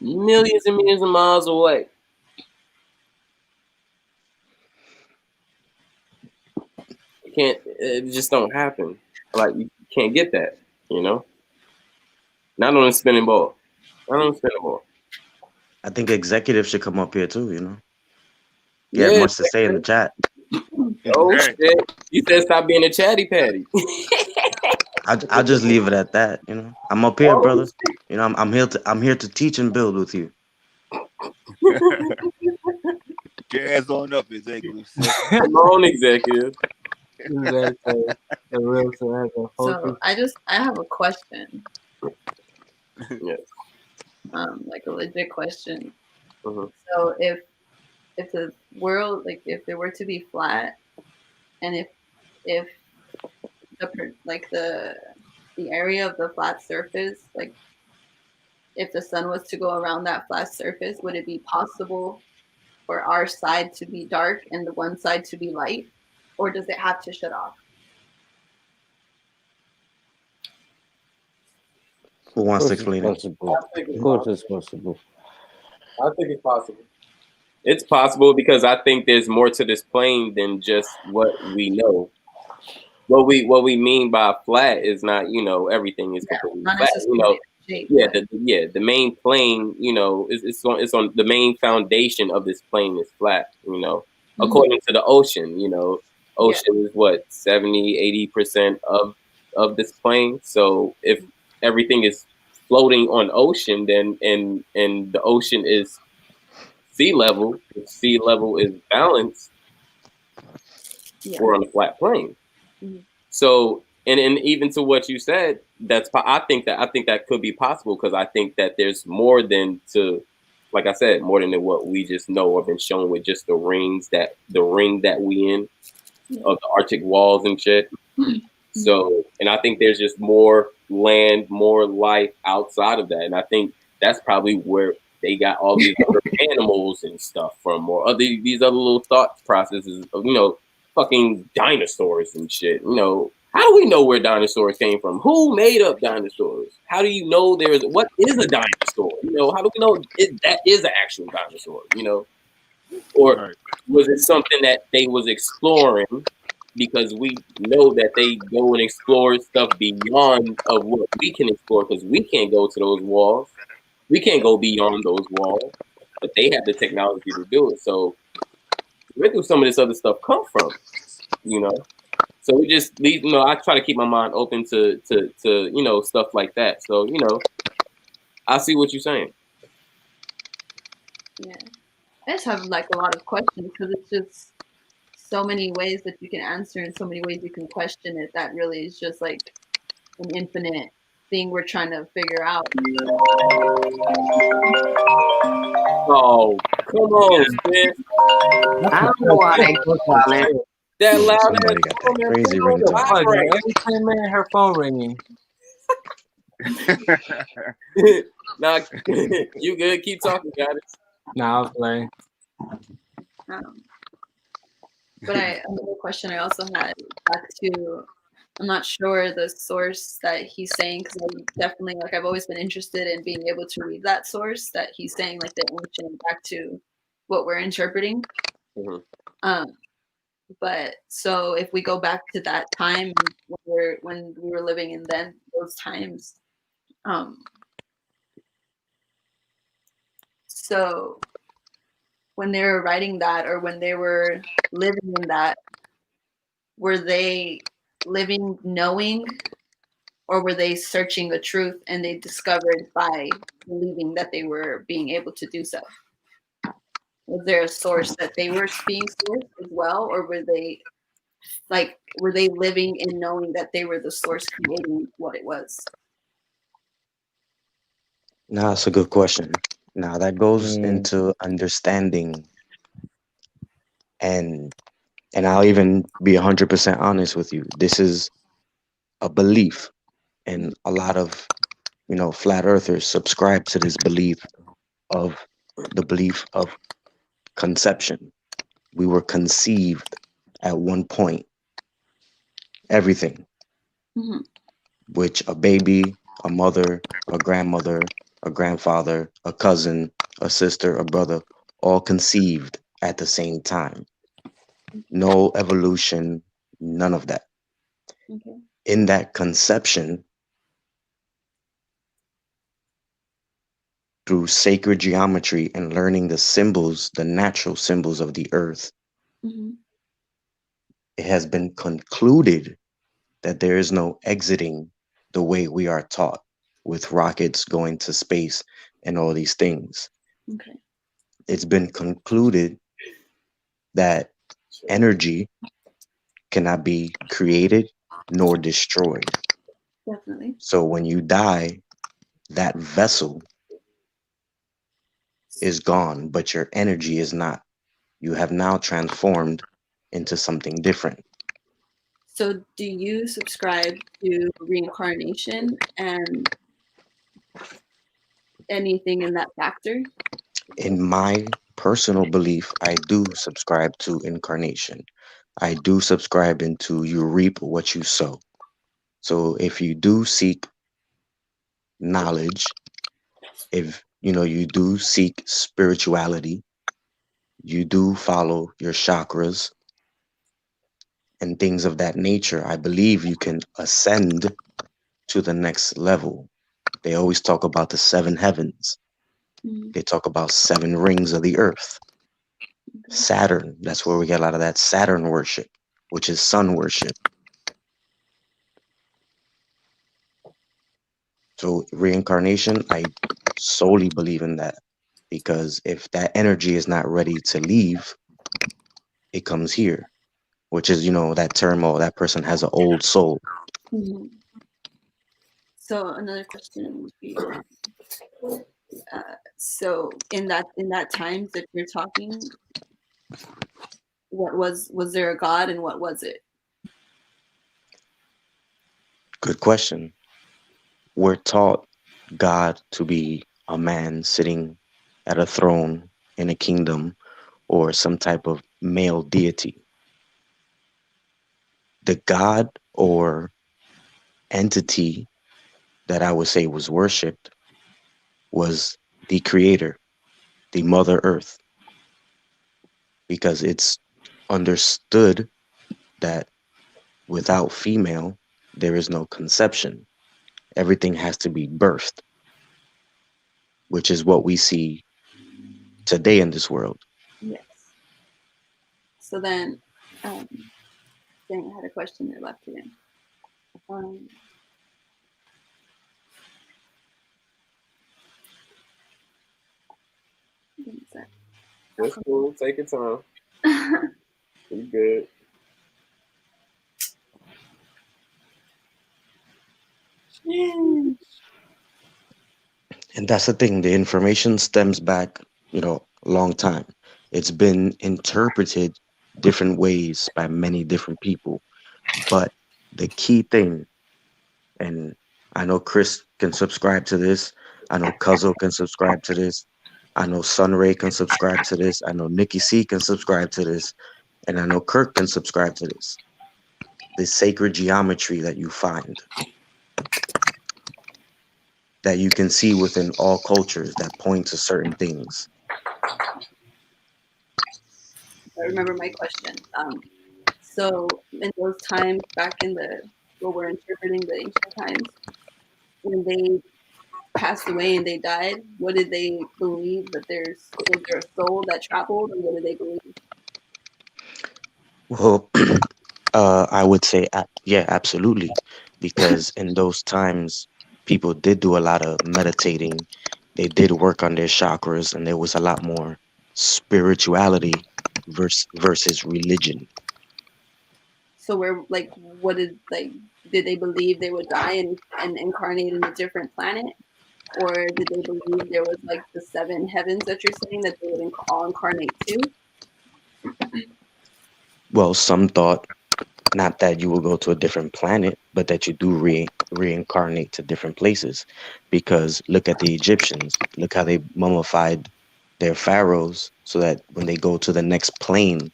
[SPEAKER 5] millions and millions of miles away. It just don't happen. Like you can't get that, Not on a spinning ball.
[SPEAKER 12] I think executives should come up here too, He
[SPEAKER 5] Yeah,
[SPEAKER 12] had much to say in the chat.
[SPEAKER 5] Oh shit! You said stop being a chatty patty.
[SPEAKER 12] I'll just leave it at that, I'm up here, brother. I'm here to teach and build with you.
[SPEAKER 7] Jazz on up, executive.
[SPEAKER 5] Come on, executive.
[SPEAKER 11] So I have a question.
[SPEAKER 5] Yes.
[SPEAKER 11] Like a legit question.
[SPEAKER 5] Mm-hmm.
[SPEAKER 11] So if the world, like if it were to be flat, and if the area of the flat surface, like if the sun was to go around that flat surface, would it be possible for our side to be dark and the one side to be light, or does it have to shut off?
[SPEAKER 12] Who wants to explain it?
[SPEAKER 3] Possible.
[SPEAKER 6] I think
[SPEAKER 3] Of
[SPEAKER 6] it's
[SPEAKER 3] course,
[SPEAKER 6] possible.
[SPEAKER 3] it's possible.
[SPEAKER 6] I think it's possible.
[SPEAKER 5] It's possible because I think there's more to this plane than just what we know. What we mean by flat is not, everything is completely
[SPEAKER 11] Not
[SPEAKER 5] flat.
[SPEAKER 11] necessarily shape,
[SPEAKER 5] Yeah,
[SPEAKER 11] but
[SPEAKER 5] the main plane, it's on the main foundation of this plane is flat, according to the ocean,
[SPEAKER 11] yeah.
[SPEAKER 5] ocean is what 70-80% of this plane. So if everything is floating on ocean, then and the ocean is sea level, if sea level is balanced,
[SPEAKER 11] Yeah.
[SPEAKER 5] we're on a flat plane.
[SPEAKER 11] Mhm.
[SPEAKER 5] So, and even to what you said, I think that could be possible because I think that there's more than like I said, more than what we just know or been shown with just the ring that we in of the Arctic walls and shit. So, and I think there's just more land, more life outside of that, and I think that's probably where they got all these other animals and stuff from, or these other little thought processes of fucking dinosaurs and shit. How do we know where dinosaurs came from? Who made up dinosaurs? How do you know what is a dinosaur? How do we know that is an actual dinosaur? Or was it something that they was exploring? Because we know that they go and explore stuff beyond of what we can explore because we can't go to those walls. We can't go beyond those walls, but they have the technology to do it. So where do some of this other stuff come from? So we just leave. I try to keep my mind open to stuff like that. So I see what you're saying.
[SPEAKER 11] Yeah. I just have like a lot of questions because it's just so many ways that you can answer and so many ways you can question it. That really is just like an infinite thing we're trying to figure out.
[SPEAKER 5] Oh, come on, sis.
[SPEAKER 8] I don't know why they keep calling.
[SPEAKER 5] That loud
[SPEAKER 12] Somebody got that crazy ringtone.
[SPEAKER 10] Fuck, man. Every time, man, her phone ringing.
[SPEAKER 5] Nah, you good? Keep talking, guys.
[SPEAKER 10] Nah, I'll play.
[SPEAKER 11] But another question I also had back to, I'm not sure the source that he's saying because I definitely I've always been interested in being able to read that source that he's saying like the ancient back to what we're interpreting.
[SPEAKER 5] Mm-hmm.
[SPEAKER 11] But so if we go back to that time when we were living in those times, so when they were writing that or when they were living in that, were they living knowing or were they searching the truth and they discovered by believing that they were being able to do so? Was there a source that they were being sourced as well, or were they living in knowing that they were the source creating what it was?
[SPEAKER 12] No, that's a good question. Now that goes into understanding, and I'll even be 100% honest with you. This is a belief, and a lot of flat earthers subscribe to this belief of conception. We were conceived at one point. Everything, which a baby, a mother, a grandmother, a grandfather, a cousin, a sister, a brother, all conceived at the same time. No evolution, none of that.
[SPEAKER 11] Okay.
[SPEAKER 12] In that conception, through sacred geometry and learning the symbols, the natural symbols of the earth, it has been concluded that there is no exiting the way we are taught with rockets going to space and all these things.
[SPEAKER 11] Okay.
[SPEAKER 12] It's been concluded that energy cannot be created nor destroyed.
[SPEAKER 11] Definitely.
[SPEAKER 12] So when you die, that vessel is gone, but your energy is not. You have now transformed into something different.
[SPEAKER 11] So do you subscribe to reincarnation and anything in that factor?
[SPEAKER 12] In my personal belief, I do subscribe to incarnation. I do subscribe into you reap what you sow. So if you do seek, knowledge, if you do seek spirituality, you do follow your chakras and things of that nature, I believe you can ascend to the next level. They always talk about the seven heavens. They talk about seven rings of the earth. Saturn, that's where we get a lot of that Saturn worship, which is sun worship. So reincarnation, I solely believe in that, because if that energy is not ready to leave, it comes here, which is, that term, oh, that person has an old soul.
[SPEAKER 11] Mm-hmm. So another question would be, so in that time that you're talking, what was there a God and what was it?
[SPEAKER 12] Good question. We're taught God to be a man sitting at a throne in a kingdom, or some type of male deity. The God or entity that I would say was worshipped was the creator, the Mother Earth, because it's understood that without female, there is no conception. Everything has to be birthed, which is what we see today in this world.
[SPEAKER 11] Yes. So then, dang, I had a question that left it in.
[SPEAKER 5] That's cool. Take your time. You good.
[SPEAKER 12] And that's the thing, the information stems back, a long time. It's been interpreted different ways by many different people. But the key thing, and I know Chris can subscribe to this, I know Cuzzo can subscribe to this, I know Sunray can subscribe to this, I know NickiC can subscribe to this, and I know Kirk can subscribe to this. The sacred geometry that you find, that you can see within all cultures, that point to certain things.
[SPEAKER 11] I remember my question. So in those times back in what we're interpreting the ancient times, when they passed away and they died, what did they believe that was there a soul that traveled, or what did they believe?
[SPEAKER 12] Well, I would say, yeah, absolutely. Because in those times, people did do a lot of meditating. They did work on their chakras, and there was a lot more spirituality versus religion.
[SPEAKER 11] So did they believe they would die and incarnate in a different planet? Or did they believe there was like the seven heavens that you're saying that they would all incarnate to?
[SPEAKER 12] Well, some thought not that you will go to a different planet, but that you do reincarnate to different places. Because look at the Egyptians. Look how they mummified their pharaohs so that when they go to the next plane,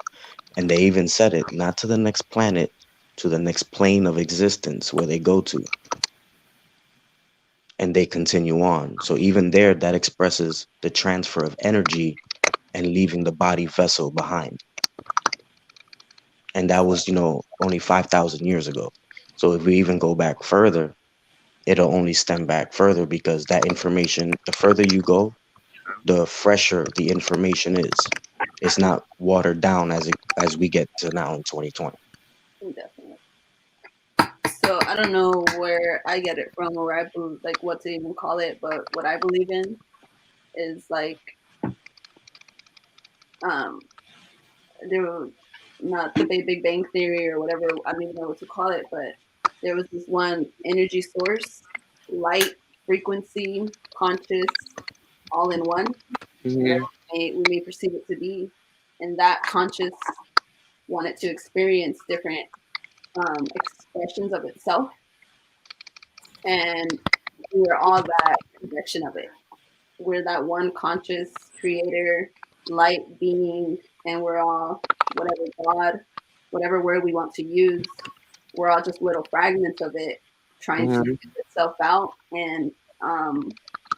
[SPEAKER 12] and they even said it, not to the next planet, to the next plane of existence where they go to. And they continue on. So even there, that expresses the transfer of energy and leaving the body vessel behind. And that was, only 5,000 years ago. So if we even go back further, it'll only stem back further, because that information, the further you go, the fresher the information is. It's not watered down as we get to now in 2020.
[SPEAKER 11] Definitely. So I don't know where I get it from, or where I believe, like what to even call it, but what I believe in is like there were not the Big Bang Theory or whatever, I don't even know what to call it, but there was this one energy source, light, frequency, conscious, all in one.
[SPEAKER 5] Mm-hmm.
[SPEAKER 11] We may perceive it to be, and that conscious wanted to experience different expressions of itself, and we're all that projection of it. We're that one conscious creator, light being, and we're all whatever God, whatever word we want to use. We're all just little fragments of it trying to
[SPEAKER 5] Mm-hmm.
[SPEAKER 11] figure itself out. And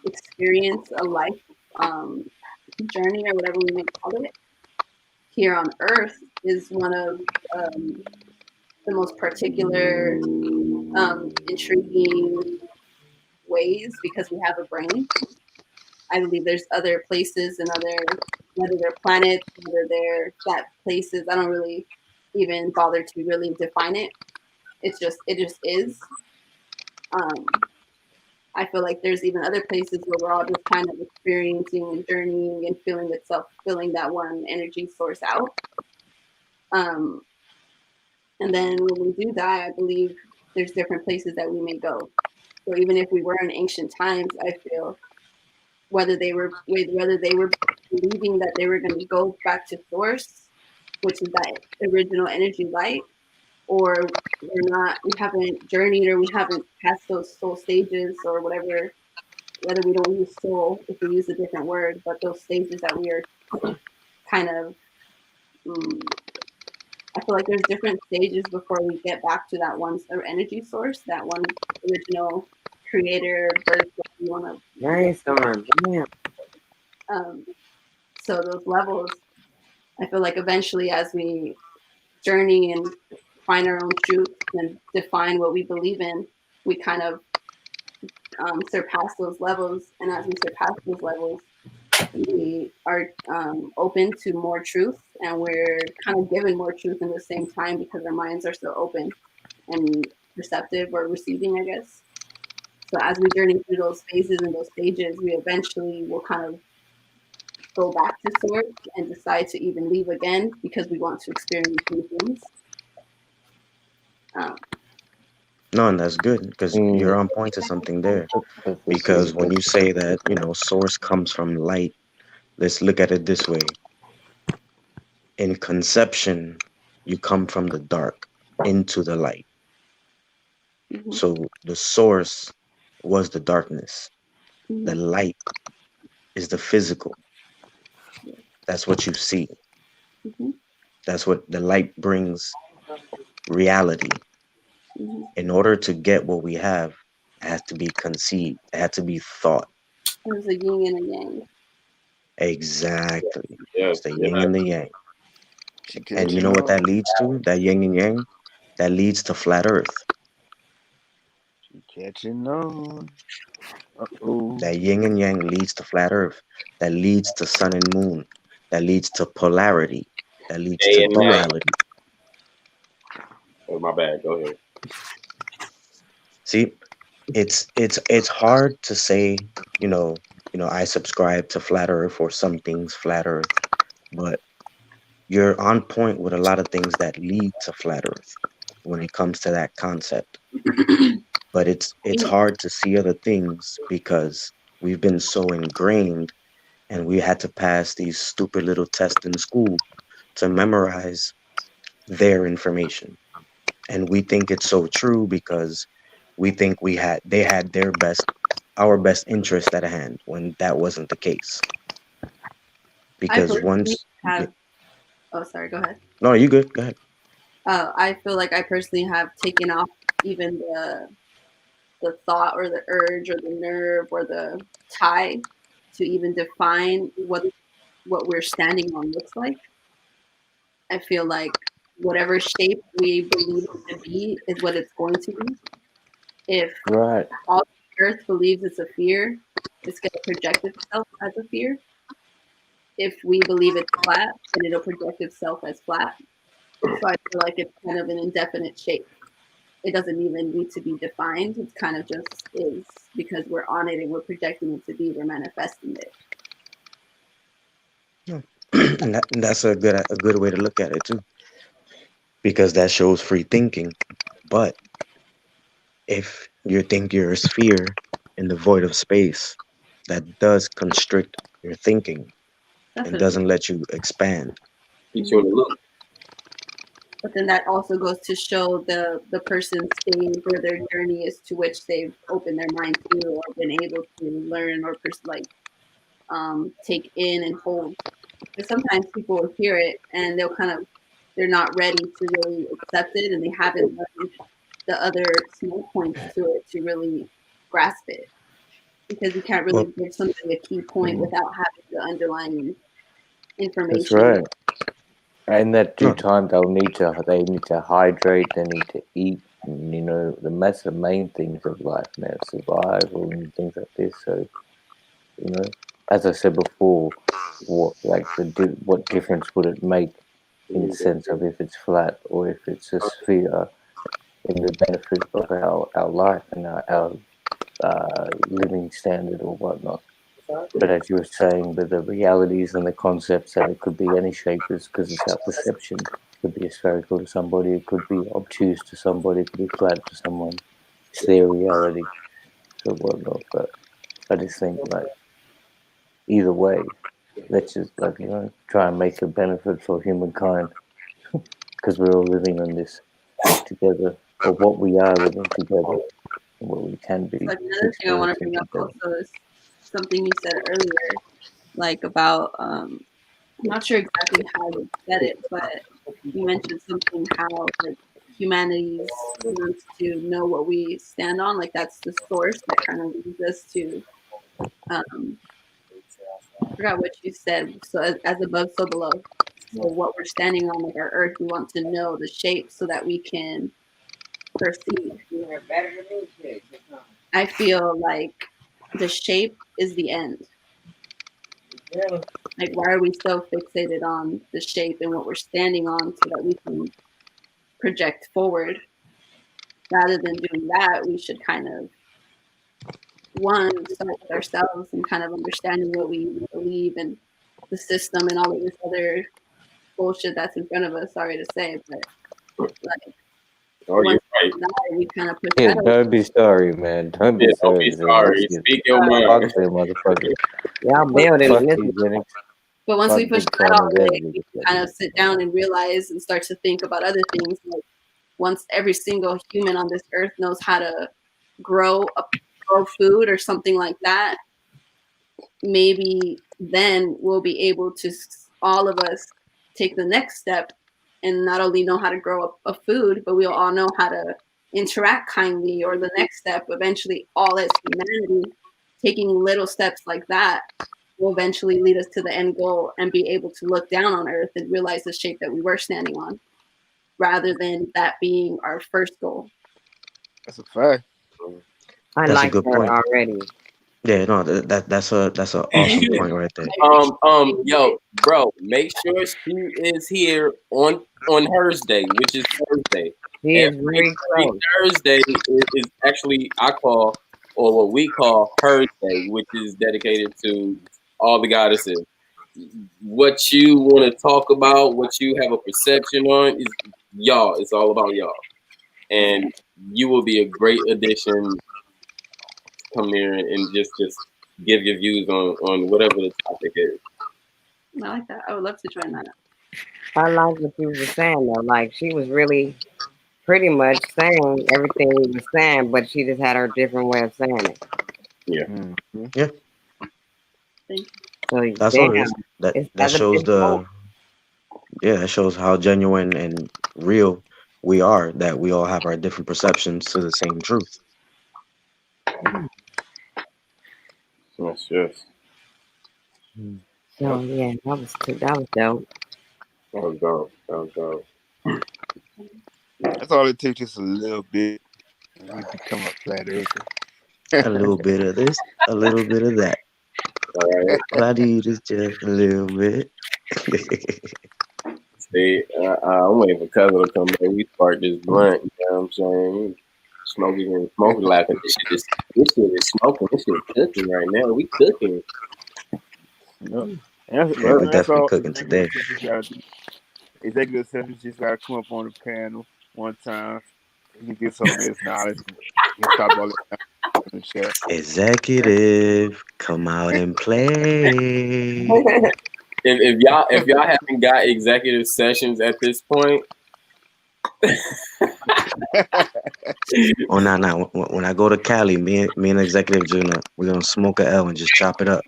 [SPEAKER 11] experience a life journey or whatever we may call it here on Earth is one of the most particular, intriguing ways because we have a brain. I believe there's other places and whether they're planets, whether they're flat places. I don't really even bother to really define it. It just is. I feel like there's even other places where we're all just kind of experiencing and journeying and filling that one energy source out. And then when we do die, I believe there's different places that we may go. So even if we were in ancient times, I feel whether they were believing that they were going to go back to source, which is that original energy light, or we haven't journeyed or we haven't passed those soul stages or whatever, whether we don't use soul, if we use a different word, but those stages that we are kind of, I feel like there's different stages before we get back to that one energy source, that one original creator, birth, you want to.
[SPEAKER 8] Nice on, yeah.
[SPEAKER 11] So those levels, I feel like eventually as we journey and find our own truth and define what we believe in, we kind of surpass those levels. And as we surpass those levels, we are open to more truth, and we're kind of given more truth in the same time because our minds are so open and receptive or receiving, I guess. So as we journey through those phases and those stages, we eventually will kind of go back to source and decide to even leave again because we want to experience new things.
[SPEAKER 12] No, and that's good because you're on point to something there. Because when you say that, source comes from light, let's look at it this way. In conception, you come from the dark into the light.
[SPEAKER 11] Mm-hmm.
[SPEAKER 12] So the source was the darkness.
[SPEAKER 11] Mm-hmm.
[SPEAKER 12] The light is the physical. That's what you see.
[SPEAKER 11] Mm-hmm.
[SPEAKER 12] That's what the light brings, reality.
[SPEAKER 11] Mm-hmm.
[SPEAKER 12] In order to get what we have, it has to be conceived. It has to be thought.
[SPEAKER 11] There's a yin and a yang.
[SPEAKER 12] Exactly.
[SPEAKER 5] Yeah.
[SPEAKER 12] It's the yin and the yang.
[SPEAKER 9] She
[SPEAKER 12] And you know what that leads to? That yin and yang? That leads to flat earth.
[SPEAKER 9] She catching on. Uh-oh.
[SPEAKER 12] That yin and yang leads to flat earth. That leads to sun and moon. That leads to polarity. That leads
[SPEAKER 5] Day
[SPEAKER 12] to
[SPEAKER 5] and night.
[SPEAKER 12] duality.
[SPEAKER 5] Oh, my bad. Go ahead.
[SPEAKER 12] See, it's hard to say, I subscribe to flat earth or some things flat earth, but you're on point with a lot of things that lead to flat earth when it comes to that concept. But it's hard to see other things because we've been so ingrained, and we had to pass these stupid little tests in school to memorize their information. And we think it's so true because we think they had our best interest at hand when that wasn't the case. Because once
[SPEAKER 11] Oh, sorry, go ahead.
[SPEAKER 12] No, you good. Go ahead.
[SPEAKER 11] I feel like I personally have taken off even the thought or the urge or the nerve or the tie to even define what we're standing on looks like. I feel like whatever shape we believe it to be is what it's going to be. If all the earth believes it's a fear, it's going to project itself as a fear. If we believe it's flat, then it'll project itself as flat. So I feel like it's kind of an indefinite shape. It doesn't even need to be defined. It's kind of just is because we're on it and we're projecting it to be, we're manifesting it.
[SPEAKER 12] And that's a good way to look at it too, because that shows free thinking. But if you think you're a sphere in the void of space, that does constrict your thinking.
[SPEAKER 11] Definitely.
[SPEAKER 12] It doesn't let you expand.
[SPEAKER 5] Keep you in the loop.
[SPEAKER 11] But then that also goes to show the person's stage or their journey as to which they've opened their mind to or been able to learn or take in and hold. Because sometimes people will hear it and they're not ready to really accept it, and they haven't learned the other small points to it to really grasp it. because you can't really give somebody a key point without having the underlying information.
[SPEAKER 3] That's right. In that due time, they need to hydrate, they need to eat, and, you know, that's the main things of life now, survival and things like this. So, you know, as I said before, what difference would it make in the sense of if it's flat or if it's a sphere in the benefit of our life and our living standard or whatnot? But as you were saying, with the realities and the concepts that it could be any shape because it's our perception. It could be spherical to somebody, it could be obtuse to somebody, it could be flat to someone. It's their reality, so whatnot. But I just think, like, either way, let's just, like, you know, try and make a benefit for humankind because we're all living on this together, or what we are living together, and what we can be.
[SPEAKER 11] Like another thing I want to bring up also is something you said earlier, like about I'm not sure exactly how you said it, but you mentioned something how like humanity wants to know what we stand on, like that's the source that kind of leads us to I forgot what you said. So as above, so below. So what we're standing on, like our earth, we want to know the shape so that we can perceive. I feel like the shape is the end. Like, why are we so fixated on the shape and what we're standing on so that we can project forward? Rather than doing that, we should kind of, one, start with ourselves and kind of understanding what we believe and the system and all of this other bullshit that's in front of us. Sorry to say, but like, once we die, we kind of push that over.
[SPEAKER 3] Don't be sorry, man. Don't be sorry.
[SPEAKER 5] Speak your mind.
[SPEAKER 3] Fuck them motherfuckers.
[SPEAKER 8] Y'all building this.
[SPEAKER 11] But once we push that all away, we kind of sit down and realize and start to think about other things. Like once every single human on this earth knows how to grow food or something like that, maybe then we'll be able to, all of us, take the next step and not only know how to grow a food, but we'll all know how to interact kindly, or the next step, eventually all as humanity, taking little steps like that will eventually lead us to the end goal and be able to look down on Earth and realize the shape that we were standing on, rather than that being our first goal.
[SPEAKER 7] That's a fact.
[SPEAKER 12] That's like a good point
[SPEAKER 8] already.
[SPEAKER 12] Yeah, no, that's an awesome point right there.
[SPEAKER 5] Yo, bro, make sure she is here on Thursday, which is Thursday. Every Thursday is actually I call, or what we call Her Day, which is dedicated to all the goddesses. What you want to talk about, what you have a perception on, is y'all. It's all about y'all, and you will be a great addition. Come here and just give your views on whatever the topic is.
[SPEAKER 11] I like that. I would love to join that.
[SPEAKER 8] I like what you were saying though. Like she was really pretty much saying everything we were saying, but she just had her different way of saying it.
[SPEAKER 5] Yeah.
[SPEAKER 12] Mm-hmm. Yeah.
[SPEAKER 8] So
[SPEAKER 12] that's all it is. That shows that shows how genuine and real we are, that we all have our different perceptions to the same truth.
[SPEAKER 5] Yes.
[SPEAKER 8] So yeah, that was dope.
[SPEAKER 5] That was dope.
[SPEAKER 7] That's all it takes, just a little bit. We become a flat earther.
[SPEAKER 12] A little bit of this, a little bit of that. All I need is just a little bit.
[SPEAKER 5] See, I'm waiting for Cousin to come back. We spark this blunt, you know what I'm saying? Smoking like this shit is smoking. This shit cooking right now. We cooking.
[SPEAKER 12] We're definitely cooking today.
[SPEAKER 7] Executive session just gotta come up on the panel one time. He can get some of his knowledge and stop all that shit.
[SPEAKER 12] Executive, come out and play.
[SPEAKER 5] If y'all haven't got executive sessions at this point.
[SPEAKER 12] Oh no! When I go to Cali, me and Executive Junior, we're gonna smoke a L and just chop it up.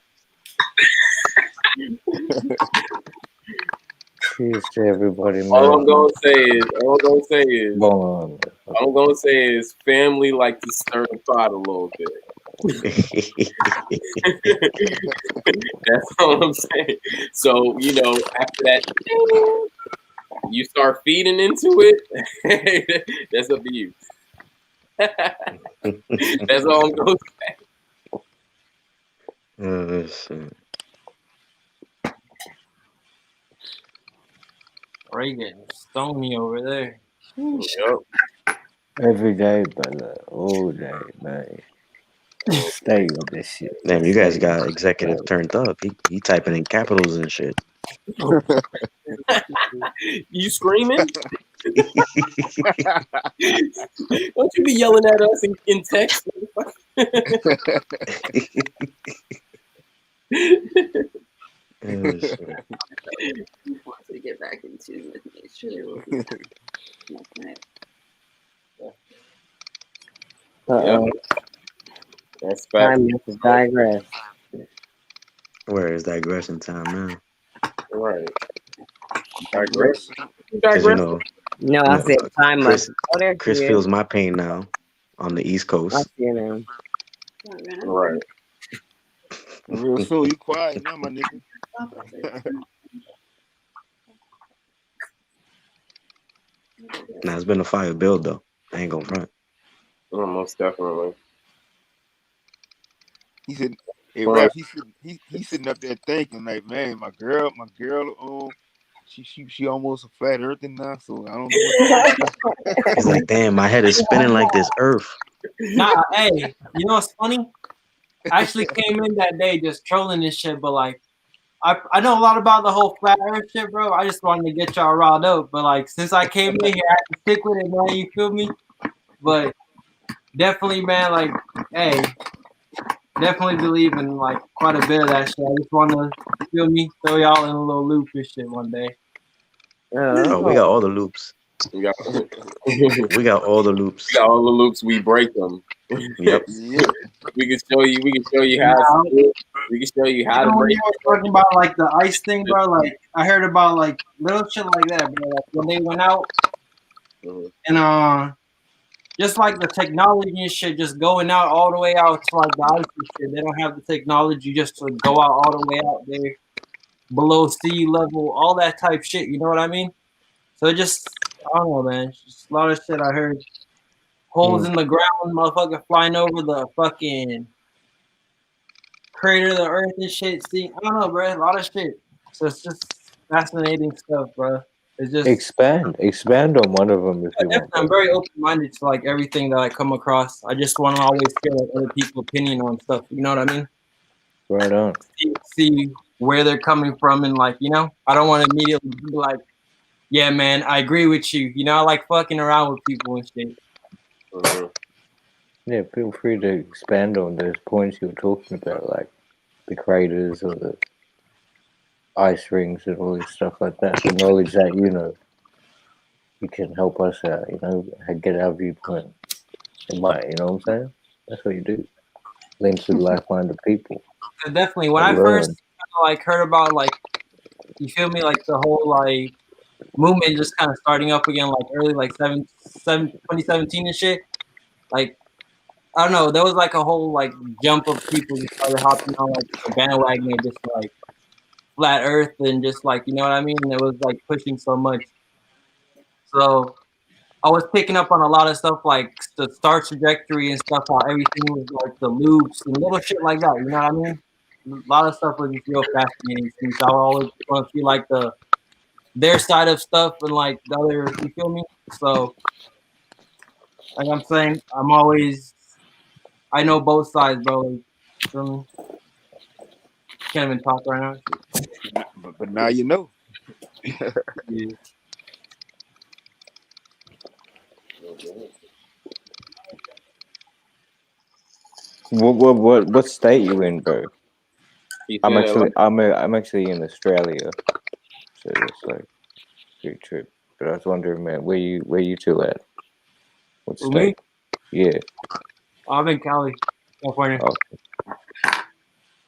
[SPEAKER 3] Cheers to everybody, man.
[SPEAKER 5] All I'm gonna say is family like to stir the pot a little bit. That's all I'm saying. So, you know, after that, you start feeding into it. That's up to you. That's all I'm going to say.
[SPEAKER 12] Shit.
[SPEAKER 10] Ray getting stony over there.
[SPEAKER 5] Yep.
[SPEAKER 3] Every day, brother. All day, man. Stay with this shit.
[SPEAKER 12] Damn, you guys
[SPEAKER 3] Stay
[SPEAKER 12] got
[SPEAKER 3] with
[SPEAKER 12] executive
[SPEAKER 3] it.
[SPEAKER 12] turned up. He typing in capitals and shit.
[SPEAKER 5] You screaming? Don't you be yelling at us in text?
[SPEAKER 12] Oh, shit.
[SPEAKER 11] Once we get back into with nature, there will be next night.
[SPEAKER 8] Uh-oh.
[SPEAKER 5] That's fact.
[SPEAKER 8] Time to digress.
[SPEAKER 12] Where is digression time now?
[SPEAKER 5] Right.
[SPEAKER 7] Digress.
[SPEAKER 12] Because you know,
[SPEAKER 8] No, I said time
[SPEAKER 12] Chris,
[SPEAKER 8] must. Oh, there she
[SPEAKER 12] Chris
[SPEAKER 8] is.
[SPEAKER 12] feels my pain now on the East
[SPEAKER 8] I
[SPEAKER 12] Coast.
[SPEAKER 8] see her now.
[SPEAKER 5] Right.
[SPEAKER 7] Real soon, you quiet now, my nigga.
[SPEAKER 12] Nah, it's been a fire build though. I ain't gonna front.
[SPEAKER 5] Oh, most definitely.
[SPEAKER 7] He said, "Hey,
[SPEAKER 5] Right.
[SPEAKER 7] Ralph, he's sitting up there thinking like, man, my girl, she almost a flat earther now, so I don't know what to do."
[SPEAKER 12] He's like, damn, my head is spinning like this Earth.
[SPEAKER 10] Nah, hey, you know what's funny? I actually came in that day just trolling this shit, but like, I know a lot about the whole flat earth shit, bro. I just wanted to get y'all riled up, but like, since I came in here, I had to stick with it, man. You feel me? But definitely, man, like, hey, definitely believe in like quite a bit of that shit. I just want to, feel me, throw y'all in a little loop and shit one day.
[SPEAKER 12] Oh, we got all the loops.
[SPEAKER 5] We got
[SPEAKER 12] We got all the loops.
[SPEAKER 5] We got all the loops. We break them.
[SPEAKER 12] Yep.
[SPEAKER 5] We can show you. We can show you how. To do it. We can show you how to
[SPEAKER 10] When
[SPEAKER 5] break.
[SPEAKER 10] you were talking about like the ice thing, bro, like I heard about like little shit like that, bro. Like when they went out and just like the technology and shit, just going out all the way out to like the ice and shit. They don't have the technology just to go out all the way out there below sea level, all that type shit. You know what I mean? So it just, I don't know, man. It's just a lot of shit I heard. Holes in the ground, motherfucker flying over the fucking crater of the earth and shit. See, I don't know, bro. A lot of shit. So it's just fascinating stuff, bro. It's just
[SPEAKER 3] Expand on one of them if you want.
[SPEAKER 10] I'm very open minded to like everything that I come across. I just want to always hear like other people's opinion on stuff. You know what I mean?
[SPEAKER 3] Right on.
[SPEAKER 10] See where they're coming from and like, you know, I don't want to immediately be like, yeah, man, I agree with you. You know, I like fucking around with people and shit.
[SPEAKER 3] Yeah, feel free to expand on those points you were talking about, like the craters or the ice rings and all this stuff like that. The knowledge that you know, you can help us out. You know, get our viewpoint. It might, you know what I'm saying? That's what you do. Link with like-minded people.
[SPEAKER 10] So definitely, when I
[SPEAKER 3] learn.
[SPEAKER 10] first like heard about like, you feel me, like the whole like movement just kind of starting up again, like early like 2017 and shit. Like I don't know, there was like a whole like jump of people just started hopping on like the bandwagon of just like flat Earth and just like, you know what I mean? It was like pushing so much. So I was picking up on a lot of stuff like the star trajectory and stuff, how everything was like the loops and little shit like that. You know what I mean? A lot of stuff was just real fascinating to me. So I always want to feel like their side of stuff and like the other. You feel me? So like I'm saying, I know both sides, bro. Like, feel me? Can't even talk right now.
[SPEAKER 7] But now you know.
[SPEAKER 10] Yeah.
[SPEAKER 3] What state you in, bro? I'm
[SPEAKER 5] I'm
[SPEAKER 3] actually in Australia, so it's like great trip. But I was wondering, man, where you two at? What
[SPEAKER 10] For
[SPEAKER 3] state?
[SPEAKER 10] me?
[SPEAKER 3] Yeah.
[SPEAKER 10] I'm in Cali, California.
[SPEAKER 3] Oh,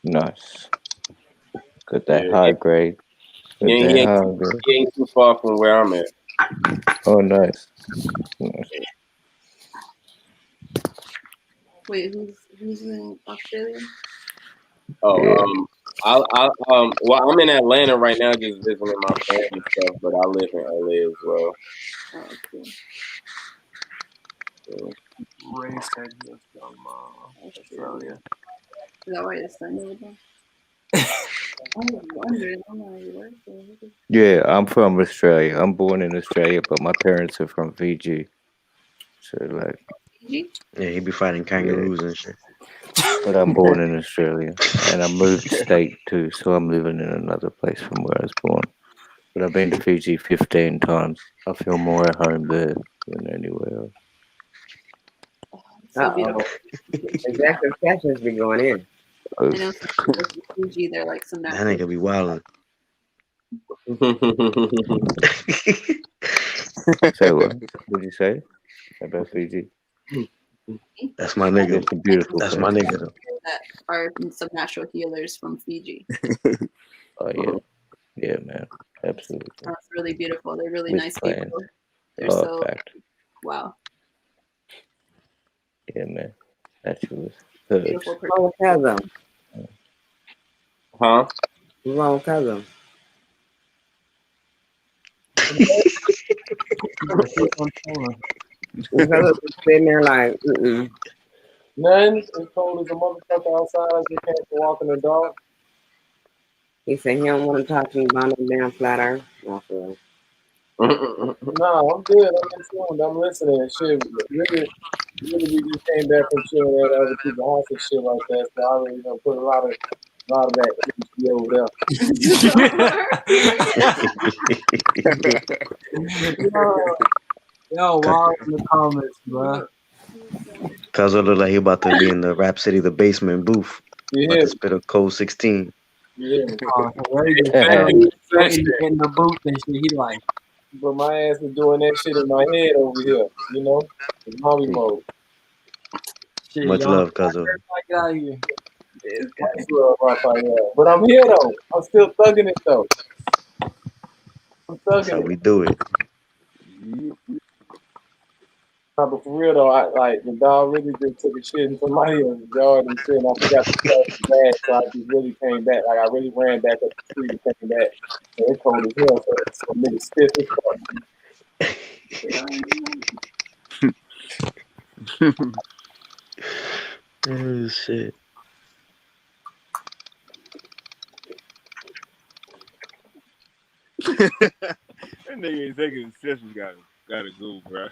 [SPEAKER 3] nice. Got that high grade.
[SPEAKER 5] He ain't too far from where I'm at.
[SPEAKER 3] Oh, nice.
[SPEAKER 11] Wait, He's in Australia.
[SPEAKER 5] Oh, well, I'm in Atlanta right now, just visiting my family and stuff, but I live in LA as well.
[SPEAKER 11] Oh, cool.
[SPEAKER 10] Ray said he was from Australia.
[SPEAKER 11] Is that why his son was born? I was wondering. I'm like, where?
[SPEAKER 3] Yeah, I'm from Australia. I'm born in Australia, but my parents are from Fiji. So like,
[SPEAKER 11] Fiji?
[SPEAKER 12] Yeah, he be fighting kangaroos and shit.
[SPEAKER 3] but I'm born in Australia, and I moved state too, so I'm living in another place from where I was born. But I've been to Fiji 15 times. I feel more at home there than anywhere else.
[SPEAKER 11] So beautiful.
[SPEAKER 8] Executive sessions be going in.
[SPEAKER 11] I know some people from Fiji, they're like some
[SPEAKER 12] That
[SPEAKER 11] natural.
[SPEAKER 12] nigga be wildin'.
[SPEAKER 3] Say what? What did you say about Fiji?
[SPEAKER 12] That's my nigga.
[SPEAKER 3] It's a beautiful
[SPEAKER 12] That's
[SPEAKER 3] place.
[SPEAKER 12] my nigga though.
[SPEAKER 11] That are some natural healers from Fiji.
[SPEAKER 3] Oh yeah, yeah, man, absolutely.
[SPEAKER 11] That's really beautiful. They're really
[SPEAKER 3] With
[SPEAKER 11] nice
[SPEAKER 3] plans.
[SPEAKER 11] people. They're
[SPEAKER 3] Oh,
[SPEAKER 11] so
[SPEAKER 3] fact.
[SPEAKER 11] wow.
[SPEAKER 3] Yeah, man. Actually,
[SPEAKER 11] Beautiful person.
[SPEAKER 8] Wrong cousin.
[SPEAKER 5] Huh?
[SPEAKER 8] Wrong cousin. Because it's sitting there like,
[SPEAKER 6] None. It's cold as a motherfucker outside. You can't walk in the dog.
[SPEAKER 8] He said he don't want to talk to me about no damn flat earth. No, for real.
[SPEAKER 6] No, I'm good. I'm informed. I'm listening. Shit, really, we just came back from chilling at other people's house and shit like that. So I already put a lot of that energy over
[SPEAKER 10] Yo, wow in the comments, bro.
[SPEAKER 12] Cause it look like he about to be in the Rap City, the basement booth. About to spit a code 16.
[SPEAKER 6] Yeah.
[SPEAKER 10] Ray just in the booth and shit. He like,
[SPEAKER 6] But my ass is doing that shit in my head over here. You know, it's mommy mode.
[SPEAKER 10] shit,
[SPEAKER 12] Much
[SPEAKER 10] y'all.
[SPEAKER 12] love, cuz of.
[SPEAKER 10] Get out of here.
[SPEAKER 6] Much love, Raphael. But I'm here though. I'm still thugging it though. I'm
[SPEAKER 12] That's how
[SPEAKER 6] thugging it.
[SPEAKER 12] we do it.
[SPEAKER 6] Nah, but for real though, I like the dog really just took a shit in somebody else's yard and shit. And I forgot to tell the bag, so I just really came back. Like I really ran back up the street and came back. And it's cold as hell, so nigga stiff as fuck.
[SPEAKER 12] Oh shit.
[SPEAKER 7] That nigga executive sessions gotta go, bro.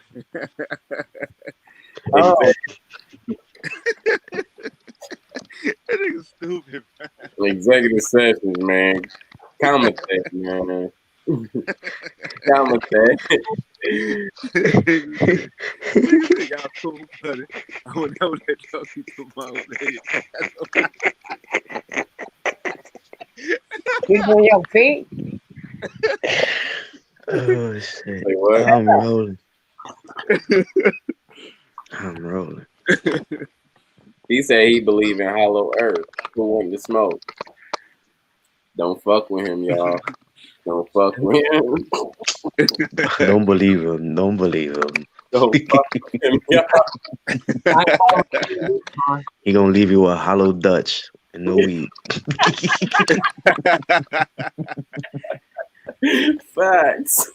[SPEAKER 5] Oh.
[SPEAKER 7] That nigga stupid, man.
[SPEAKER 5] Executive sessions, man. Commentate, man. Commentate.
[SPEAKER 7] Nigga got cool blooded. I would never let y'all keep the mom lady.
[SPEAKER 8] He's on your feet.
[SPEAKER 12] Oh shit.
[SPEAKER 5] Wait, what?
[SPEAKER 12] I'm rolling. I'm rolling.
[SPEAKER 5] He said he believe in hollow earth. Who want to smoke? Don't fuck with him, y'all. Don't fuck with him.
[SPEAKER 12] Don't believe him. Don't believe him.
[SPEAKER 5] Don't fuck with him, y'all.
[SPEAKER 12] He gonna leave you a hollow Dutch and no weed.
[SPEAKER 5] Facts.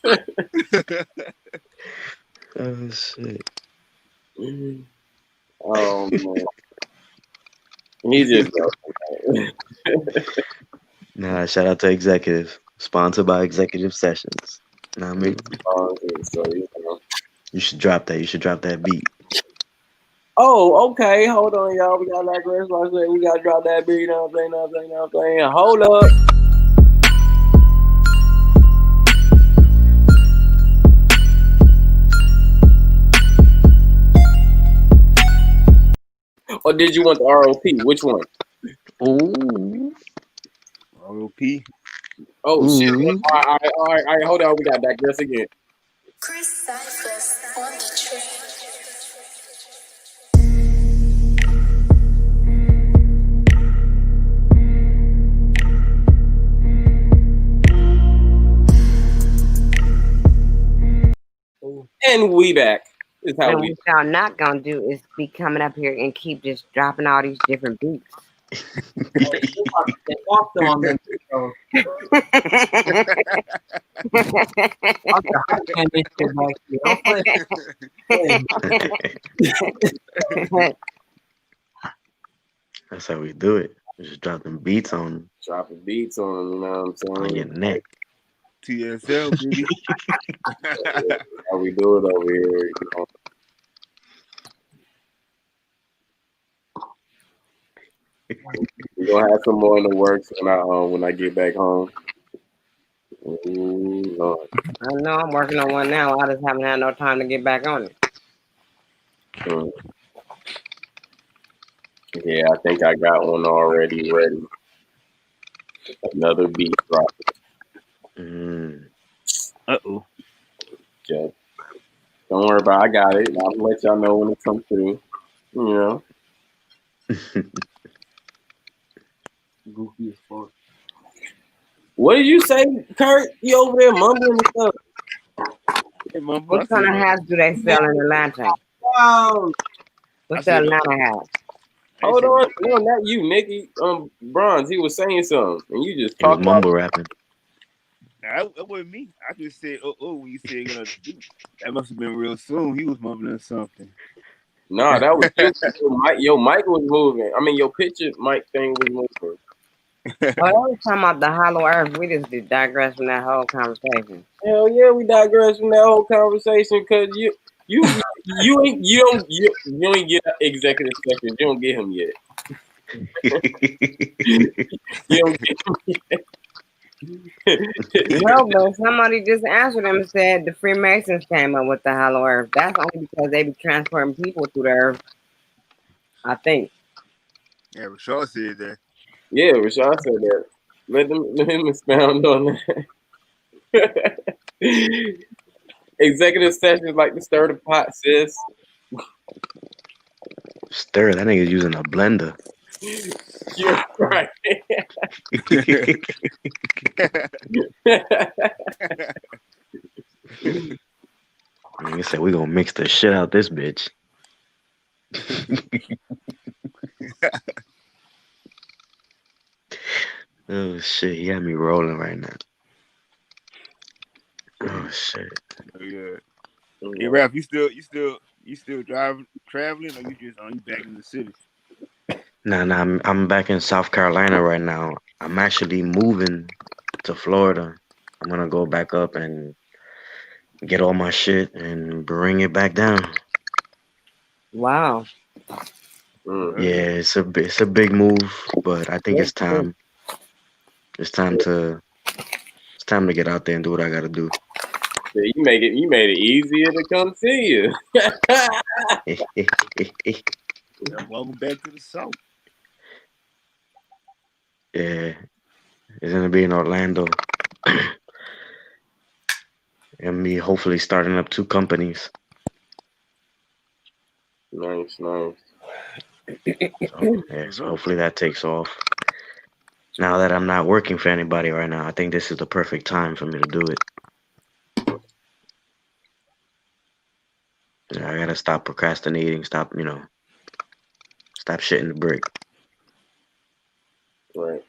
[SPEAKER 12] Oh shit.
[SPEAKER 5] Oh man. He's just joking.
[SPEAKER 12] Nah, shout out to Executive. Sponsored by Executive Sessions. You know what I mean?
[SPEAKER 5] So, you know.
[SPEAKER 12] You should drop that. You should drop that beat.
[SPEAKER 5] Oh, okay. Hold on, y'all. We got like rest like that. We gotta drop that beat. You know what I'm saying? Hold up. Or did you want the ROP? Which one?
[SPEAKER 12] Ooh.
[SPEAKER 7] ROP.
[SPEAKER 5] Oh
[SPEAKER 12] Ooh.
[SPEAKER 5] shit. All right. Hold on. We got that dress again.
[SPEAKER 13] Chris Cyphers on the train.
[SPEAKER 5] And we back. It's how
[SPEAKER 8] Then
[SPEAKER 5] we.
[SPEAKER 8] what y'all not gonna do is be coming up here and keep just dropping all these different beats.
[SPEAKER 10] They walked on them. So I'm the hype man. They shit back here. Don't play.
[SPEAKER 12] That's how we do it. Just drop them beats on
[SPEAKER 5] Dropping beats on them, you know what I'm
[SPEAKER 12] your
[SPEAKER 5] saying?
[SPEAKER 12] neck.
[SPEAKER 7] TSL, baby.
[SPEAKER 5] How we do it over here, you know. We're gonna have some more in the works when I get back home. Ooh, Lord.
[SPEAKER 8] I know I'm working on one now. I just haven't had no time to get back on it.
[SPEAKER 5] Yeah, I think I got one already ready. Another beat drop.
[SPEAKER 7] Uh-oh.
[SPEAKER 5] Just don't worry about it. I got it. I'll let y'all know when it comes through. You know.
[SPEAKER 10] Goofy as fuck.
[SPEAKER 5] What did you say, Kurt? You over there mumbling and stuff?
[SPEAKER 7] Hey, Mama,
[SPEAKER 8] What kind of hats do they sell in Atlanta?
[SPEAKER 5] Wow.
[SPEAKER 8] What's the Atlanta hat?
[SPEAKER 5] Hold on. No, not you, Nikki. Bronze, he was saying something. And you just
[SPEAKER 12] He was
[SPEAKER 5] talked
[SPEAKER 12] mumble rapping.
[SPEAKER 7] That wasn't me. I just said, oh, when you said another beat. That must have been real soon. He was mumbling something.
[SPEAKER 5] Nah, that was you. Your mic was moving. I mean, your picture mic thing was moving.
[SPEAKER 8] Oh, I was talking about the hollow earth. We just did digress from that whole conversation.
[SPEAKER 5] Hell yeah, we digress from that whole conversation because you ain't get executive session. You don't get him yet. You don't get him yet.
[SPEAKER 8] No, but somebody just answered them and said the Freemasons came up with the hollow earth. That's only because they be transporting people through the earth. I think.
[SPEAKER 7] Yeah, Rashad said that.
[SPEAKER 5] Yeah, Rashad said that. Let him expound on that. Executive sessions like to stir the pot, sis.
[SPEAKER 12] Stir, that nigga's using a blender.
[SPEAKER 5] You're right.
[SPEAKER 12] Nigga said we gonna mix the shit out this bitch. Oh shit, he had me rolling right now. Oh shit.
[SPEAKER 7] Yeah. Hey, Raph, you still traveling, or you just you back in the city?
[SPEAKER 12] Nah, I'm back in South Carolina right now. I'm actually moving to Florida. I'm gonna go back up and get all my shit and bring it back down.
[SPEAKER 8] Wow.
[SPEAKER 12] Yeah, it's a big move, but I think it's time. It's time to get out there and do what I gotta do.
[SPEAKER 5] So you made it easier to come see you.
[SPEAKER 7] Welcome back to the South.
[SPEAKER 12] Yeah, it's gonna be in Orlando. And me hopefully starting up 2 companies.
[SPEAKER 5] Nice.
[SPEAKER 12] So, yeah, so hopefully that takes off. Now that I'm not working for anybody right now, I think this is the perfect time for me to do it. I gotta stop procrastinating, stop shitting the brick.
[SPEAKER 5] Right.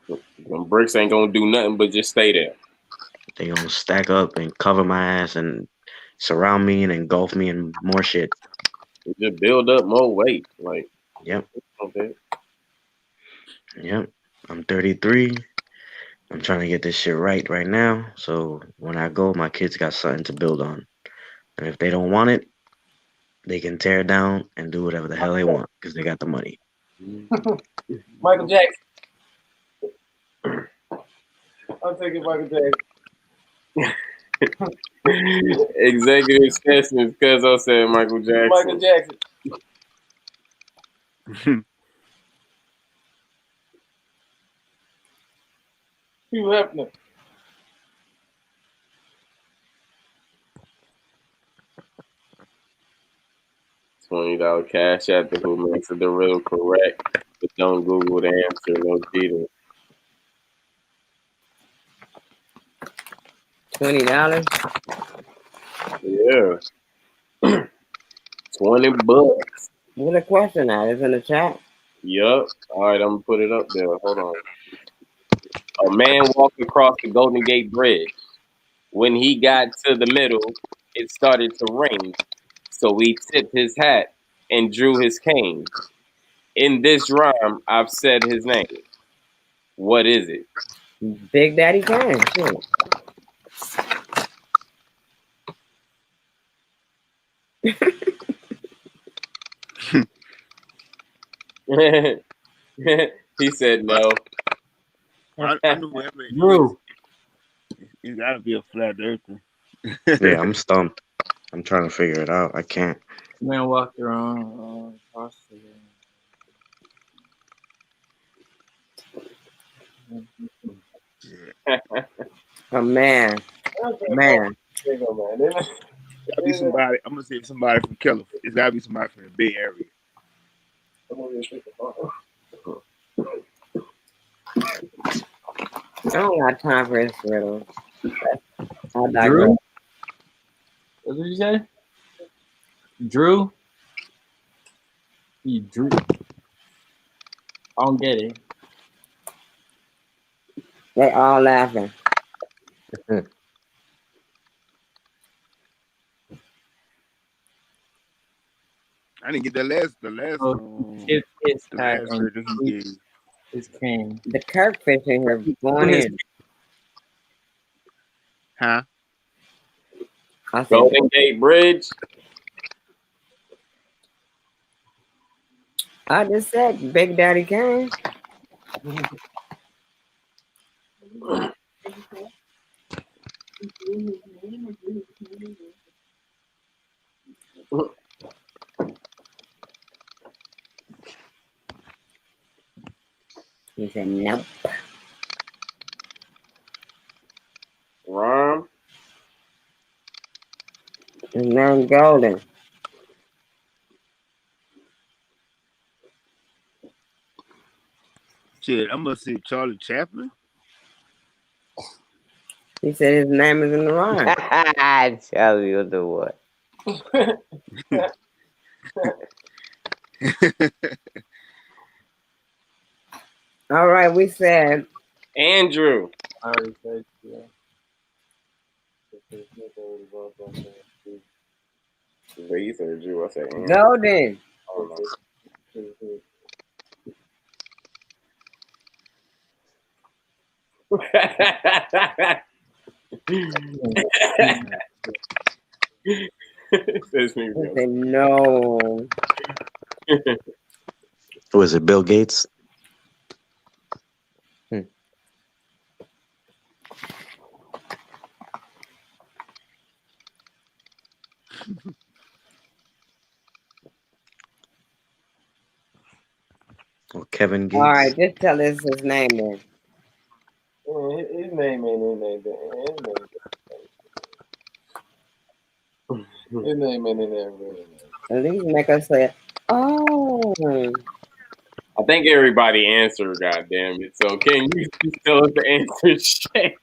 [SPEAKER 5] Them bricks ain't gonna do nothing but just stay there.
[SPEAKER 12] They gonna stack up and cover my ass and surround me and engulf me in more shit.
[SPEAKER 5] You just build up more weight. Like,
[SPEAKER 12] yep.
[SPEAKER 5] Okay.
[SPEAKER 12] Yep. I'm 33. I'm trying to get this shit right now. So when I go, my kids got something to build on. And if they don't want it, they can tear it down and do whatever the hell they want because they got the money.
[SPEAKER 6] Michael Jackson. I'll take it, Michael Jackson.
[SPEAKER 5] Executive sessions, because I said Michael Jackson.
[SPEAKER 6] Michael Jackson. Hugh Hefner.
[SPEAKER 5] $20 cash at the who answered the riddle correct, but don't Google the answer. No cheating.
[SPEAKER 8] $20.
[SPEAKER 5] Yeah. $20.
[SPEAKER 8] What a question at? It's in the chat.
[SPEAKER 5] Yup. All right, I'm gonna put it up there. Hold on. A man walked across the Golden Gate Bridge. When he got to the middle, it started to rain. So he tipped his hat and drew his cane. In this rhyme, I've said his name. What is it?
[SPEAKER 8] Big Daddy Kane.
[SPEAKER 5] He said no.
[SPEAKER 7] I know whoever it
[SPEAKER 10] Drew.
[SPEAKER 7] is, it gotta be a flat earther.
[SPEAKER 12] Yeah, I'm stumped. I'm trying to figure it out. I can't.
[SPEAKER 10] Man walked around.
[SPEAKER 8] A man. Man.
[SPEAKER 7] Gotta be somebody. I'm gonna say somebody from Keller. It's gotta be somebody from the Bay Area.
[SPEAKER 8] I don't got time for this riddle. I digress.
[SPEAKER 10] Drew? What did you say? Drew? He drew. I don't get it.
[SPEAKER 8] They all laughing.
[SPEAKER 7] I didn't get the last
[SPEAKER 10] His
[SPEAKER 7] the
[SPEAKER 10] hat
[SPEAKER 7] last
[SPEAKER 10] and
[SPEAKER 7] riddle he gave.
[SPEAKER 10] his cane.
[SPEAKER 8] The Kirk fish in here going in.
[SPEAKER 7] Huh?
[SPEAKER 8] I said,
[SPEAKER 5] Golden Gate Bridge.
[SPEAKER 8] I just said Big Daddy Kane. He said, nope.
[SPEAKER 5] Rhyme.
[SPEAKER 8] His name's Golden.
[SPEAKER 7] Shit, I'm gonna say Charlie Chaplin.
[SPEAKER 8] He said his name is in the rhyme.
[SPEAKER 3] Charlie on the what?
[SPEAKER 8] All right, we said
[SPEAKER 5] Andrew.
[SPEAKER 10] I already said, yeah.
[SPEAKER 5] Wait, you said Drew. I said Andrew.
[SPEAKER 8] Golden.
[SPEAKER 5] Says me,
[SPEAKER 8] He said, no.
[SPEAKER 12] Was it Bill Gates? Or Kevin Gates?
[SPEAKER 8] All right, just tell us his name then.
[SPEAKER 6] His name ain't in there. His name ain't in there. Really.
[SPEAKER 8] At least make us say, oh.
[SPEAKER 5] I think everybody answered, goddamn it. So can you tell us the answer? Shit.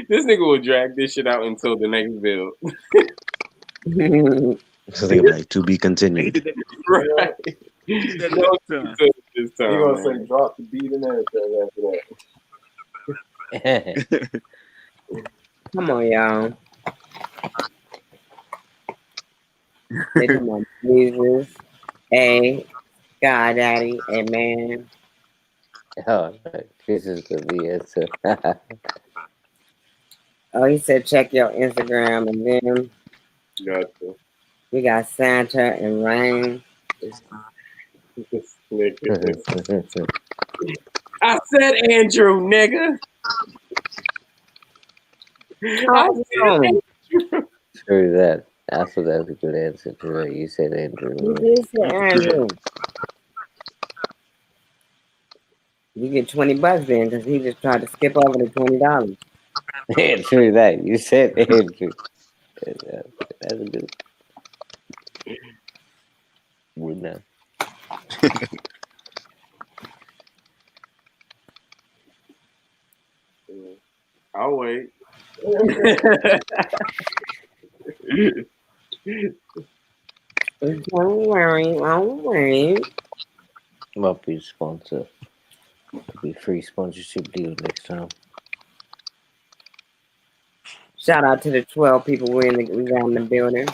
[SPEAKER 5] This nigga will drag this shit out until the next bill.
[SPEAKER 12] So they like to be continued.
[SPEAKER 5] Right.
[SPEAKER 7] He
[SPEAKER 5] This
[SPEAKER 6] He gonna
[SPEAKER 5] time,
[SPEAKER 6] say drop the beat and everything after that.
[SPEAKER 8] Come on, y'all. They come on, Jesus, a God Daddy, amen.
[SPEAKER 3] Oh, this is gonna be answer.
[SPEAKER 8] Oh, he said check your Instagram, and then
[SPEAKER 5] Gotcha.
[SPEAKER 8] we got Santa and Rain.
[SPEAKER 5] I said Andrew, nigga. I said Andrew.
[SPEAKER 3] True that. That's a good answer to it. You said Andrew.
[SPEAKER 8] You did say Andrew. You get $20 then, because he just tried to skip over the $20.
[SPEAKER 3] Yeah, true that. You said Andrew. That's a good. Would not.
[SPEAKER 5] I'll wait.
[SPEAKER 8] Don't worry.
[SPEAKER 3] Might be a sponsor. Could be a free sponsorship deal next time.
[SPEAKER 8] Shout out to the 12 people we got in the building.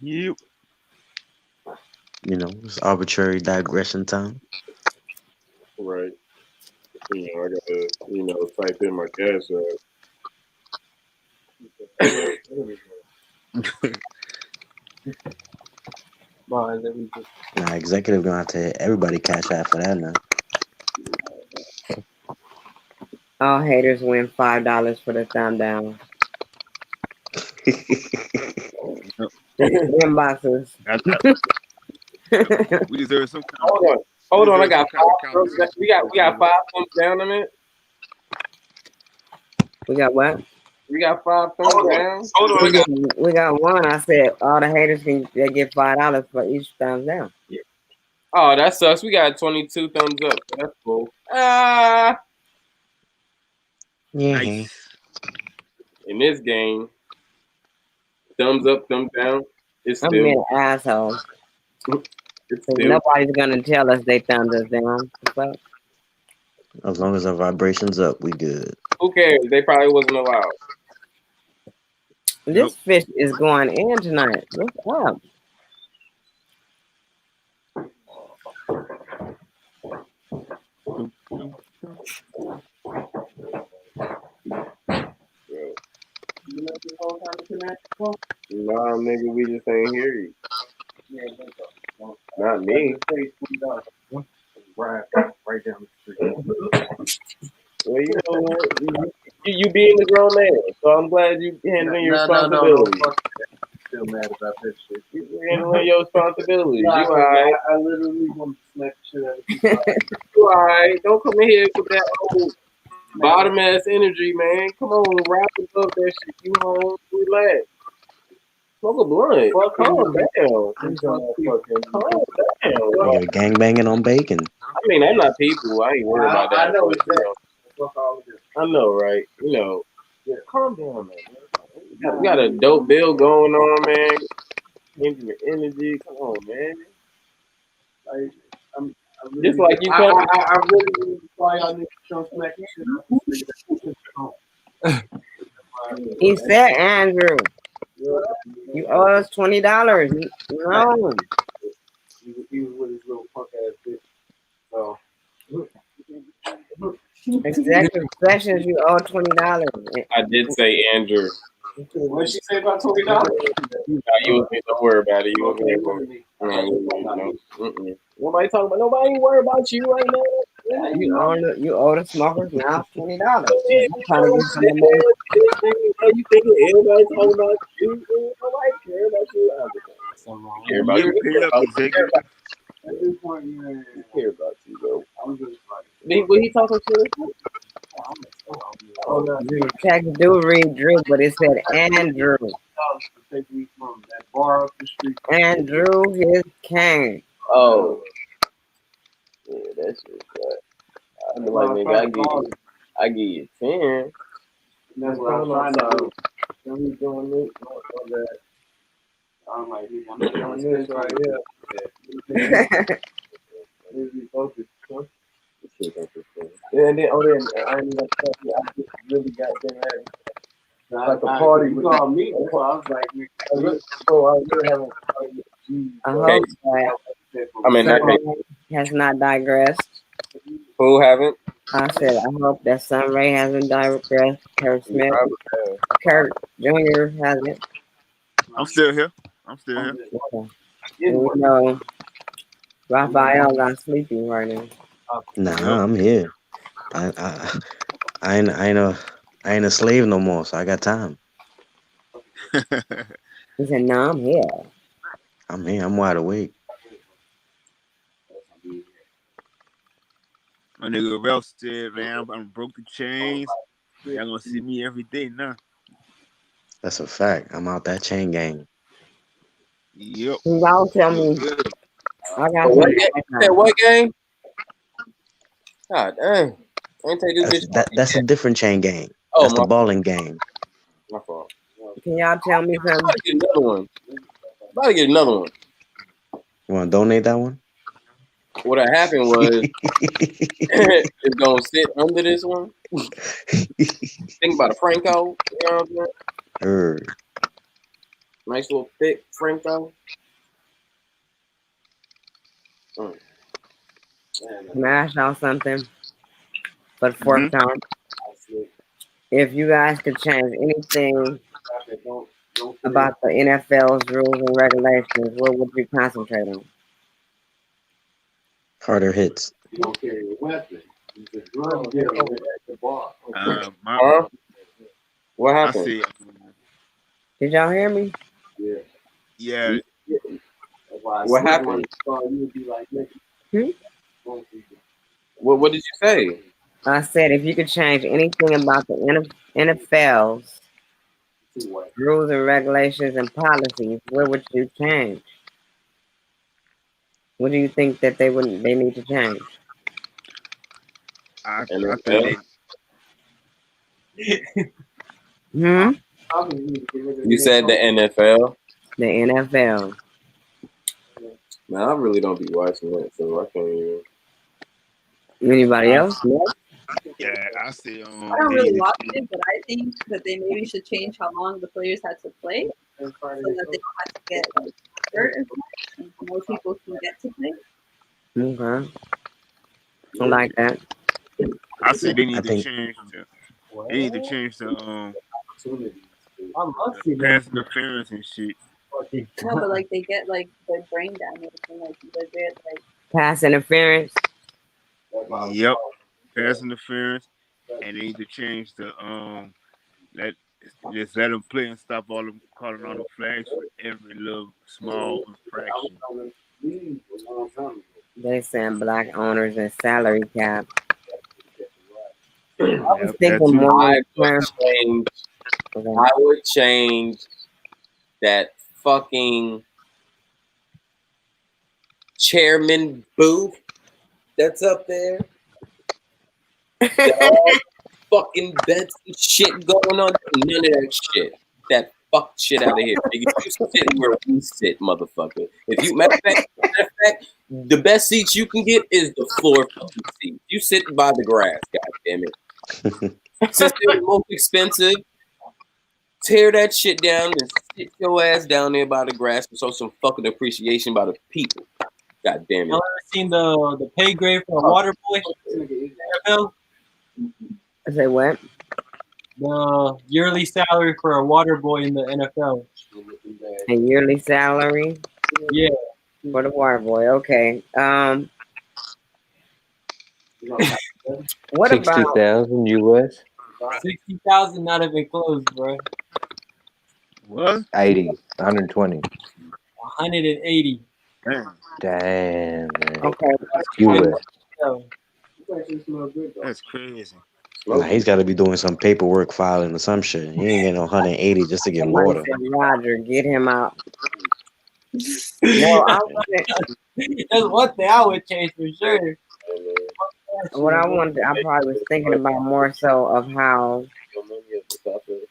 [SPEAKER 7] Yep.
[SPEAKER 12] You know, it's arbitrary digression time.
[SPEAKER 5] Right. You know, I gotta, type in my cash
[SPEAKER 12] Nah, executive gonna have to hit everybody cash out for that now.
[SPEAKER 8] All haters win $5 for the thumb down. Inboxes.
[SPEAKER 7] We deserve some kind
[SPEAKER 5] Hold on. I got five. We got 5 thumbs down in it.
[SPEAKER 8] We got what?
[SPEAKER 5] We got 5 thumbs down.
[SPEAKER 8] Hold on. We got one. I said all the haters they get $5 for each thumbs down.
[SPEAKER 5] Oh, that sucks. We got 22 thumbs up. So that's cool.
[SPEAKER 7] nice.
[SPEAKER 5] In this game, thumbs up, thumbs down. It's
[SPEAKER 8] I'm
[SPEAKER 5] still
[SPEAKER 8] being an asshole. Nobody's gonna tell us they thumbs us down. But
[SPEAKER 12] As long as our vibration's up, we good.
[SPEAKER 5] who cares? They probably wasn't allowed.
[SPEAKER 8] this fish is going in tonight. What's up?
[SPEAKER 5] Nah, nigga, we just ain't hear you. Not me. Right down the street. Well, you know what? You being a grown man, so I'm glad you handling your responsibility. Still mad about that shit. You handling your responsibility. You alright? I literally want to smack the shit out of you. You alright? Don't come in here with that old bottom ass energy, man. Come on, rap above that shit. You know, relax. Smoke a blunt. Calm down. Calm down.
[SPEAKER 12] You're gangbanging on bacon.
[SPEAKER 5] I mean, I'm not people. I ain't worried about that. I know it's that. I know, right? You know, yeah, calm down, man. We got a dope bill going on, man. Changing the energy. Come on, man. Like, I'm really, just like you come. I really need to fly y'all niggas come smack shit.
[SPEAKER 8] He said, Andrew, you owe us $20. No.
[SPEAKER 5] He was with his little punk ass bitch. So.
[SPEAKER 8] Executive sessions, you owe $20.
[SPEAKER 5] I did say Andrew. What did she say about $20? You don't worry about it. You won't be able to. Nobody talking about. Nobody worry about you right now.
[SPEAKER 8] You owe the smokers now $20. I'm trying to get some money.
[SPEAKER 5] You think everybody talking about you? Nobody care about you. Care about you.
[SPEAKER 7] Pay up, executive.
[SPEAKER 5] At this point, man, I care about you, bro. I'm just like, when he talking shit.
[SPEAKER 8] Oh, no. Text do read Drew, but it said Andrew.
[SPEAKER 5] Take me from that bar up the street.
[SPEAKER 8] Andrew his king.
[SPEAKER 5] Oh. Yeah, that's just I feel like maybe I give you 10. That's what I'm trying to do. When he's doing this, I'm like, I'm doing this right here. Really focused. Yeah, and then I ain't even I just really got them at like a party. You called me, so I was like,
[SPEAKER 8] I hope that has not digressed.
[SPEAKER 5] Who haven't?
[SPEAKER 8] I said, I hope that Sunray hasn't digressed. Kurt Smith, Kurt Jr. hasn't.
[SPEAKER 7] I'm still here.
[SPEAKER 8] Okay. You know, Raphael got sleepy right now.
[SPEAKER 12] Nah, I'm here. I ain't a slave no more, so I got time.
[SPEAKER 8] He said, "No, I'm here.
[SPEAKER 12] I'm here. I'm wide awake."
[SPEAKER 7] My nigga Ralph said, "Man, I'm broke the chains. Y'all gonna see me every day now."
[SPEAKER 12] That's a fact. I'm out that chain gang.
[SPEAKER 7] Yep.
[SPEAKER 8] Y'all tell me. I got
[SPEAKER 5] what game? God dang. Ain't they do bitch?
[SPEAKER 12] That's a different chain gang.
[SPEAKER 5] Oh,
[SPEAKER 12] That's the
[SPEAKER 5] my
[SPEAKER 12] balling gang.
[SPEAKER 5] fault.
[SPEAKER 8] Can y'all tell me
[SPEAKER 5] I'm
[SPEAKER 8] something?
[SPEAKER 5] about to get another one. About to get another one.
[SPEAKER 12] You want to donate that one?
[SPEAKER 5] What had happened was it's gonna sit under this one. Think about a Franco. You know what I'm saying? Nice little thick Franco.
[SPEAKER 8] Can I ask y'all something for the fourth
[SPEAKER 7] Mm-hmm.
[SPEAKER 8] time? If you guys could change anything about the NFL's rules and regulations, what would you concentrate on?
[SPEAKER 12] Harder hits.
[SPEAKER 5] Huh? What
[SPEAKER 7] I
[SPEAKER 5] happened?
[SPEAKER 7] see.
[SPEAKER 8] Did y'all hear me?
[SPEAKER 7] Yeah.
[SPEAKER 5] What happened?
[SPEAKER 8] Hmm?
[SPEAKER 5] What did you say?
[SPEAKER 8] I said if you could change anything about the NFL's rules and regulations and policies, what would you change? What do you think that they need to change?
[SPEAKER 7] I think
[SPEAKER 5] NFL?
[SPEAKER 8] Hmm?
[SPEAKER 5] You said the NFL?
[SPEAKER 8] The NFL.
[SPEAKER 5] Man, I really don't be watching that, so I can't even.
[SPEAKER 8] Anybody else?
[SPEAKER 7] Yeah, I see.
[SPEAKER 11] I don't
[SPEAKER 7] They
[SPEAKER 11] really
[SPEAKER 7] need
[SPEAKER 11] watch
[SPEAKER 7] to
[SPEAKER 11] it, but I think that they maybe should change how long the players had to play so that they don't have to get like hurt as much and more people can get to play.
[SPEAKER 8] Okay. I like that.
[SPEAKER 7] I say they
[SPEAKER 12] I
[SPEAKER 7] need to
[SPEAKER 12] think
[SPEAKER 7] change the. They need to change the
[SPEAKER 10] them.
[SPEAKER 7] pass interference and shit.
[SPEAKER 11] No, but like they get like their brain damage and like they get like
[SPEAKER 8] Pass interference.
[SPEAKER 7] Yep, pass interference, and they need to change the let just let them play and stop all them calling all them flags for every little small infraction.
[SPEAKER 8] They saying black owners and salary cap. I was
[SPEAKER 7] Yep, that
[SPEAKER 8] thinking
[SPEAKER 7] too.
[SPEAKER 8] more
[SPEAKER 5] I
[SPEAKER 8] in
[SPEAKER 5] would
[SPEAKER 8] terms.
[SPEAKER 5] change.
[SPEAKER 8] Okay.
[SPEAKER 5] I would change that fucking chairman booth that's up there. All fucking bets and shit going on. None of that shit. That fuck shit out of here. Nigga, you sit where we sit, motherfucker. If you matter of fact, the best seats you can get is the floor fucking seat. You sit by the grass, god damn it. Since they're the most expensive, tear that shit down and sit your ass down there by the grass and show some fucking appreciation by the people. God damn
[SPEAKER 10] Y'all
[SPEAKER 5] it.
[SPEAKER 10] ever seen the pay grade for a water boy in the NFL?
[SPEAKER 8] I say what?
[SPEAKER 10] The yearly salary for a water boy in the NFL.
[SPEAKER 8] A yearly salary
[SPEAKER 10] Yeah.
[SPEAKER 8] for the water boy. Okay. What about
[SPEAKER 3] 60,000 US.
[SPEAKER 10] 60,000, not even close, bro.
[SPEAKER 7] What?
[SPEAKER 3] 80, 120.
[SPEAKER 10] 180.
[SPEAKER 7] Damn,
[SPEAKER 3] Damn, man.
[SPEAKER 8] okay?
[SPEAKER 3] US.
[SPEAKER 7] that's crazy.
[SPEAKER 12] Nah, he's got to be doing some paperwork filing or some shit. He ain't getting no 180 just to get
[SPEAKER 8] Somebody
[SPEAKER 12] water.
[SPEAKER 8] said Roger, get him out. No, I wanted.
[SPEAKER 10] That's one thing I would change for sure.
[SPEAKER 8] What I wanted, I probably was thinking about more so of how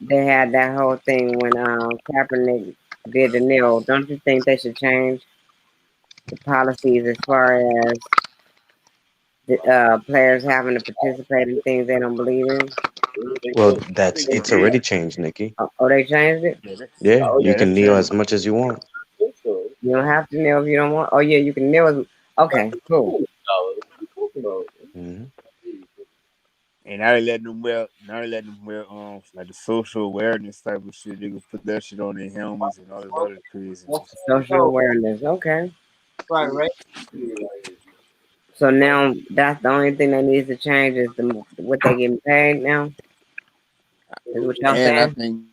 [SPEAKER 8] they had that whole thing when Kaepernick did the kneel. Don't you think they should change the policies as far as the players having to participate in things they don't believe in?
[SPEAKER 12] Well,
[SPEAKER 7] I think they
[SPEAKER 12] it's
[SPEAKER 7] did.
[SPEAKER 12] already changed, Nikki.
[SPEAKER 8] Oh, they changed it?
[SPEAKER 12] Yeah, you can
[SPEAKER 7] That's
[SPEAKER 12] kneel
[SPEAKER 7] changed.
[SPEAKER 12] as much as you want.
[SPEAKER 8] You don't have to kneel if you don't want. Oh yeah, you can kneel. Okay, cool.
[SPEAKER 12] hmm
[SPEAKER 7] And now they letting them wear. Now they letting them wear like the social awareness type of shit. They can put that shit on their helmets and all this other craziness.
[SPEAKER 8] Social awareness. Okay.
[SPEAKER 10] Right.
[SPEAKER 8] So now that's the only thing that needs to change is what they getting paid now. Is what y'all
[SPEAKER 7] And I
[SPEAKER 8] saying?
[SPEAKER 7] think,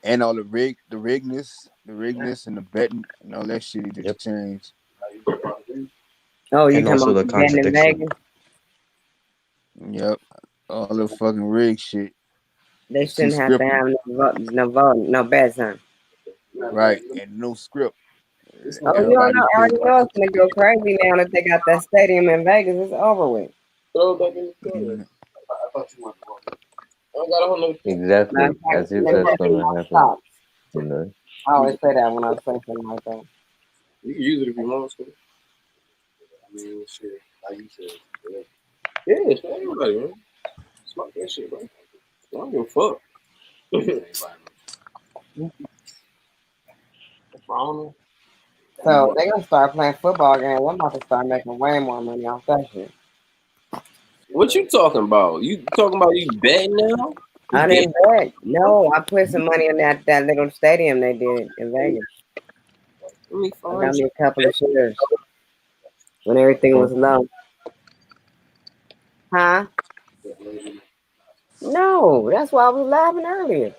[SPEAKER 7] and all the rigness, and the betting and all that shit need to
[SPEAKER 12] Yep.
[SPEAKER 7] change.
[SPEAKER 8] Oh, you
[SPEAKER 12] And
[SPEAKER 8] talking
[SPEAKER 12] also
[SPEAKER 8] about
[SPEAKER 12] the
[SPEAKER 8] betting in
[SPEAKER 12] contradiction.
[SPEAKER 8] Vegas?
[SPEAKER 7] Yep, all the fucking rig shit.
[SPEAKER 8] They
[SPEAKER 7] It's too
[SPEAKER 8] shouldn't have to
[SPEAKER 7] scripted,
[SPEAKER 8] have no bets, huh?
[SPEAKER 7] right? And no script.
[SPEAKER 8] Oh, you don't
[SPEAKER 7] Everybody
[SPEAKER 8] know. I
[SPEAKER 7] play
[SPEAKER 8] already
[SPEAKER 7] by.
[SPEAKER 8] know it's gonna go crazy now that they got that stadium in Vegas. It's over with.
[SPEAKER 5] Throw it back in the corner.
[SPEAKER 3] Exactly. As if that's gonna happen. You know.
[SPEAKER 8] I always say that when I say something like that.
[SPEAKER 5] You can use it if you want to. I mean, shit. Like you said. Yeah, it's for everybody, man. Smoke that shit, bro. I don't give a fuck.
[SPEAKER 8] So they gonna start playing football games. I'm about to start making way more money off that shit.
[SPEAKER 5] What you talking about? You talking about you betting now?
[SPEAKER 8] I didn't bet. No, I put some money in that little stadium they did in Vegas. I got me a couple of shares when everything was low. Huh? No, that's why I was laughing earlier.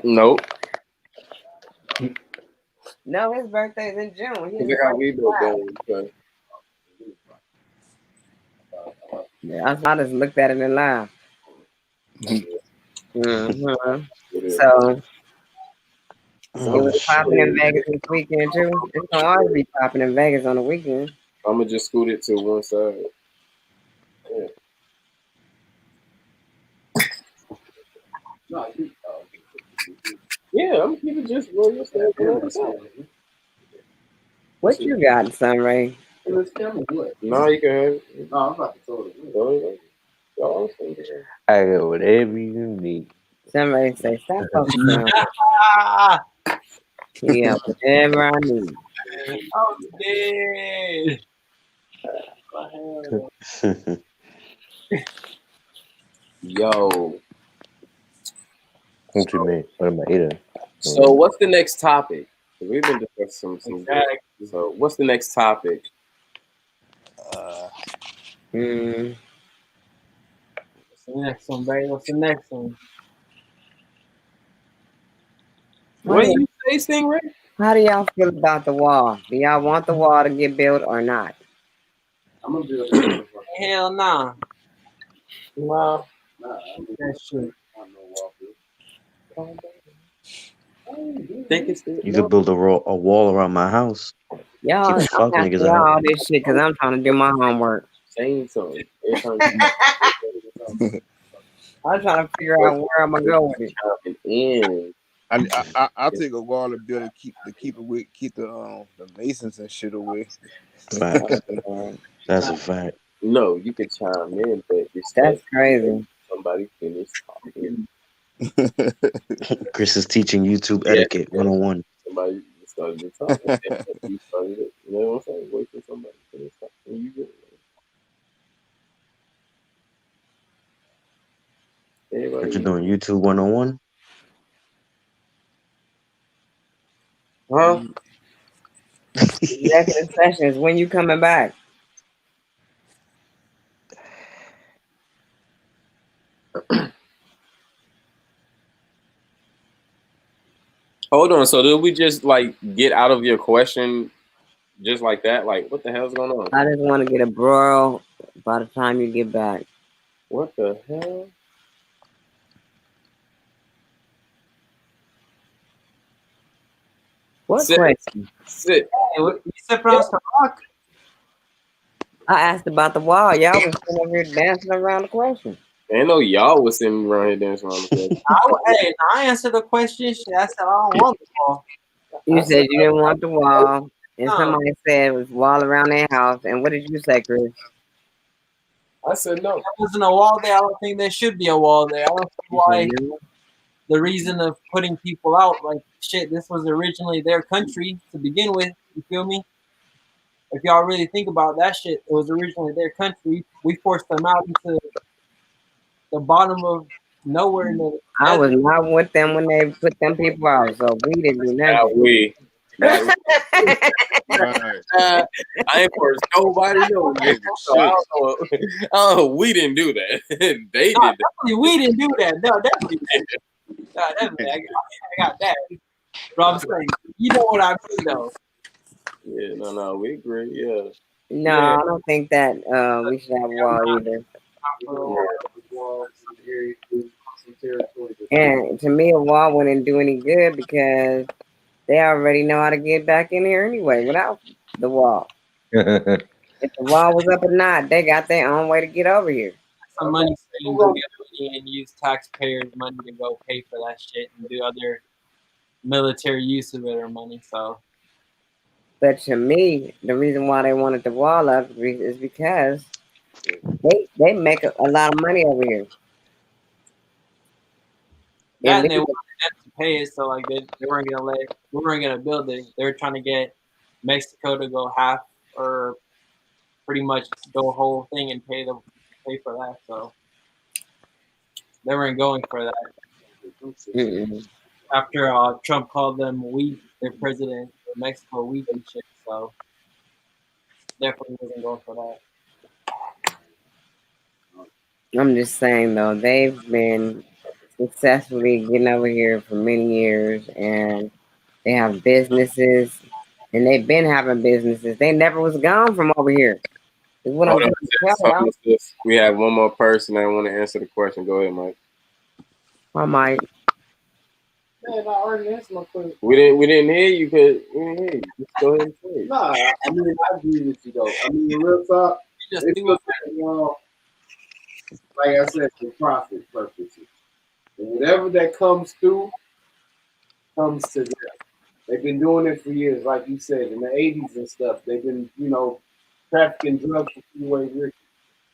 [SPEAKER 5] Nope.
[SPEAKER 8] No, his birthday's in June. He's yeah, I just looked at it and laughed. Mm-hmm. So it was popping in Vegas this weekend too. It's gonna always be popping in Vegas on the weekend.
[SPEAKER 5] I'm gonna just scoot it to one side. Yeah, I'm gonna keep it just roll your stand on the other side.
[SPEAKER 8] What you got, Sunray?
[SPEAKER 5] No, you can have it. No, I'm about to throw it.
[SPEAKER 3] I got whatever you need.
[SPEAKER 8] Somebody say, stop focusing on it. Yeah, whatever I need.
[SPEAKER 10] I'm dead.
[SPEAKER 5] Yo.
[SPEAKER 3] What you mean? What am I eating?
[SPEAKER 5] So what's the next topic? We've been discussing some
[SPEAKER 10] Exactly.
[SPEAKER 5] So what's the next topic?
[SPEAKER 10] What's the next one, baby? What's the next one?
[SPEAKER 5] What do you say, Stingray?
[SPEAKER 8] How do y'all feel about the wall? Do y'all want the wall to get built or not?
[SPEAKER 5] I'm gonna build it.
[SPEAKER 10] Hell nah.
[SPEAKER 5] Wow.
[SPEAKER 10] That shit.
[SPEAKER 5] Think it's
[SPEAKER 12] You could build a wall around my house.
[SPEAKER 8] Y'all,
[SPEAKER 12] Keep the
[SPEAKER 8] I'm
[SPEAKER 12] fuck
[SPEAKER 8] asking
[SPEAKER 12] niggas
[SPEAKER 8] y'all
[SPEAKER 12] out.
[SPEAKER 8] all this shit because I'm trying to do my homework.
[SPEAKER 5] Saying something.
[SPEAKER 8] I'm trying to figure out where I'm gonna go with it.
[SPEAKER 7] I think a wall to build to keep the masons and shit away.
[SPEAKER 12] Fact. That's a fact.
[SPEAKER 5] No, you could chime in, but
[SPEAKER 8] That's crazy.
[SPEAKER 5] Somebody finish talking.
[SPEAKER 12] Chris is teaching YouTube etiquette 101.
[SPEAKER 5] Somebody started to talk. You started it. You know what I'm saying? Wait for somebody to finish talking. You get it.
[SPEAKER 12] What you doing? YouTube 101?
[SPEAKER 8] Huh? Executive sessions. When you coming back?
[SPEAKER 5] Hold on. So did we just like get out of your question just like that? Like, what the hell's going on?
[SPEAKER 8] I just want to get a broil by the time you get back.
[SPEAKER 5] What the hell?
[SPEAKER 8] What
[SPEAKER 5] Sit.
[SPEAKER 8] question?
[SPEAKER 5] Sit.
[SPEAKER 10] Hey, you said pronounce the rock?
[SPEAKER 8] I asked about the wall. Y'all was sitting over here dancing around the question.
[SPEAKER 5] Ain't no y'all was sitting around here dancing around the question.
[SPEAKER 10] I answered the question. Shit, I said I don't want the wall.
[SPEAKER 8] You said you didn't want the wall, and somebody said it was wall around their house. And what did you say, Chris?
[SPEAKER 5] I said no.
[SPEAKER 10] There wasn't a wall there. I don't think there should be a wall there. I don't see why the reason of putting people out, like, shit, this was originally their country to begin with. You feel me? If y'all really think about that shit, it was originally their country. We forced them out into the bottom of nowhere.
[SPEAKER 8] I was not with them when they put them people out, so we didn't do nothing.
[SPEAKER 5] I ain't forced nobody no. So I don't know. We didn't do that. They did that.
[SPEAKER 10] Definitely, we didn't do that. No, definitely. Definitely. I got that. But I'm saying, you know what I mean, though.
[SPEAKER 5] Yeah, no, we agree. Yeah.
[SPEAKER 8] No, I don't think that we should have a wall either. And to me, a wall wouldn't do any good because they already know how to get back in here anyway without the wall. If the wall was up or not, they got their own way to get over here.
[SPEAKER 10] Some money schemes to get money and use taxpayers' money to go pay for that shit and do other military use of their money. So,
[SPEAKER 8] but to me, the reason why they wanted the wall up is because they make a lot of money over here.
[SPEAKER 10] that and they wanted them to pay it, so like they weren't gonna build it. They were trying to get Mexico to go half or pretty much the whole thing and pay for that. So they weren't going for that.
[SPEAKER 8] Mm-mm.
[SPEAKER 10] After Trump called them weak, their president of Mexico weak and shit. So definitely wasn't going for that.
[SPEAKER 8] I'm just saying though, they've been successfully getting over here for many years, and they have businesses, and they've been having businesses. They never was gone from over here. Is what I'm
[SPEAKER 5] Hold on,
[SPEAKER 8] trying to tell y'all.
[SPEAKER 5] sis. We have one more person that want to answer the question. Go ahead, Mike.
[SPEAKER 8] I might.
[SPEAKER 6] Man, I already answered my question.
[SPEAKER 5] We didn't hear you because we didn't hear you. Just go ahead and say it.
[SPEAKER 6] Nah, I mean, I agree with you though. I mean, real talk,
[SPEAKER 10] Just
[SPEAKER 6] it's still like I said, for profit purposes. And whatever that comes through, comes to them. They've been doing it for years, like you said, in the 80s and stuff. They've been, trafficking drugs for freeway Ricky.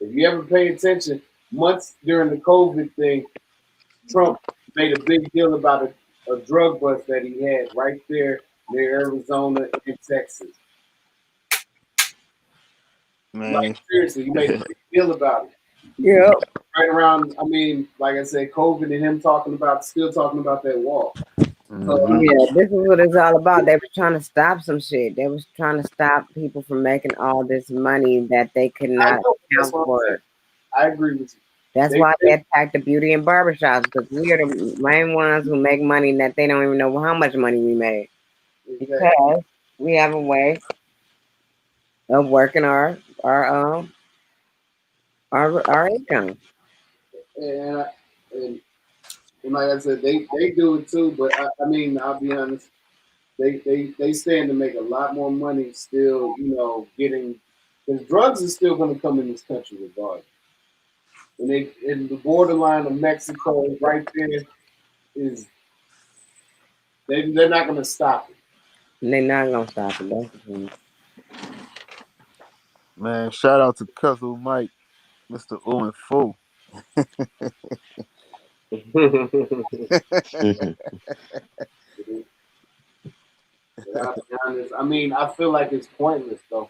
[SPEAKER 6] If you ever pay attention, months during the COVID thing, Trump made a big deal about a drug bust that he had right there near Arizona and Texas.
[SPEAKER 7] Man.
[SPEAKER 6] Like, seriously, he made a big deal about it.
[SPEAKER 8] Yeah.
[SPEAKER 6] Right around, I mean, like I said, COVID and him still talking about that wall. So,
[SPEAKER 8] Yeah, this is what it's all about. They were trying to stop some shit. They was trying to stop people from making all this money that they could not account for.
[SPEAKER 6] I agree with you.
[SPEAKER 8] That's why they attack the beauty and barbershops, because we are the main ones who make money that they don't even know how much money we made. Because we have a way of working our income.
[SPEAKER 6] And like I said, they do it too. But I mean, I'll be honest, they stand to make a lot more money still. Getting because drugs is still going to come in this country regardless. And the borderline of Mexico right there is they're not going to stop it.
[SPEAKER 8] They're not going to stop it. That's the thing.
[SPEAKER 7] Man, shout out to Cousin Mike, Mr. Owen Fool.
[SPEAKER 6] I'll be honest. I mean, I feel like it's pointless though.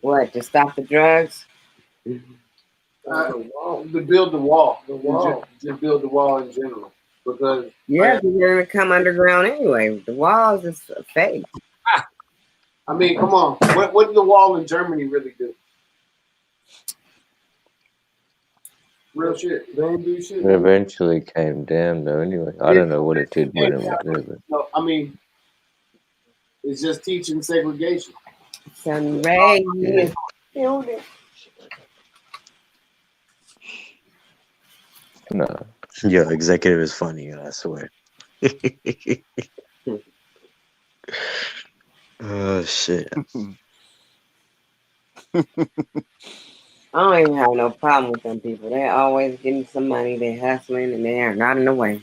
[SPEAKER 8] What, to stop the drugs?
[SPEAKER 6] To build the wall. Just build the wall in general. Because
[SPEAKER 8] they're gonna come underground anyway. The walls is fake.
[SPEAKER 6] I mean, come on. What did the wall in Germany really do? Real shit. They didn't do shit.
[SPEAKER 3] It eventually came down though. Anyway, I don't know what it did when it was there.
[SPEAKER 6] No, I mean, it's just teaching segregation.
[SPEAKER 8] Sun Ray,
[SPEAKER 3] Yeah. No.
[SPEAKER 12] Yo, executive is funny, I swear. Oh shit.
[SPEAKER 8] I don't even have no problem with them people. They're always getting some money. They're hustling, and they are not in the way.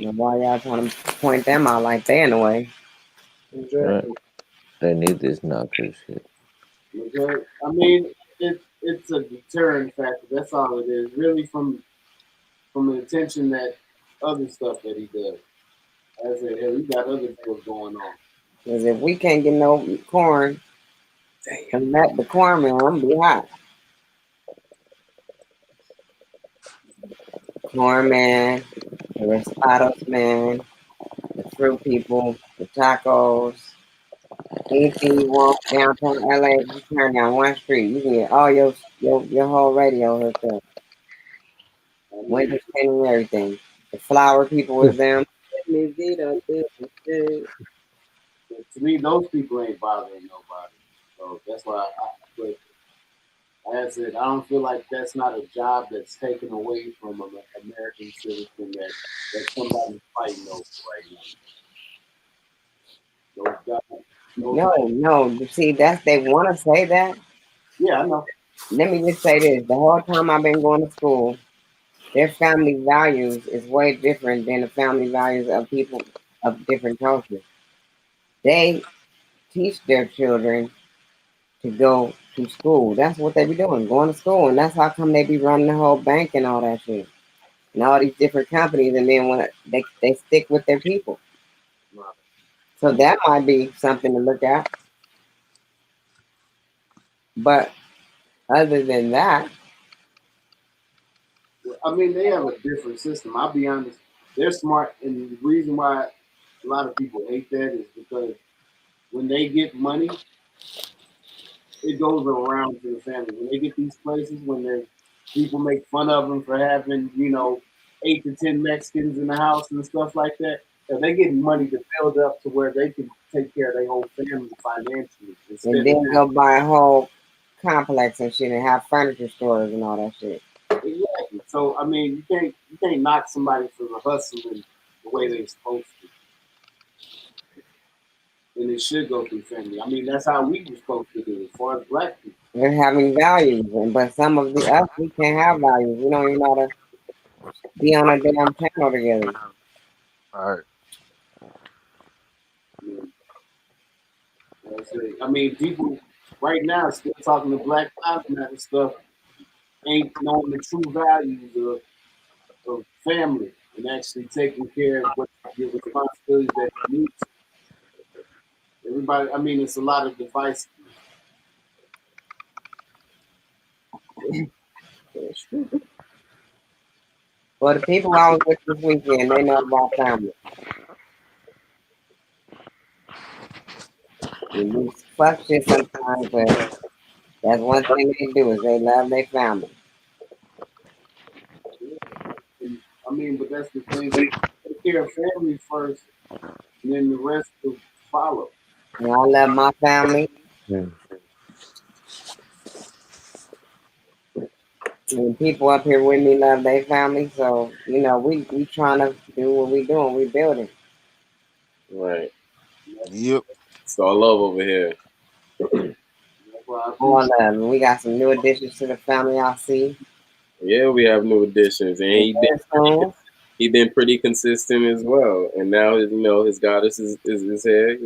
[SPEAKER 8] And why y'all trying to point them out like they in the way?
[SPEAKER 3] Right. They need this knocker shit.
[SPEAKER 6] Okay. I mean, it's a deterrent factor. That's all it is. Really, from the attention that other stuff that he does. As I said, hell, he got other deals going on.
[SPEAKER 8] Because if we can't get no corn, and let the corn mill, I'm be hot. Corn man, the Respados man, the fruit people, the tacos, anything you want downtown LA, you turn down one street, you can get all your whole radio hooked up. Windows cleaning and everything. The flower people was them.
[SPEAKER 6] To me, those people ain't bothering nobody. So that's why
[SPEAKER 14] As I said, I don't feel like that's not a job that's taken away from an American citizen that somebody's fighting over right now. Those guys,
[SPEAKER 8] No. See, they want to say that.
[SPEAKER 14] Yeah, I know.
[SPEAKER 8] Let me just say this: the whole time I've been going to school, their family values is way different than the family values of people of different cultures. They teach their children to go to school. That's what they be doing, going to school, and that's how come they be running the whole bank and all that shit, and all these different companies. And then when they stick with their people, so that might be something to look at. But other than that,
[SPEAKER 14] I mean, they have a different system. I'll be honest. They're smart, and the reason why a lot of people hate that is because when they get money, it goes around to the family. When they get these places, people make fun of them for having, 8 to 10 Mexicans in the house and stuff like that. So they get money to build up to where they can take care of their whole family financially.
[SPEAKER 8] and then go buy a whole complex and shit and have furniture stores and all that shit.
[SPEAKER 14] Exactly. So I mean, you can't knock somebody for the hustling the way they're supposed to. And it should go through family. I mean, that's how we were supposed to do it, as far as black people.
[SPEAKER 8] They're having values, but some of us we can't have values. We don't even know how to be on a damn channel together.
[SPEAKER 7] All right.
[SPEAKER 14] I mean, people right now still talking to Black Lives Matter stuff, ain't knowing the true values of family and actually taking care of what your responsibilities that you need. Everybody, I mean, it's a lot of divisiveness.
[SPEAKER 8] Well, the people I was with this weekend, they know about family. We fuck shit sometimes, but that's one thing they do is they love their family.
[SPEAKER 14] And, I mean, but that's the thing. Take care of family first, and then the rest will follow.
[SPEAKER 8] And I love my family. And people up here with me love their family, so we trying to do what we doing. We building.
[SPEAKER 5] Right.
[SPEAKER 7] Yep.
[SPEAKER 5] It's all love over here.
[SPEAKER 8] All love. And we got some new additions to the family. I see.
[SPEAKER 5] Yeah, we have new additions, and he been pretty consistent as well. And now his goddess is here.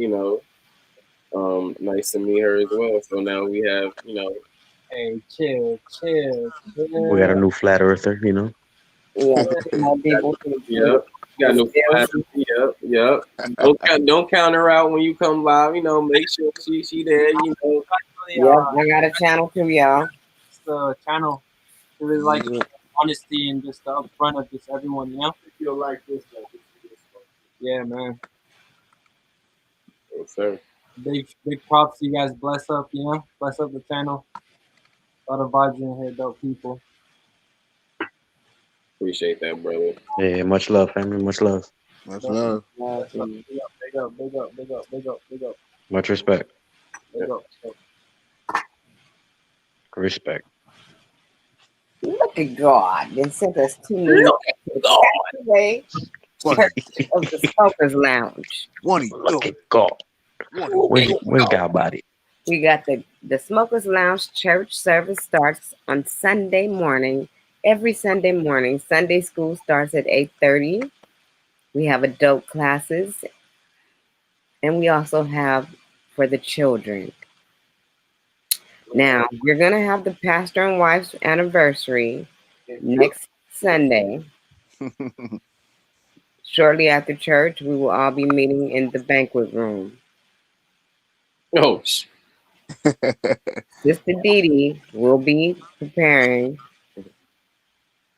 [SPEAKER 5] Nice to meet her as well. So now we have
[SPEAKER 10] Hey, chill.
[SPEAKER 12] We got a new flat earther,
[SPEAKER 8] Yeah, more people.
[SPEAKER 5] Yep. Got no flat. Yep. Don't count her out when you come live. Make sure she there.
[SPEAKER 8] Yep, I got a channel too, y'all.
[SPEAKER 10] It's the channel. It was like honesty and just the upfront of just everyone,
[SPEAKER 14] Feel like this.
[SPEAKER 10] Yeah, man.
[SPEAKER 5] Yes, sir.
[SPEAKER 10] Big props to you guys. Bless up, bless up the channel. A lot of vibes in here, dope people.
[SPEAKER 5] Appreciate that, brother.
[SPEAKER 12] Yeah, much love, family. Much love.
[SPEAKER 7] Much love.
[SPEAKER 10] Big up.
[SPEAKER 12] Much respect.
[SPEAKER 10] Big up.
[SPEAKER 12] Respect.
[SPEAKER 8] Look at God. They sent us 2 new away Church of the Smokers Lounge.
[SPEAKER 12] Look at God. Where's God body?
[SPEAKER 8] We got the Smokers Lounge church service starts on Sunday morning. Every Sunday morning. Sunday school starts at 8:30. We have adult classes. And we also have for the children. Now, you're going to have the pastor and wife's anniversary next Sunday. Shortly after church, we will all be meeting in the banquet room.
[SPEAKER 5] Oh,
[SPEAKER 8] Sister Dee Dee will be preparing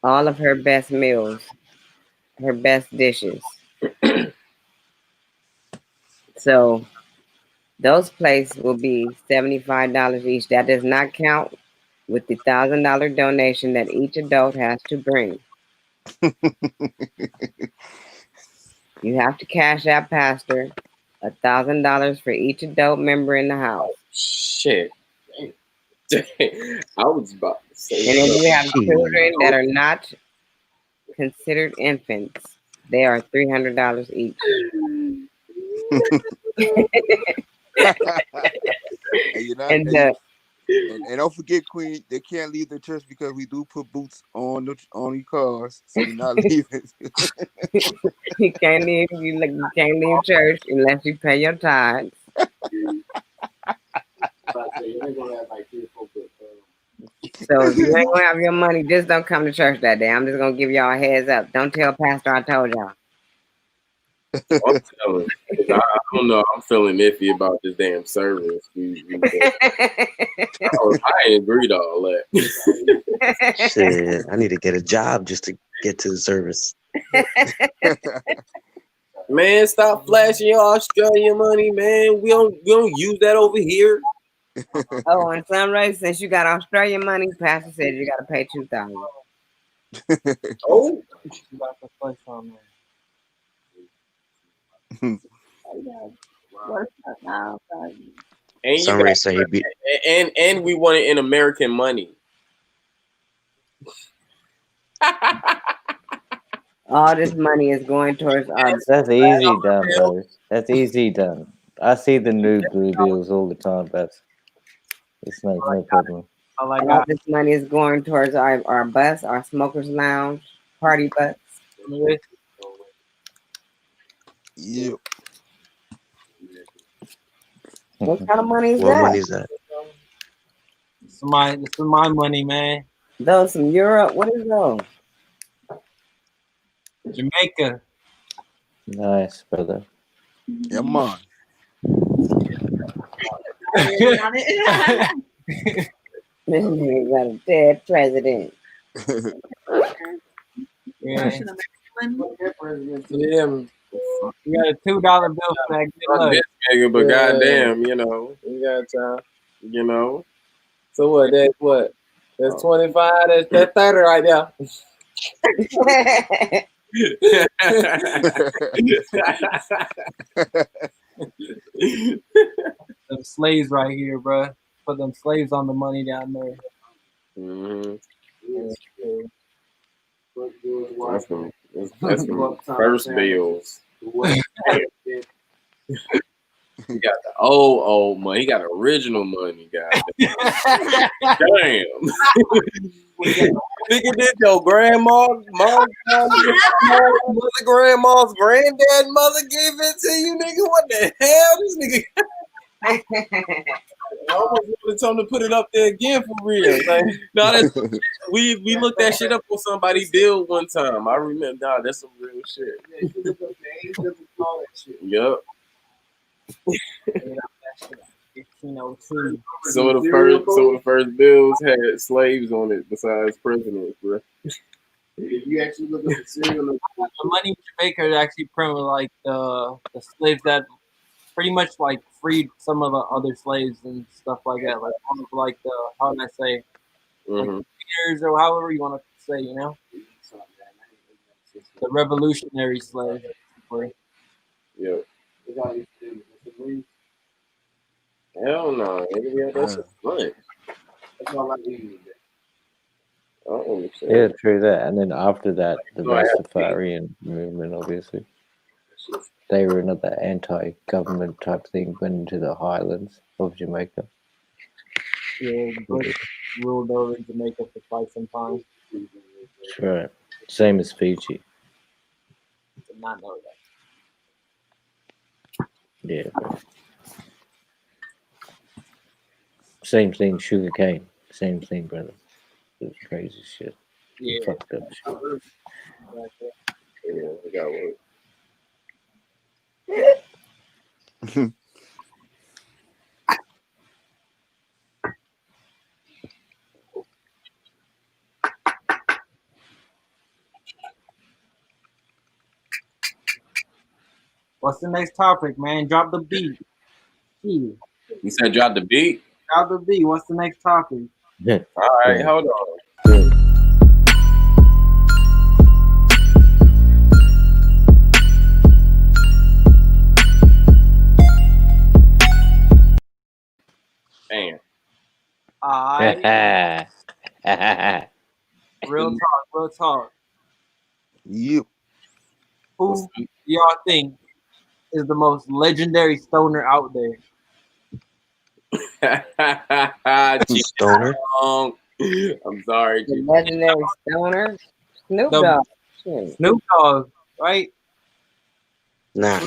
[SPEAKER 8] all of her best meals, her best dishes. So those plates will be $75 each. That does not count with the $1,000 donation that each adult has to bring. You have to cash out pastor $1,000 for each adult member in the house.
[SPEAKER 5] Shit. I was about to say.
[SPEAKER 8] And then we have
[SPEAKER 12] Shit.
[SPEAKER 8] children that are not considered infants. They are $300 each.
[SPEAKER 7] And you know,
[SPEAKER 8] And
[SPEAKER 7] and don't forget, Queen, they can't leave the church because we do put boots on your cars, so you're not leaving.
[SPEAKER 8] you can't leave church unless you pay your tithes. So if you ain't gonna have your money, just don't come to church that day. I'm just gonna give y'all a heads up. Don't tell pastor I told y'all.
[SPEAKER 5] I'm telling. I don't know. I'm feeling iffy about this damn service. I ain't agreed to all that.
[SPEAKER 12] Shit, I need to get a job just to get to the service.
[SPEAKER 5] Man, stop flashing your Australian money, man. We don't use that over here.
[SPEAKER 8] Oh, and Sunray, since you got Australian money, pastor said you gotta pay $2,000.
[SPEAKER 5] Oh.
[SPEAKER 10] You got the place on there.
[SPEAKER 5] And you
[SPEAKER 12] Sunray
[SPEAKER 5] got,
[SPEAKER 12] said he'd be.
[SPEAKER 5] and we want it in American money.
[SPEAKER 8] All this money is going towards our.
[SPEAKER 3] That's easy done, brother. That's easy done. I see the new blue bills all the time, but it's no problem.
[SPEAKER 8] All this money is going towards our bus, our smokers lounge, party bus.
[SPEAKER 7] Yep.
[SPEAKER 8] What kind of money is
[SPEAKER 12] What
[SPEAKER 8] that?
[SPEAKER 12] money is that?
[SPEAKER 10] It's my money, man.
[SPEAKER 8] Those from Europe. What is those?
[SPEAKER 10] Jamaica.
[SPEAKER 3] Nice, brother.
[SPEAKER 7] Yeah, man.
[SPEAKER 8] This nigga got a dead president.
[SPEAKER 10] Yeah.
[SPEAKER 5] Yeah.
[SPEAKER 10] You got a $2 bill for that. Good luck.
[SPEAKER 5] This nigga, but goddamn, you know, we got time, you know. So what? That's what? That's 25. That's 30 right there.
[SPEAKER 10] Them slaves right here, bro. Put them slaves on the money down there.
[SPEAKER 5] Mm-hmm.
[SPEAKER 10] That's
[SPEAKER 5] some first bills. He got the old money. He got original money, guys. Damn. Nigga, did your grandma's granddad mother give it to you, nigga? What the hell? This nigga. I almost wanted time to put it up there again for real. Like, no, that's, we looked that shit up on somebody's bill one time. I remember. Nah, that's some real shit. Yup. Some of the first bills had slaves on it besides presidents, bro.
[SPEAKER 14] If you actually look at the serial,
[SPEAKER 10] the money in Jamaica is actually from like the slaves that pretty much like freed some of the other slaves and stuff like that. Like one of like the how would I say, like leaders or however you want to say, you know, the revolutionary slaves.
[SPEAKER 5] Yeah. Hell no, nigga, that's just fun.
[SPEAKER 14] That's all I need.
[SPEAKER 3] Yeah, true that. And then after that, the Rastafarian movement, obviously. They were another anti-government type thing, went into the highlands of Jamaica.
[SPEAKER 10] Yeah, Bush ruled over Jamaica for quite some time.
[SPEAKER 3] That's right. Same as Fiji.
[SPEAKER 10] Did not know that.
[SPEAKER 3] Yeah. Bro. Same thing, sugar cane. Same thing, brother. It was crazy shit.
[SPEAKER 10] Yeah.
[SPEAKER 3] Fucked up shit.
[SPEAKER 5] Yeah, we got work.
[SPEAKER 10] What's the next topic, man? Drop the beat.
[SPEAKER 5] You said drop the beat?
[SPEAKER 10] Drop the beat. What's the next topic?
[SPEAKER 3] Yeah.
[SPEAKER 5] All right, hold on. Damn.
[SPEAKER 10] Alright. Real talk.
[SPEAKER 7] You.
[SPEAKER 10] Who y'all think is the most legendary stoner out there?
[SPEAKER 12] Stoner?
[SPEAKER 5] I'm sorry,
[SPEAKER 8] The legendary stoner, Snoop
[SPEAKER 10] The-
[SPEAKER 8] Dogg. Shit.
[SPEAKER 10] Snoop Dogg, right?
[SPEAKER 12] Nah.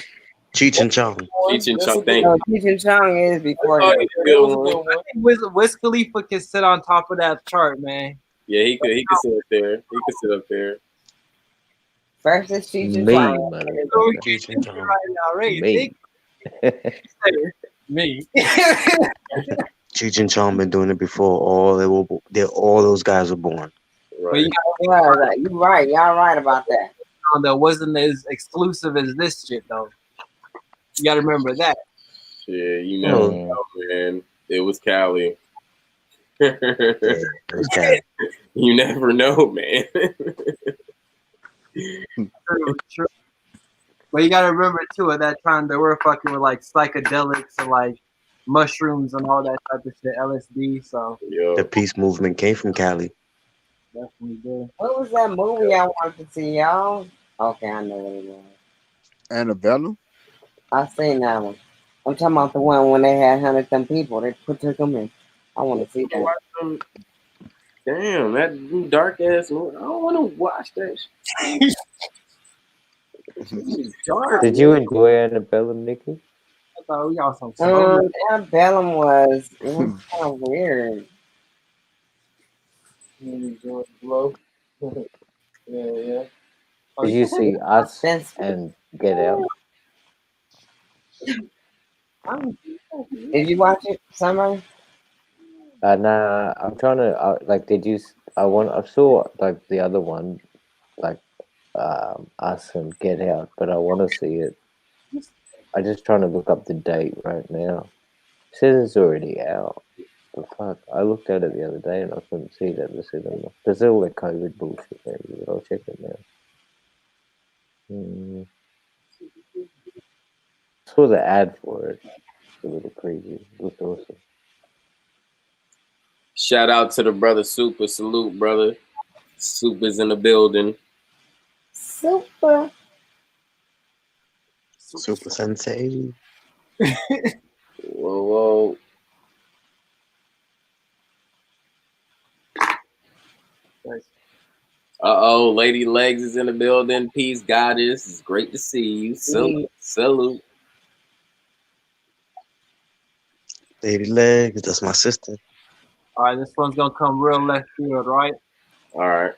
[SPEAKER 12] Cheech and Chong.
[SPEAKER 5] Cheech and Chong, thank
[SPEAKER 8] No,
[SPEAKER 5] you.
[SPEAKER 8] Cheech and Chong is before
[SPEAKER 5] Oh,
[SPEAKER 8] that.
[SPEAKER 5] he's a good one.
[SPEAKER 10] I think Wiz Khalifa can sit on top of that chart, man.
[SPEAKER 5] Yeah, he could sit up there. He could sit up there.
[SPEAKER 8] First is Cheech and
[SPEAKER 3] Me,
[SPEAKER 8] Chong.
[SPEAKER 3] motherfucker.
[SPEAKER 12] Cheech and Chong.
[SPEAKER 10] Right now, right?
[SPEAKER 3] Me.
[SPEAKER 10] Me.
[SPEAKER 12] Cheech and Chong been doing it before all those guys were born.
[SPEAKER 10] But you
[SPEAKER 8] Yeah, you're right. Y'all right about that.
[SPEAKER 10] know, that wasn't as exclusive as this shit, though. You gotta remember that.
[SPEAKER 5] Yeah, you never know, man. It was Cali.
[SPEAKER 12] It was Cali.
[SPEAKER 5] You never know, man.
[SPEAKER 10] True. But you gotta remember too, at that time they were fucking with like psychedelics and like mushrooms and all that type of shit, LSD. So
[SPEAKER 12] The peace movement came from Cali.
[SPEAKER 10] definitely did.
[SPEAKER 8] What was that movie I wanted to see, y'all? Okay, I know what it was.
[SPEAKER 7] Annabelle?
[SPEAKER 8] I seen that one. I'm talking about the one when they had 100 people. They took them in. I want to see that.
[SPEAKER 5] Damn, that dark ass movie. I don't want to watch that shit. Dark.
[SPEAKER 3] Did you enjoy Annabelle, Nikki?
[SPEAKER 10] I thought we got some
[SPEAKER 8] Antebellum was kind of weird.
[SPEAKER 6] Glow. Yeah.
[SPEAKER 3] Did you see Us and Get Out?
[SPEAKER 8] Did you watch it, Summer?
[SPEAKER 3] Nah, I'm trying to like. I saw like the other one, like Us and Get Out, but I want to see it. I'm just trying to look up the date right now. It says it's already out. The fuck! I looked at it the other day and I couldn't see it at the cinema. There's all the COVID bullshit, maybe, but I'll check it now. Saw the ad for it. A little preview. It looked awesome.
[SPEAKER 5] Shout out to the brother Super. Salute, brother. Super's in the building.
[SPEAKER 8] Super.
[SPEAKER 12] Super Sensei.
[SPEAKER 5] Whoa. Uh-oh, Lady Legs is in the building. Peace, goddess. It's great to see you. Salute.
[SPEAKER 12] Lady Legs, that's my sister.
[SPEAKER 10] All right, this one's gonna come real left field, right?
[SPEAKER 5] All right.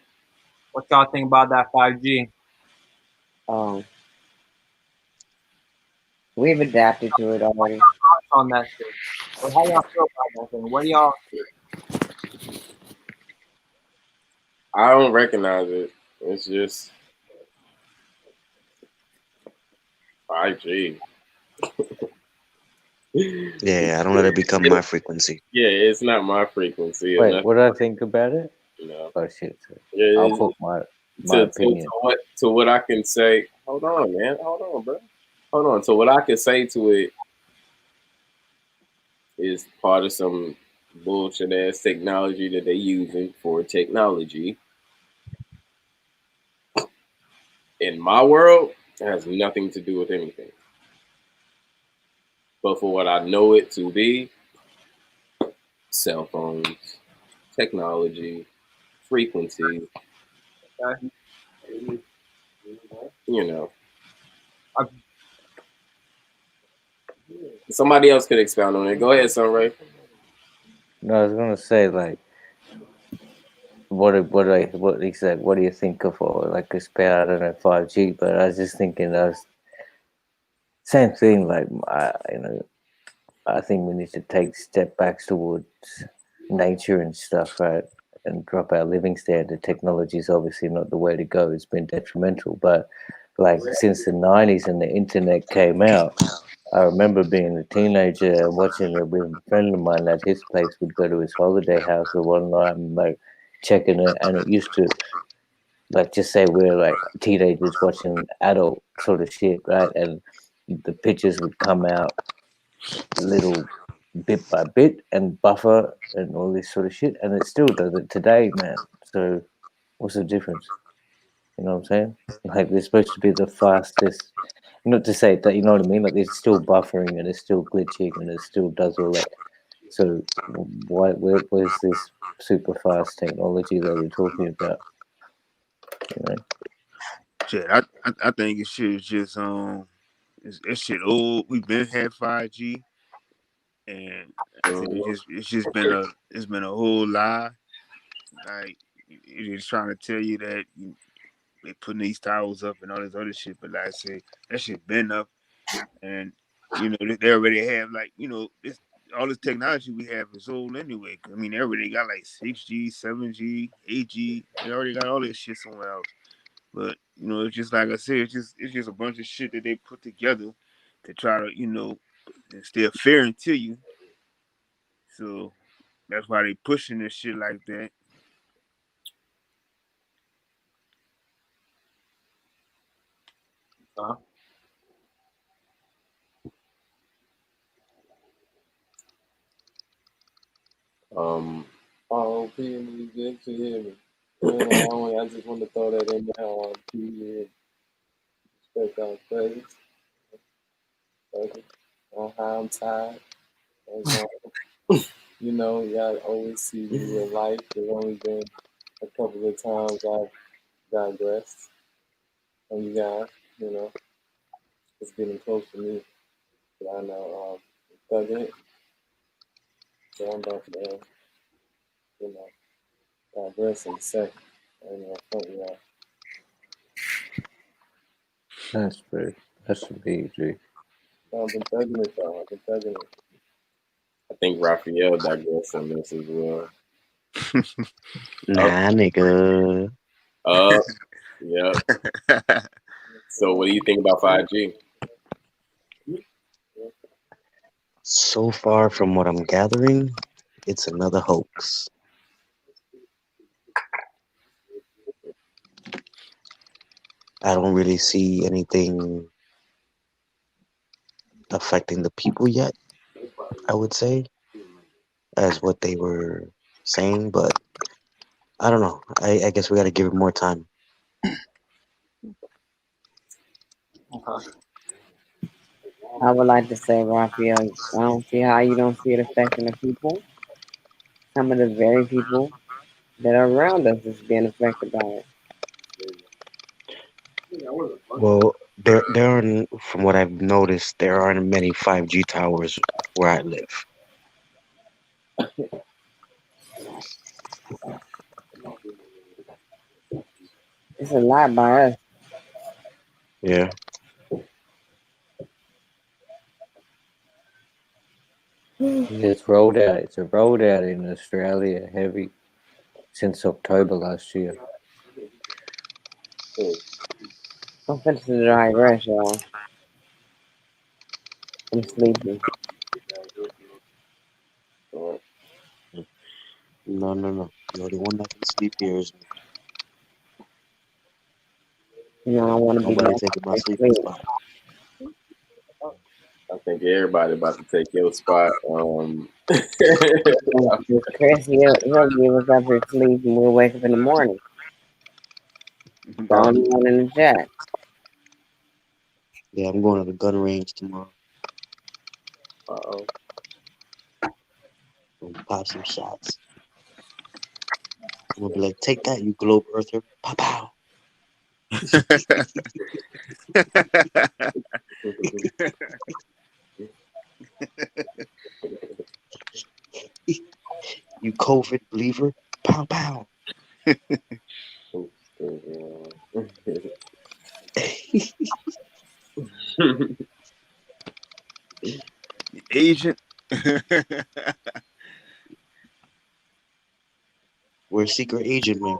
[SPEAKER 10] What y'all think about that 5G?
[SPEAKER 8] We've adapted to it already.
[SPEAKER 10] On that shit. Well, how y'all feel about that thing? What do y'all?
[SPEAKER 5] I don't recognize it. It's just 5G.
[SPEAKER 12] Yeah, I don't let it become my frequency.
[SPEAKER 5] Yeah, it's not my frequency.
[SPEAKER 3] Wait, what do I think about it?
[SPEAKER 5] No.
[SPEAKER 3] Oh shit!
[SPEAKER 5] Yeah,
[SPEAKER 3] I'll put my opinion.
[SPEAKER 5] To what I can say. Hold on, man. Hold on, bro. Hold on. So what I can say to it is part of some bullshit ass technology that they're using for technology. In my world, it has nothing to do with anything. But for what I know it to be, cell phones, technology, frequency, you know. Somebody else could expound on it. Go ahead, Sunray.
[SPEAKER 3] No, I was gonna say like, what do you think of like a spare? I don't know 5G, but I was just thinking same thing. Like I think we need to take step backs towards nature and stuff, right? And drop our living standard. Technology is obviously not the way to go. It's been detrimental, but like since the 90s and the internet came out, I remember being a teenager and watching it with a friend of mine at his place. We'd go to his holiday house or one night and like checking it, and it used to like just say we're like teenagers watching adult sort of shit, right? And the pictures would come out little bit by bit and buffer and all this sort of shit, and it still does it today, man. So what's the difference? You know what I'm saying? Like they're supposed to be the fastest. Not to say that, you know what I mean. Like it's still buffering and it's still glitching and it still does all that. So where's this super fast technology that we're talking about? You know?
[SPEAKER 7] Shit, I think it shit is just it's shit old. We've been had 5G, and I think it's just been a whole lie. Like it's trying to tell you that they putting these towers up and all this other shit, but like I say, that shit been up, and you know they already have like this all this technology we have is old anyway. I mean, they already got like 6G, 7G, 8G. They already got all this shit somewhere else. But it's just like I said, it's just a bunch of shit that they put together to try to instill fear into you. So that's why they pushing this shit like that.
[SPEAKER 6] ROP and you good to hear me. I just want to throw that in there on TV. Respect our presence. On how I'm tired. Y'all always see me in life. There's only been a couple of times I've digressed from you guys. It's getting close to me. But I know thugging it. So I'm about to, digress in a second. Fuck y'all.
[SPEAKER 3] That's true. That's some big G.
[SPEAKER 6] I've been thugging it though. I've been thugging it.
[SPEAKER 5] I think Raphael digressed on this as well.
[SPEAKER 12] Nah, nigga.
[SPEAKER 5] Yep. So what do you think about 5G?
[SPEAKER 12] So far from what I'm gathering, it's another hoax. I don't really see anything affecting the people yet, I would say, as what they were saying, but I don't know. I guess we got to give it more time.
[SPEAKER 8] I would like to say, Raphael, I don't see how you don't see it affecting the people. Some of the very people that are around us is being affected by it.
[SPEAKER 12] Well, there aren't, from what I've noticed, there aren't many 5G towers where I live.
[SPEAKER 8] It's a lot by us.
[SPEAKER 12] Yeah.
[SPEAKER 3] It's rolled out. It's a rolled out in Australia heavy since October last year.
[SPEAKER 8] I'm finishing to digress, y'all. I'm sleepy.
[SPEAKER 12] No. The only one that can sleep here is me.
[SPEAKER 8] I want to be
[SPEAKER 12] Nobody
[SPEAKER 8] left
[SPEAKER 12] taking my
[SPEAKER 8] to
[SPEAKER 12] sleeping
[SPEAKER 8] sleep.
[SPEAKER 12] spot.
[SPEAKER 5] I think everybody about to take your spot.
[SPEAKER 8] Chris, he'll give us up his sleep and we'll wake up in the morning. The only one in the chat.
[SPEAKER 12] Yeah, I'm going to the gun range tomorrow. Gonna pop some shots. I'm gonna be like, take that, you globe earther. Pow pow. You COVID believer. Pow pow.
[SPEAKER 7] Agent.
[SPEAKER 12] We're a secret agent, man.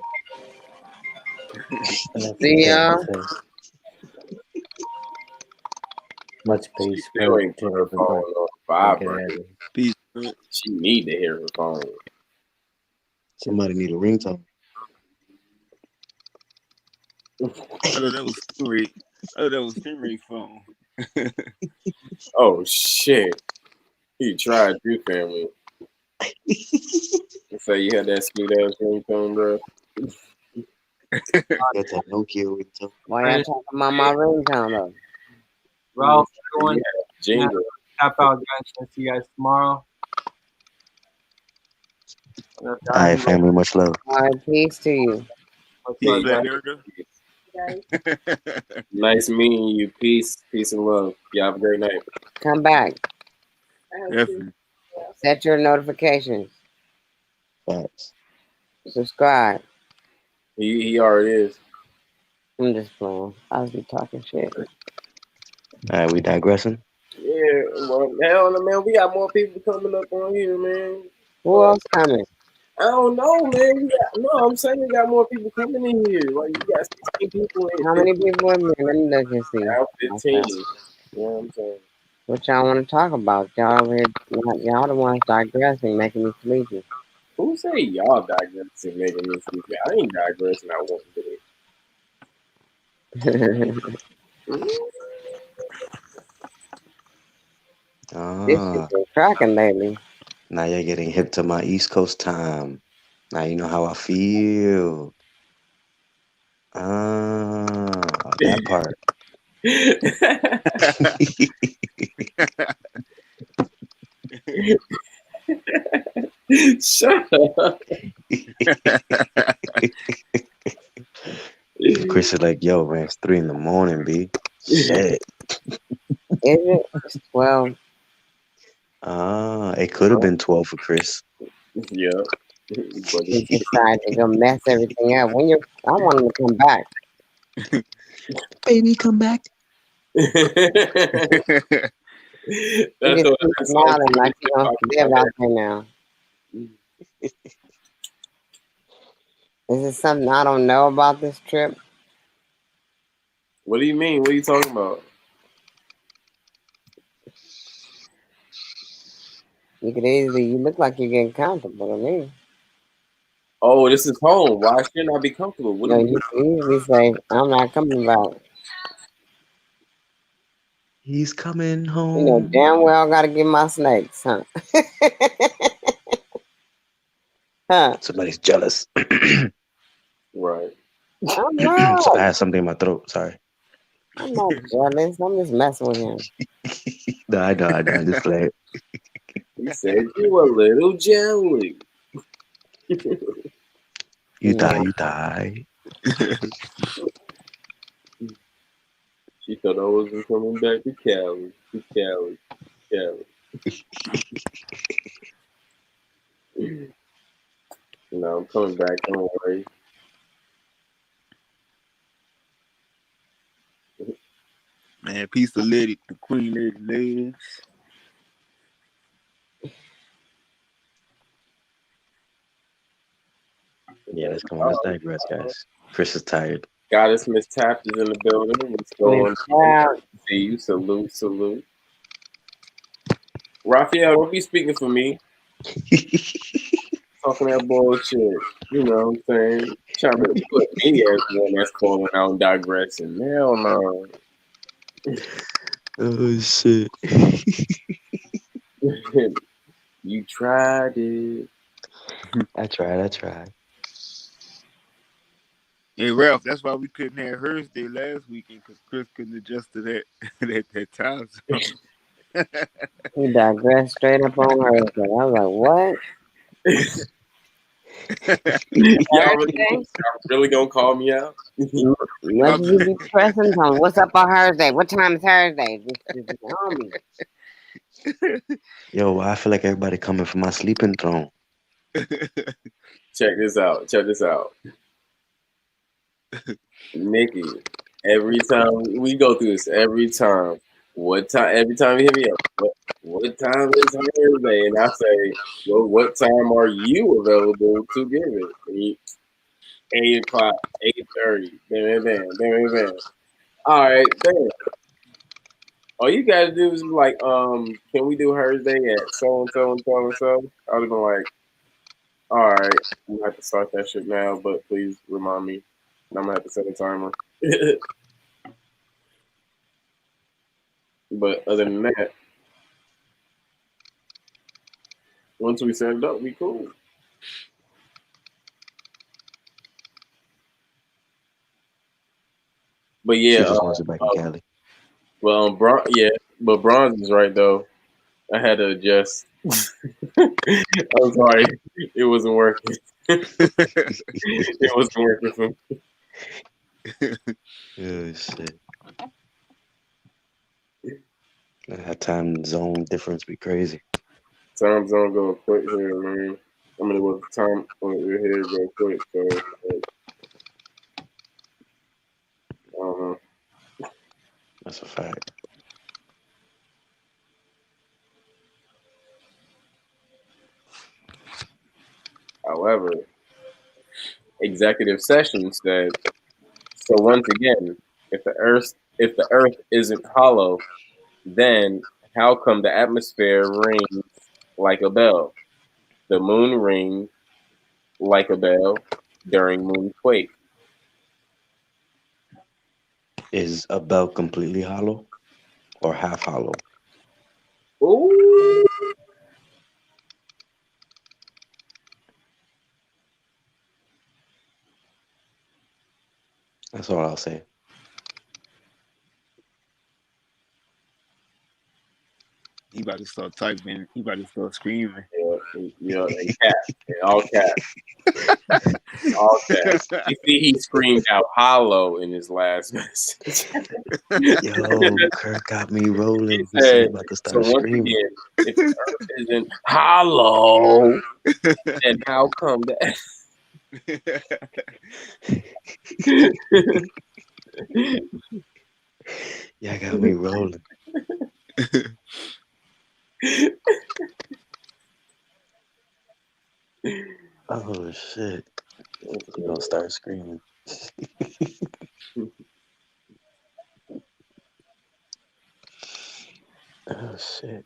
[SPEAKER 8] See y'all.
[SPEAKER 3] Much peace.
[SPEAKER 5] Still ain't put her phone on vibrate.
[SPEAKER 7] Peace.
[SPEAKER 5] She need to hear her phone.
[SPEAKER 12] Somebody need a ringtone.
[SPEAKER 7] I thought that was Stingray. Stingray's phone.
[SPEAKER 5] Oh shit. You tried, you family. So you had that sweet ass ringtone, bro.
[SPEAKER 12] That's a Nokia ringtone.
[SPEAKER 8] Why y'all talking about my ringtone though?
[SPEAKER 10] Well,
[SPEAKER 5] Yeah,
[SPEAKER 10] everyone,
[SPEAKER 5] jingle.
[SPEAKER 10] tap out, guys. I'll see you guys tomorrow.
[SPEAKER 12] All right, family, much love.
[SPEAKER 8] All right, peace to you.
[SPEAKER 7] Peace,
[SPEAKER 5] Yeah,
[SPEAKER 7] Black Erica.
[SPEAKER 5] Nice meeting you. Peace and love. You have a great night.
[SPEAKER 8] Come back.
[SPEAKER 7] Definitely.
[SPEAKER 8] Set your notifications.
[SPEAKER 12] Thanks.
[SPEAKER 8] Subscribe.
[SPEAKER 5] He already is.
[SPEAKER 8] I'm just playing. I'll be talking shit.
[SPEAKER 12] All right, we digressing.
[SPEAKER 5] Yeah, well, hell no, man. We got more people coming up on here, man.
[SPEAKER 8] Who else coming?
[SPEAKER 5] I don't know, man. I'm saying we got more people coming in here. Like, you got 16 people in
[SPEAKER 8] How many people in there? Let me look and see.
[SPEAKER 5] now 15.
[SPEAKER 8] Okay.
[SPEAKER 5] You know what I'm saying?
[SPEAKER 8] What y'all want to talk about? Y'all over here, y'all the ones digressing, making me sleepy.
[SPEAKER 5] Who say y'all digressing, making me sleepy? I ain't digressing. I want to do it.
[SPEAKER 8] This shit been cracking lately.
[SPEAKER 12] Now you're getting hip to my East Coast time. Now you know how I feel. That part.
[SPEAKER 5] Shut up.
[SPEAKER 12] Chris is like, yo, man, it's 3 a.m, B. Shit.
[SPEAKER 8] Is it? It's 12.
[SPEAKER 12] It could have been 12 for Chris.
[SPEAKER 5] Yeah.
[SPEAKER 8] He decided to go mess everything up. I want him to come back.
[SPEAKER 12] Baby, come back.
[SPEAKER 5] That's
[SPEAKER 8] smiling like he don't live out there now. Is it something I don't know about this trip?
[SPEAKER 5] What do you mean? What are you talking about?
[SPEAKER 8] You look like you're getting comfortable to me.
[SPEAKER 5] Oh, this is home. Why shouldn't I be comfortable? What
[SPEAKER 8] No, you usually say, I'm not coming back.
[SPEAKER 12] He's coming home.
[SPEAKER 8] You know, damn well I gotta get my snakes, huh? Huh?
[SPEAKER 12] Somebody's jealous.
[SPEAKER 5] Right.
[SPEAKER 8] I'm not.
[SPEAKER 12] So I had something in my throat. Sorry.
[SPEAKER 8] I'm not jealous. I'm just messing with him.
[SPEAKER 12] No, I know. I just played.
[SPEAKER 5] He said you a little jelly.
[SPEAKER 12] You die.
[SPEAKER 5] She thought I wasn't coming back to Cali. No, I'm coming back. Don't worry.
[SPEAKER 7] Man, peace to Lady, the Queen Lady Legs.
[SPEAKER 12] Yeah, let's come on. Let's digress, guys. Chris is tired.
[SPEAKER 5] Goddess Miss Taft is in the building. What's going on? See you. Salute. Raphael, don't be speaking for me. Talking that bullshit. You know what I'm saying? Trying to put me as one that's calling out and digressing. Hell no.
[SPEAKER 12] Oh, shit.
[SPEAKER 5] You tried it.
[SPEAKER 12] I tried.
[SPEAKER 7] Hey, Ralph, that's why we couldn't have Hers Day last weekend, because Chris couldn't adjust to that that time zone.
[SPEAKER 8] He digressed straight up on her. I was like, what?
[SPEAKER 5] Y'all really gonna call me out?
[SPEAKER 8] What did you be pressing on? What's up on Thursday? What time is Thursday?
[SPEAKER 12] Yo, I feel like everybody coming for my sleeping throne.
[SPEAKER 5] Check this out. Nikki, every time we go through this, every time you hit me up, what time is Thursday? And I say, well, what time are you available to give it? 8 o'clock, 8:30. Bam. All right, bam. All you gotta do is like, can we do Thursday at so and so? I would have been like, all right, I'm gonna have to start that shit now, but please remind me. And I'm gonna have to set a timer. But other than that, Once we set it up, we cool. But
[SPEAKER 12] She
[SPEAKER 5] yeah,
[SPEAKER 12] just wants it back in Cali.
[SPEAKER 5] well, but Bronze is right though. I had to adjust. I'm sorry, it wasn't working. It wasn't working for me.
[SPEAKER 12] Oh shit! That time zone difference be crazy.
[SPEAKER 5] Time zone go quick here, man. I mean, what the time over here go quick, so like, I don't know.
[SPEAKER 12] That's a fact.
[SPEAKER 5] However, executive session said so. Once again, if the Earth isn't hollow, then how come the atmosphere rings like a bell? The moon rings like a bell during moonquake.
[SPEAKER 12] Is a bell completely hollow or half hollow?
[SPEAKER 5] Ooh.
[SPEAKER 12] That's all I'll say.
[SPEAKER 7] He about to start typing. He about to start screaming.
[SPEAKER 5] Yeah, and cat, and all caps, all caps. You see, he screamed out "hollow" in his last message.
[SPEAKER 12] Yo, Kirk got me rolling. He
[SPEAKER 5] He
[SPEAKER 12] said he
[SPEAKER 5] said,
[SPEAKER 12] about to
[SPEAKER 5] "So
[SPEAKER 12] start
[SPEAKER 5] once
[SPEAKER 12] screaming.
[SPEAKER 5] again, if the Earth isn't hollow, then how come that?"
[SPEAKER 12] Yeah, got me rolling. Oh shit! You gonna start screaming? Oh shit!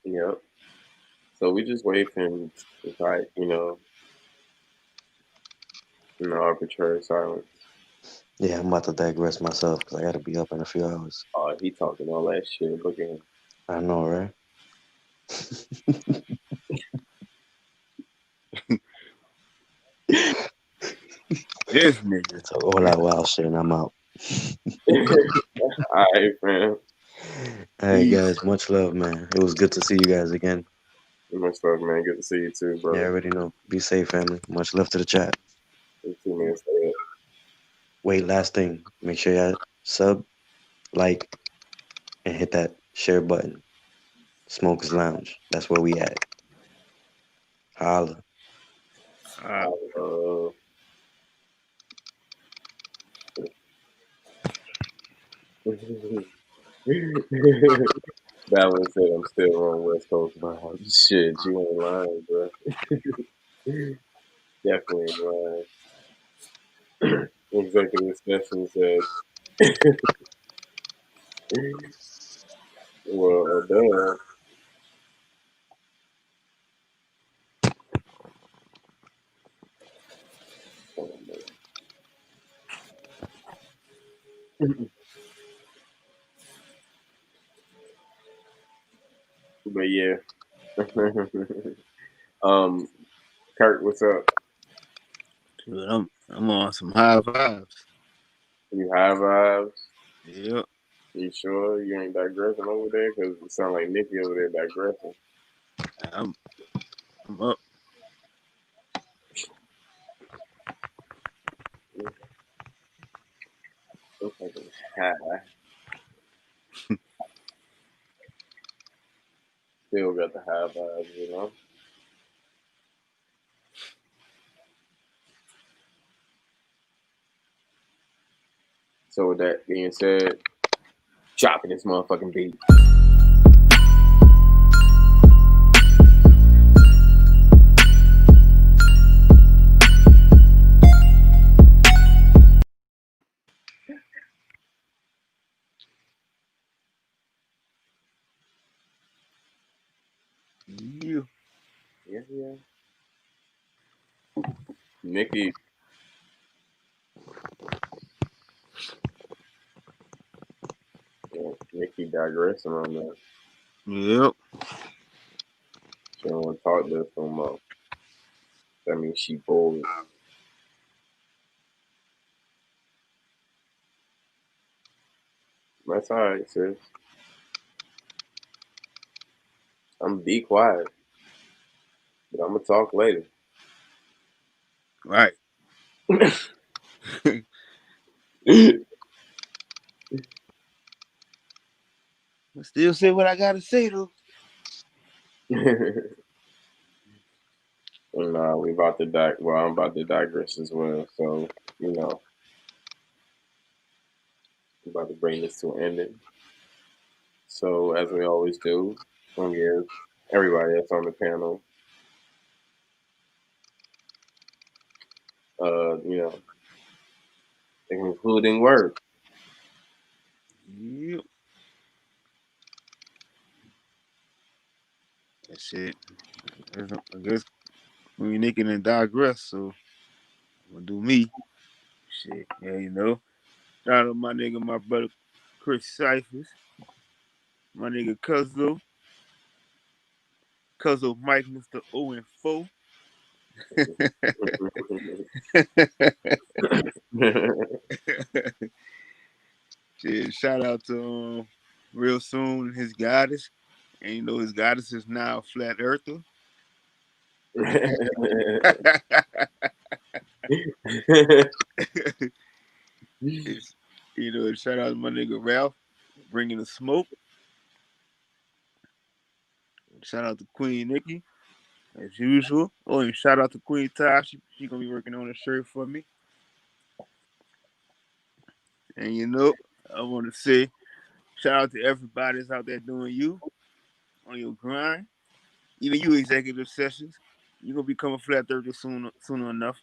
[SPEAKER 5] Yep. So we just wait for him to try, arbitrary silence.
[SPEAKER 12] Yeah, I'm about to digress myself because I gotta be up in a few hours.
[SPEAKER 5] Oh, he talking all that shit. Look at him.
[SPEAKER 12] I know, right?
[SPEAKER 7] This nigga.
[SPEAKER 12] So all that wild shit, and I'm out.
[SPEAKER 5] All right, man.
[SPEAKER 12] All right, guys. Much love, man. It was good to see you guys again.
[SPEAKER 5] Much love, man. Good to see you too, brother.
[SPEAKER 12] Yeah, I already know. Be safe, family. Much love to the chat.
[SPEAKER 5] You too, man. Stay up.
[SPEAKER 12] Wait, last thing. Make sure y'all sub, like, and hit that share button. Smokers Lounge. That's where we at. Holla.
[SPEAKER 5] Balance said I'm still on West Coast vibe. Shit, you ain't lying, bro. Definitely ain't lying. Executive session said, well, duh. But yeah. Kurt, what's up?
[SPEAKER 7] Dude, I'm on some high vibes.
[SPEAKER 5] You high vibes?
[SPEAKER 7] Yep.
[SPEAKER 5] You sure you ain't digressing over there? Because it sound like NickiC over there digressing.
[SPEAKER 7] I'm up.
[SPEAKER 5] I'm fucking high. Still got the high vibes, So with that being said, chopping this motherfucking beat.
[SPEAKER 7] Yeah.
[SPEAKER 5] Yeah. NickiC. Yeah. NickiC digressing on that.
[SPEAKER 7] Yep.
[SPEAKER 5] She don't want to talk to us no more. That means she bored. That's all right, sis. I'm gonna be quiet, but I'm gonna talk later.
[SPEAKER 7] Right. I still say what I gotta say though.
[SPEAKER 5] Nah, we about to well, I'm about to digress as well. So, I'm about to bring this to an ending. So, as we always do, I'm gonna give everybody that's on the panel, a concluding word.
[SPEAKER 7] Yep. That's it. I guess we Nicki and digress, so I'm gonna do me. Shit. Yeah. Shout out to my nigga, my brother Chris Cyphers, my nigga Cuzzo Mike, Mr. O and 4. Shit, shout out to Real Soon his goddess. And his goddess is now a flat earther. Shout out to my nigga Ralph bringing the smoke. Shout out to Queen NickiC as usual. Oh, and shout out to Queen Ty. She gonna be working on a shirt for me. And I want to say shout out to everybody that's out there doing you on your grind. Even you, executive sessions, you're gonna become a flat earther sooner enough.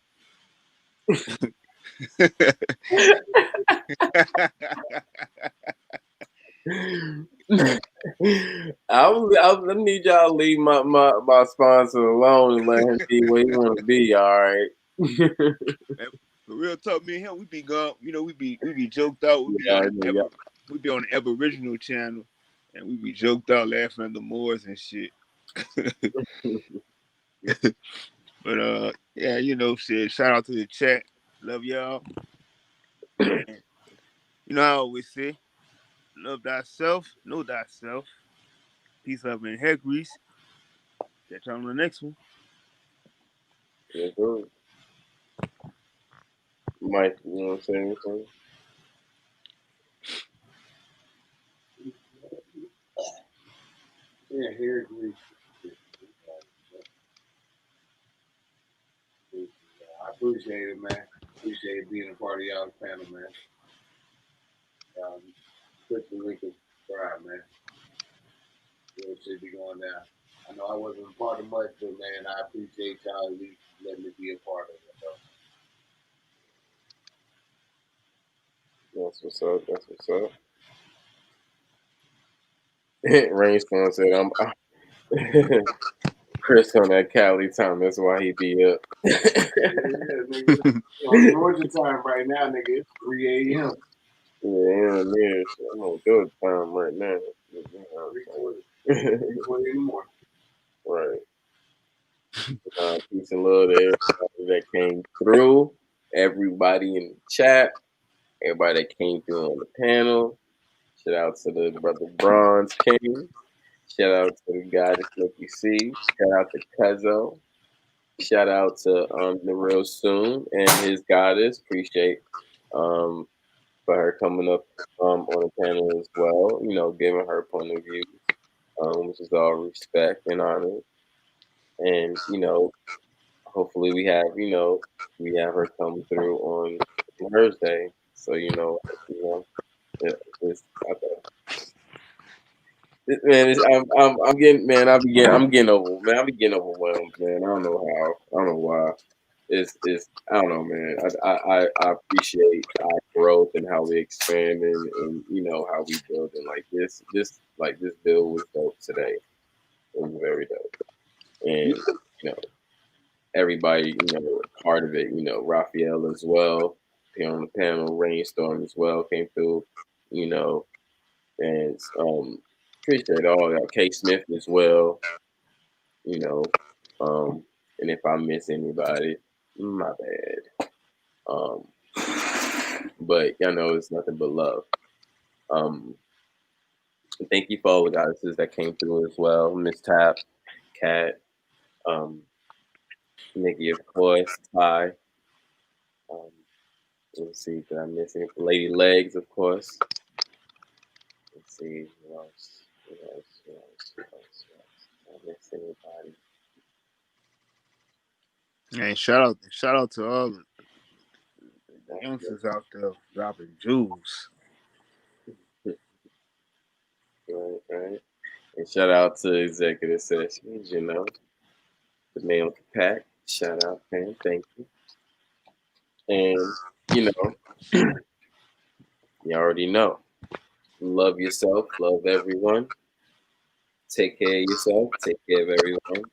[SPEAKER 5] I need y'all to leave my sponsor alone and let him be where he want to be. All right.
[SPEAKER 7] For real talk, me and him, we be gone. We be joked out. We be on the Aboriginal channel, and we be joked out laughing at the Moors and shit. But shit. Shout out to the chat. Love y'all. And I always say, love thyself, know thyself. Peace, love, and hair grease. Catch y'all on the next one.
[SPEAKER 5] Yeah, good. Mike, you want to say anything?
[SPEAKER 14] Yeah, hair grease. I appreciate it, man. Appreciate being a part of y'all's panel, man. Click the link and subscribe, man. Real shit be going down. I know I wasn't a part of much, but man, I appreciate y'all at least letting me be a part of it, bro.
[SPEAKER 5] That's what's up. That's what's up. Rainstorm said, "I'm Chris on that Cali time. That's why he be up."
[SPEAKER 14] Yeah, nigga. On Georgia time right now, nigga. It's 3 a.m.
[SPEAKER 5] Yeah, I'm on good time right now.
[SPEAKER 14] 3:20 in the morning.
[SPEAKER 5] Right. Peace and love to everybody that came through. Everybody in the chat. Everybody that came through on the panel. Shout out to the brother Bronze King. Shout out to the goddess NickiC. Shout out to Cuzzo. Shout out to the Real Soon and his goddess. Appreciate for her coming up on the panel as well. Giving her point of view, which is all respect and honor. And hopefully we have her come through on Thursday. So it's, I'm getting overwhelmed, man. I don't know how. I don't know why. It's I don't know, man. I appreciate our growth and how we expanding and how we building like this build was dope today. It was very dope, and everybody part of it. Raphael as well here on the panel. Rainstorm as well came through. And appreciate all that. K Smith as well. You know, and if I miss anybody, my bad. But y'all know it's nothing but love. Thank you for all the goddesses that came through as well. Miss Tap, Cat, Nikki, of course, Ty. Let's see, did I miss any? Lady Legs, of course. Let's see, who else? Who else? Who else? Who else? Who else? Did I miss anybody?
[SPEAKER 7] Man, shout out to all the youngsters out there dropping jewels.
[SPEAKER 5] Right. And shout out to Executive Sessions, you know. The man with the pack. Shout out, man. Thank you. And, you know, you already know. Love yourself. Love everyone. Take care of yourself. Take care of everyone.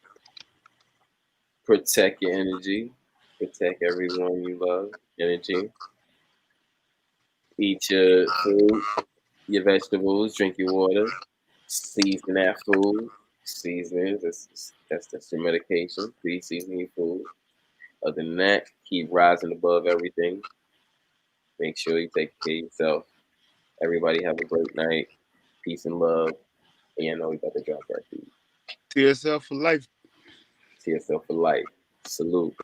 [SPEAKER 5] Protect your energy. Protect everyone you love. Energy. Eat your food, your vegetables, drink your water. Season that food. Seasonings. That's your medication. Please season your food. Other than that, keep rising above everything. Make sure you take care of yourself. Everybody have a great night. Peace and love. And you know we got to drop that beat.
[SPEAKER 7] To yourself for life.
[SPEAKER 5] To yourself for life. Salute.